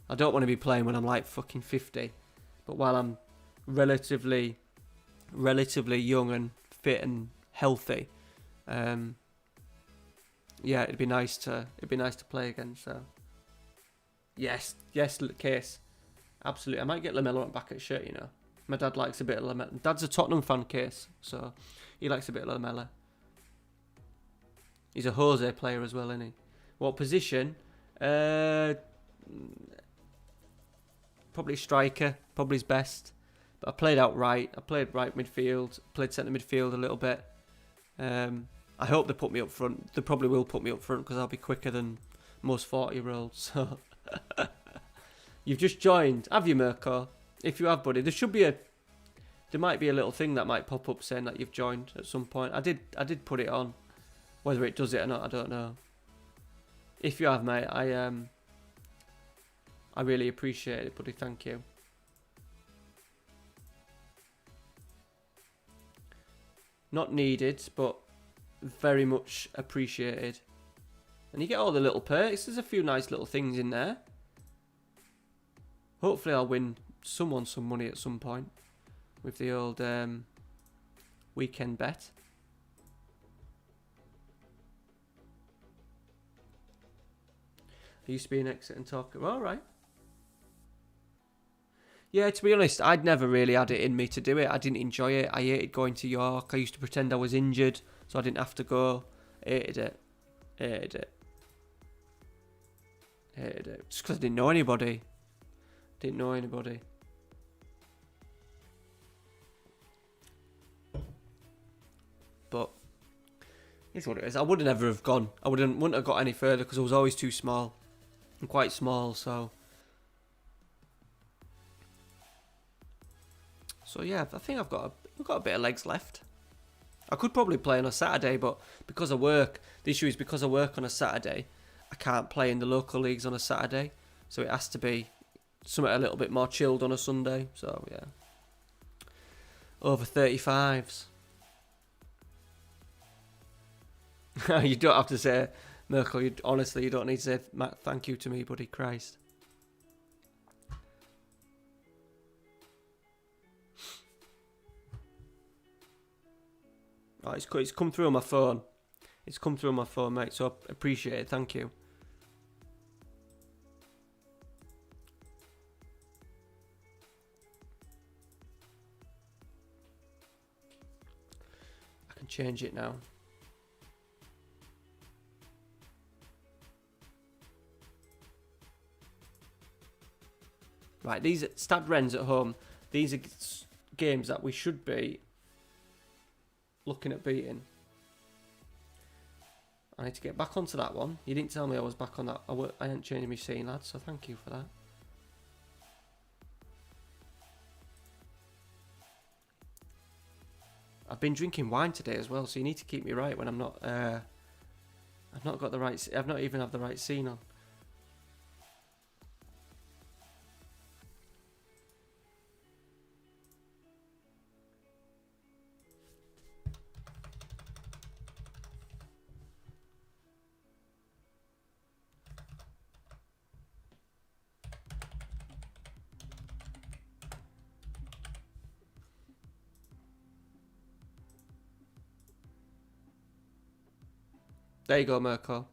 I don't want to be playing when I'm like fucking 50, but while I'm relatively young and fit and healthy, yeah, it'd be nice to play again. So yes, Case, absolutely. I might get Lamella on back at shirt. You know, my dad likes a bit of Lamella. Dad's a Tottenham fan, Case, so he likes a bit of Lamella. He's a Jose player as well, isn't he? What position? Probably striker. Probably his best. But I played out right. I played right midfield. Played centre midfield a little bit. I hope they put me up front. They probably will put me up front because I'll be quicker than most 40-year-olds. So you've just joined, have you, Mirko? If you have, buddy, there might be a little thing that might pop up saying that you've joined at some point. I did put it on. Whether it does it or not, I don't know. If you have, mate, I really appreciate it, buddy. Thank you. Not needed, but very much appreciated. And you get all the little perks. There's a few nice little things in there. Hopefully I'll win someone some money at some point with the old weekend bet. I used to be an exit and talker. All right. Yeah, to be honest, I'd never really had it in me to do it. I didn't enjoy it. I hated going to York. I used to pretend I was injured so I didn't have to go. Hated it. Hated it. Hated it. Just because I didn't know anybody. Didn't know anybody. But it's what it is. I would never have gone. I wouldn't have got any further because I was always too small. I'm quite small, so... So yeah, I think I've got a bit of legs left. I could probably play on a Saturday, but because I work, the issue is because I work on a Saturday, I can't play in the local leagues on a Saturday. So it has to be something a little bit more chilled on a Sunday. So yeah, over 35s. You don't have to say, Merkel. Honestly, you don't need to say thank you to me, buddy. Christ. Oh, it's come through on my phone. It's come through on my phone, mate, so I appreciate it. Thank you. I can change it now. Right, these are Stad Rennes at home. These are games that we should be looking at beating. I need to get back onto that one. You didn't tell me I was back on that. I hadn't changed my scene, lads, so thank you for that. I've been drinking wine today as well, so you need to keep me right when I'm not... I've not got the right... I've not even had the right scene on. There you go, Mirko.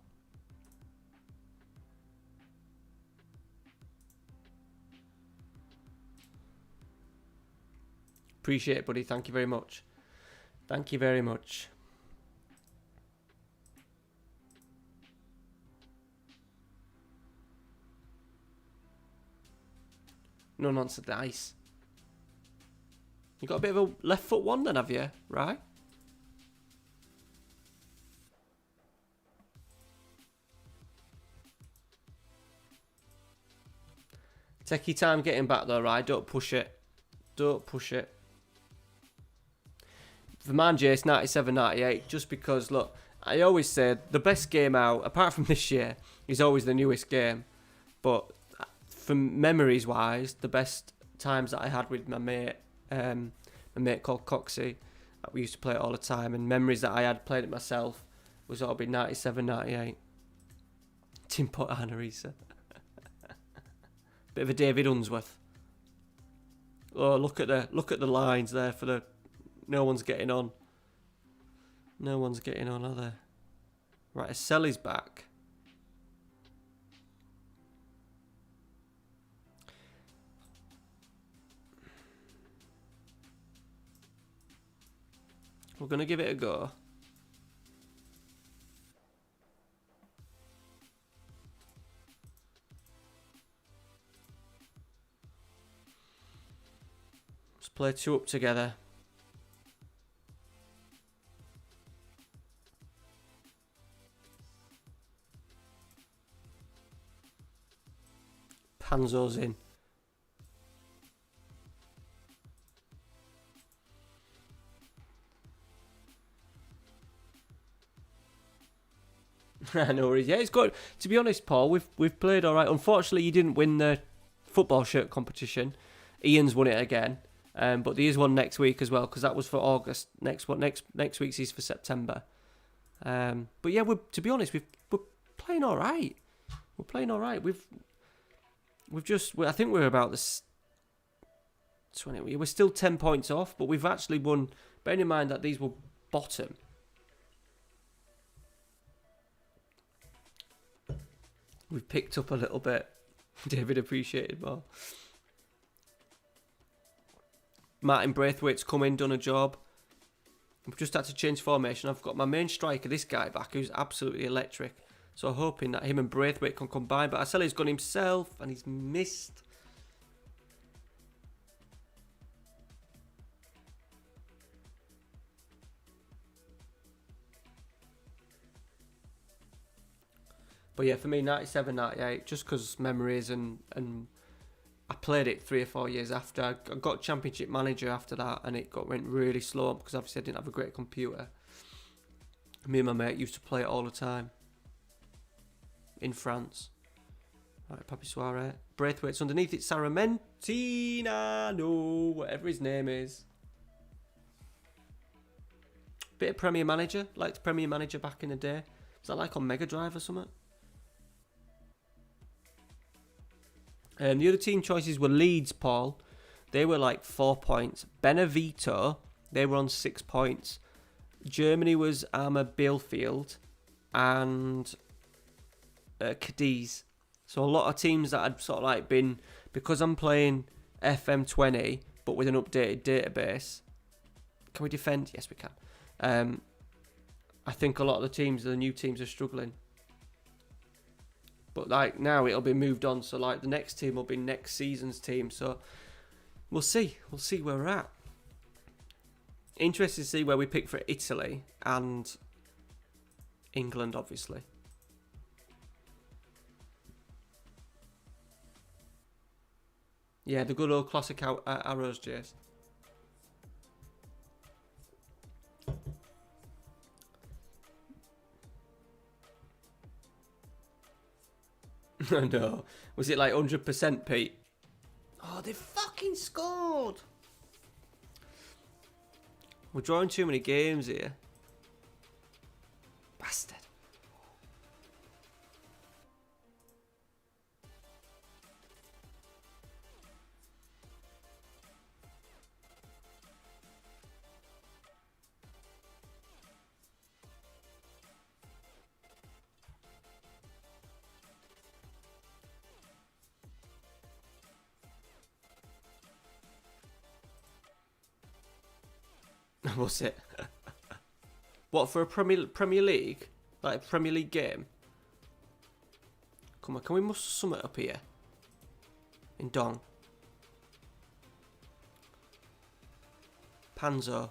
Appreciate it, buddy. Thank you very much. Thank you very much. No nonsense, nice. You got a bit of a left foot one then, have you? Right? Take your time getting back though, right? Don't push it. Don't push it. For Man Jace 97-98, just because, look, I always say the best game out, apart from this year, is always the newest game. But from memories wise, the best times that I had with my mate called Coxie, that we used to play it all the time, and memories that I had played it myself, was all be 97-98. Tim Pot Anarisa. Bit of a David Unsworth. Oh, look at the lines there for the... No one's getting on. No one's getting on, are they? Right, Selly's back. We're going to give it a go. play 2 up together. Panzo's in. No worries. Yeah, it's good. To be honest, Paul, we've played all right. Unfortunately, you didn't win the football shirt competition. Ian's won it again, but there is one next week as well because that was for August. Next week's is for September. But yeah, to be honest, we're playing all right. We're playing all right. I think we're about this 20. We're still 10 points off, but we've actually won. Bearing in mind that these were bottom. We've picked up a little bit. David appreciated more. Martin Braithwaite's come in, done a job. We've just had to change formation. I've got my main striker, this guy, back, who's absolutely electric. So hoping that him and Braithwaite can combine. But Arceli's gone himself, and he's missed. But yeah, for me, 97, 98, just because memories and I played it 3 or 4 years after. I got Championship Manager after that, and went really slow because obviously I didn't have a great computer. Me and my mate used to play it all the time. In France. Right, Papi Suarez. Braithwaite's underneath it. Saramentina, no, whatever his name is. Bit of Premier Manager. Liked Premier Manager back in the day. Was that like on Mega Drive or something? The other team choices were Leeds, Paul. They were like 4 points. Benevito, they were on 6 points. Germany was Arma Bielefeld and Cadiz. So a lot of teams that had sort of like been, because I'm playing FM20 but with an updated database. Can we defend? Yes, we can. I think a lot of the new teams are struggling. But like now it'll be moved on, so like the next team will be next season's team. So we'll see where we're at. Interested to see where we pick for Italy and England, obviously. Yeah, the good old classic arrows, Jace. No. Was it like 100%, Pete? Oh, they fucking scored. We're drawing too many games here. Bastard. Was it? What, for a Premier League? Like a Premier League game? Come on, can we muster something up here? In Dong. Panzo.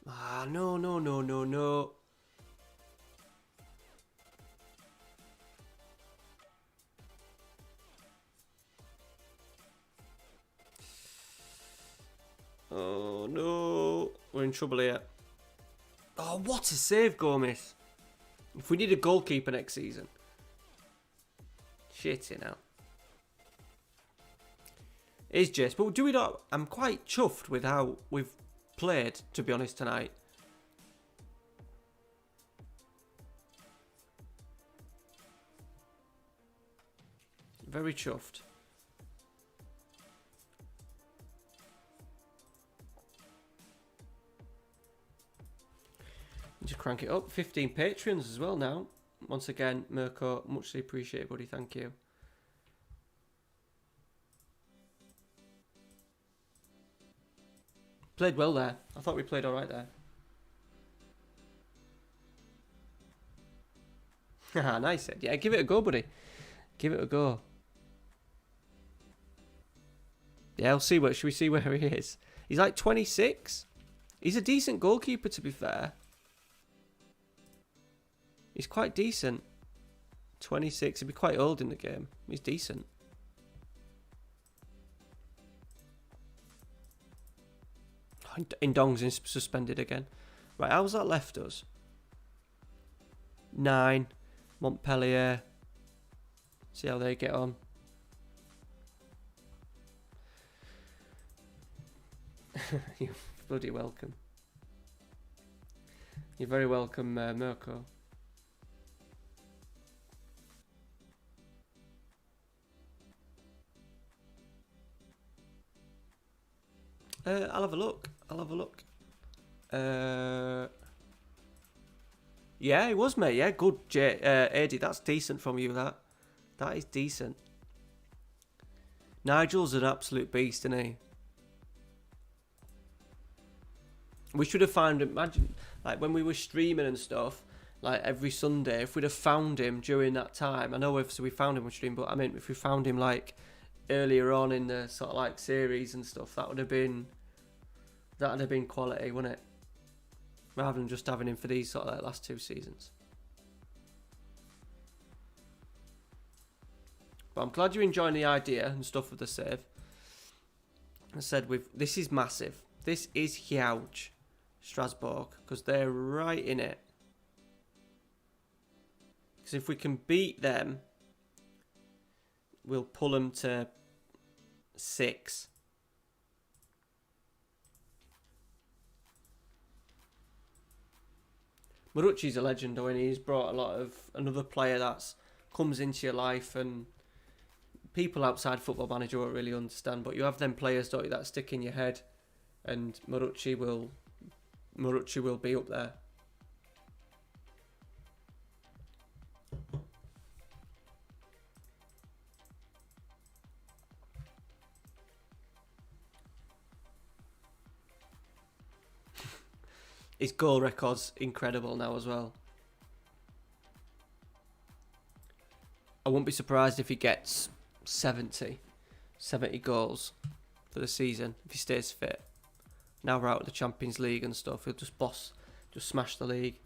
Ah, no. Oh, no. We're in trouble here. Oh, what a save, Gomez. If we need a goalkeeper next season. Shit, you know. It's just, but do we not? I'm quite chuffed with how we've played, to be honest, tonight. Very chuffed. Just crank it up. 15 Patreons as well now. Once again, Mirko, muchly appreciated, buddy. Thank you. Played well there. I thought we played all right there. Nice. Yeah, give it a go, buddy. Give it a go. Yeah, I'll see. Should we see where he is? He's like 26. He's a decent goalkeeper, to be fair. He's quite decent. 26. He'd be quite old in the game. He's decent. Indong's suspended again. Right, how's that left us? 9. Montpellier. See how they get on. You're bloody welcome. You're very welcome, Mirko. I'll have a look. Yeah, it was, mate. Yeah, good, Eddie. That's decent from you, that. That is decent. Nigel's an absolute beast, isn't he? We should have found him. Imagine, like, when we were streaming and stuff, like, every Sunday, if we'd have found him during that time, I know obviously we found him on stream, but I mean, if we found him, like, earlier on in the sort of, like, series and stuff, that would have been quality, wouldn't it? Rather than just having him for these sort of, like, last 2 seasons. But I'm glad you're enjoying the idea and stuff with the save. I said, this is massive. This is huge. Strasbourg, because they're right in it. Because if we can beat them, we'll pull them to 6. Marucci's a legend, though, and he's brought a lot of another player that's comes into your life, and people outside Football Manager won't really understand. But you have them players, don't you, that stick in your head, and Marucci will be up there. His goal record's incredible now as well. I wouldn't be surprised if he gets 70 goals for the season if he stays fit. Now we're out of the Champions League and stuff, he'll just smash the league.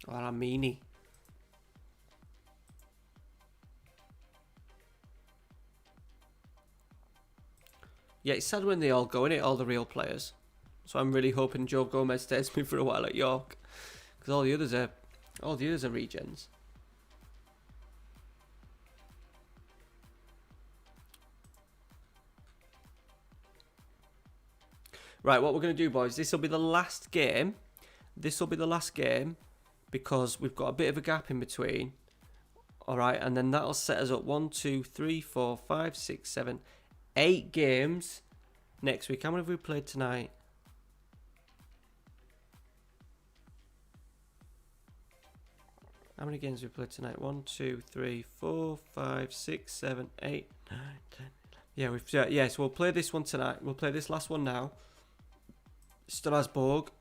Oh, Amini. Yeah, it's sad when they all go, innit? All the real players. So I'm really hoping Joe Gomez stays me for a while at York, because all the others are regens. Right, what we're going to do, boys, this will be the last game. Because we've got a bit of a gap in between. Alright, and then that'll set us up 1, 2, 3, 4, 5, 6, 7, 8 games next week. How many have we played tonight? How many games have we played tonight? 1, 2, 3, 4, 5, 6, 7, 8, 9, 10. Yeah, so we'll play this one tonight. We'll play this last one now. Strasbourg.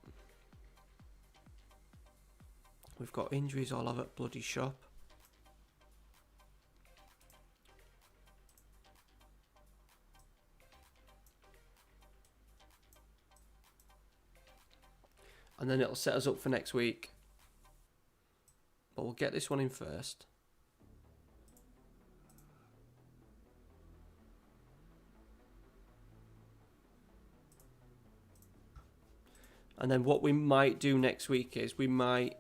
We've got injuries all over bloody shop. And then it'll set us up for next week. But we'll get this one in first. And then what we might do next week is we might,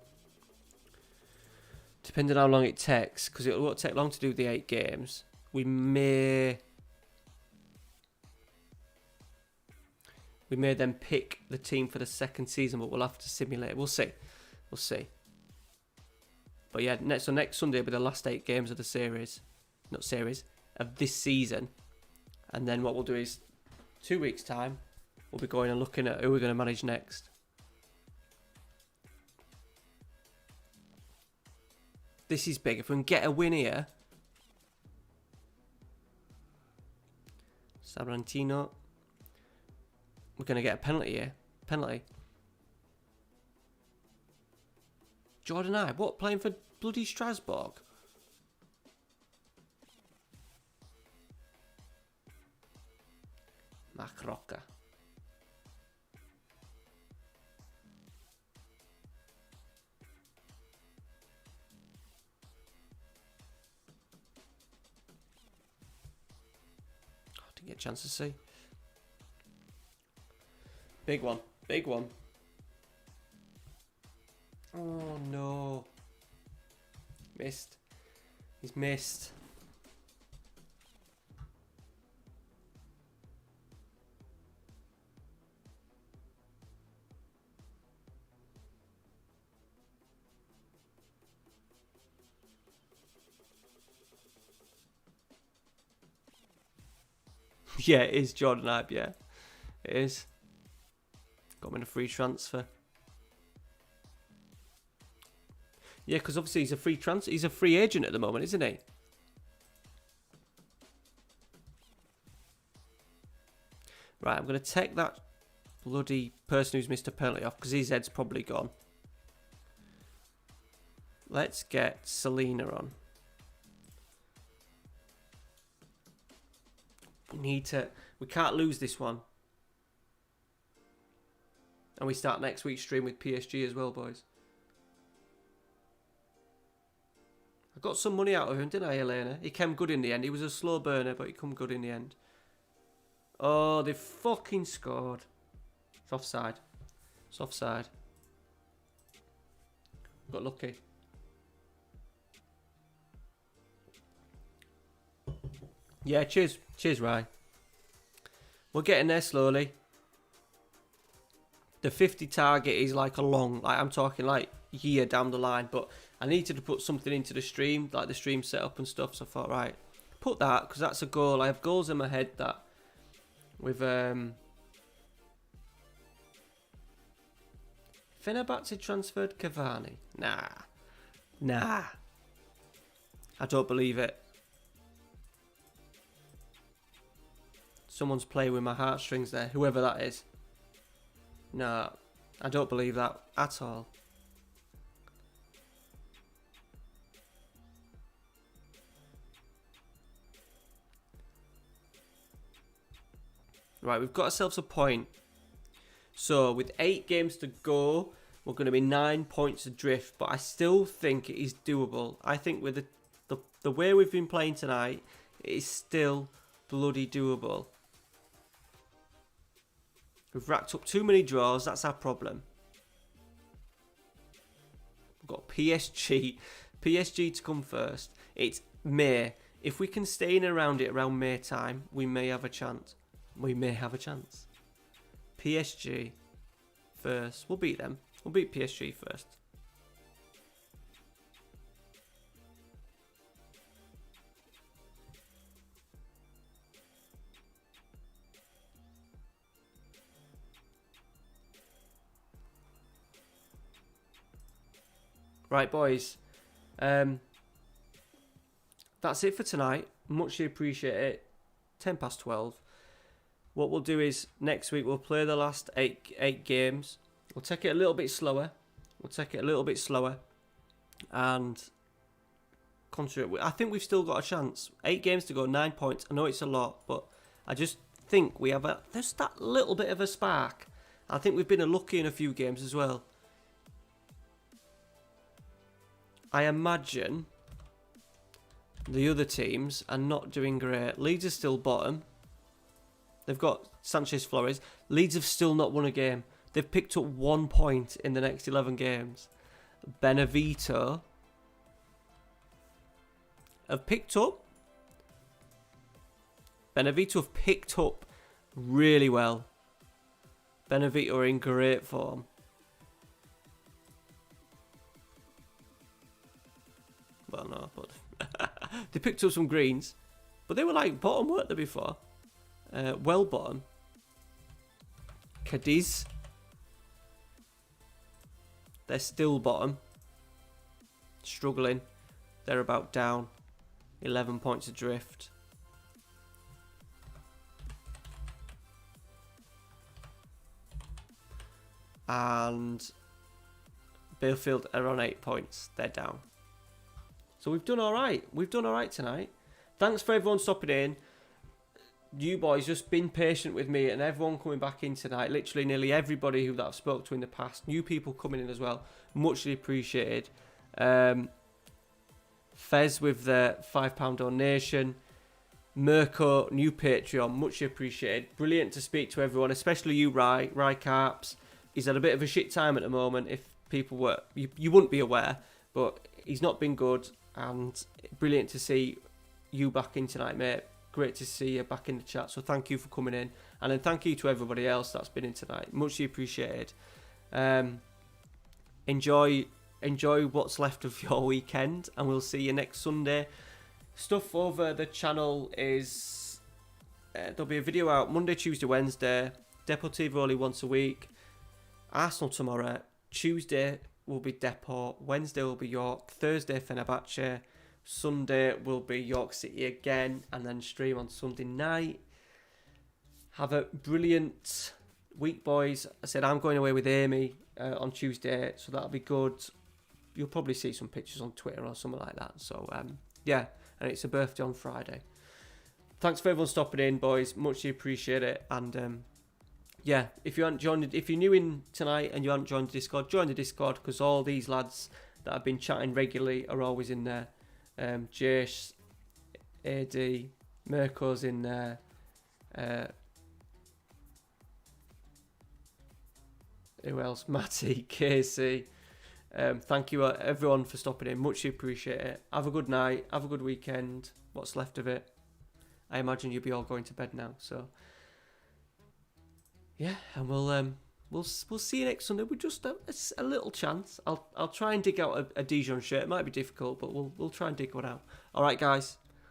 depending on how long it takes, because it won't take long to do the 8 games, we may then pick the team for the second season, but we'll have to simulate it. We'll see. But yeah, next Sunday will be the last 8 games of the of this season. And then what we'll do is 2 weeks' time, we'll be going and looking at who we're going to manage next. This is big. If we can get a win here. Sabrantino. We're going to get a penalty here. Penalty. Jordan Ibe, what, playing for bloody Strasbourg? Macroca. Didn't get a chance to see. Big one. Big one. Oh no. Missed. He's missed. Yeah, it is Jordan Ibe, yeah. It is. Got him in a free transfer. Yeah, because obviously he's a free agent at the moment, isn't he? Right, I'm going to take that bloody person who's missed a penalty off because his head's probably gone. Let's get Selena on. We can't lose this one. And we start next week's stream with PSG as well, boys. I got some money out of him, didn't I, Elena? He came good in the end. He was a slow burner, but he come good in the end. Oh, they fucking scored. It's offside. It's offside. Got lucky. Yeah, cheers. Cheers, Ryan. We're getting there slowly. The 50 target is like a long, like I'm talking like year down the line, but I needed to put something into the stream, like the stream setup and stuff, so I thought, right, put that, because that's a goal. I have goals in my head that with Fenerbahce transferred Cavani. Nah. I don't believe it. Someone's playing with my heartstrings there, whoever that is. No, I don't believe that at all. Right, we've got ourselves a point. So, with 8 games to go, we're going to be 9 points adrift, but I still think it is doable. I think with the way we've been playing tonight, it is still bloody doable. We've racked up too many draws, that's our problem. We've got PSG to come first. It's May. If we can stay in around it around May time, we may have a chance. PSG first. We'll beat them. We'll beat PSG first. Right, boys. That's it for tonight. Muchly appreciate it. 12:10. What we'll do is next week we'll play the last eight games. We'll take it a little bit slower. And concentrate. I think we've still got a chance. 8 games to go, 9 points. I know it's a lot, but I just think we have there's that little bit of a spark. I think we've been unlucky in a few games as well. I imagine the other teams are not doing great. Leeds are still bottom. They've got Sanchez Flores. Leeds have still not won a game. They've picked up 1 point in the next 11 games. Benevito have picked up really well. Benevito are in great form. Well, no, but they picked up some greens. But they were like bottom, weren't they, before? Well bottom. Cadiz. They're still bottom. Struggling. They're about down. 11 points adrift. And Bielefeld are on 8 points. They're down. So we've done all right. We've done all right tonight. Thanks for everyone stopping in. You boys just been patient with me and everyone coming back in tonight. Literally nearly everybody that I've spoke to in the past. New people coming in as well. Muchly appreciated. Fez with the £5 donation. Mirko, new Patreon. Much appreciated. Brilliant to speak to everyone, especially you, Rye Carps. He's had a bit of a shit time at the moment. If people were... You wouldn't be aware, but he's not been good. And brilliant to see you back in tonight, mate. Great to see you back in the chat. So thank you for coming in. And then thank you to everybody else that's been in tonight. Muchly appreciated. Enjoy what's left of your weekend. And we'll see you next Sunday. Stuff over the channel is... there'll be a video out Monday, Tuesday, Wednesday. Deportivo only once a week. Arsenal tomorrow. Tuesday will be Deport. Wednesday will be York. Thursday, Fenerbahce. Sunday will be York City again, and then stream on Sunday night. Have a brilliant week, boys. I said I'm going away with Amy on Tuesday, so that'll be good. You'll probably see some pictures on Twitter or something like that. So, yeah, and it's a birthday on Friday. Thanks for everyone stopping in, boys. Muchly appreciate it. And, yeah, if you haven't joined, if you're new in tonight and you haven't joined the Discord, join the Discord, because all these lads that have been chatting regularly are always in there. Jace, AD, Mirko's in there. Who else? Matty, Casey. Thank you everyone for stopping in. Much appreciate it. Have a good night. Have a good weekend. What's left of it. I imagine you'll be all going to bed now. So yeah, and we'll see you next Sunday with just a little chance. I'll try and dig out a Dijon shirt. It might be difficult, but we'll try and dig one out. All right, guys.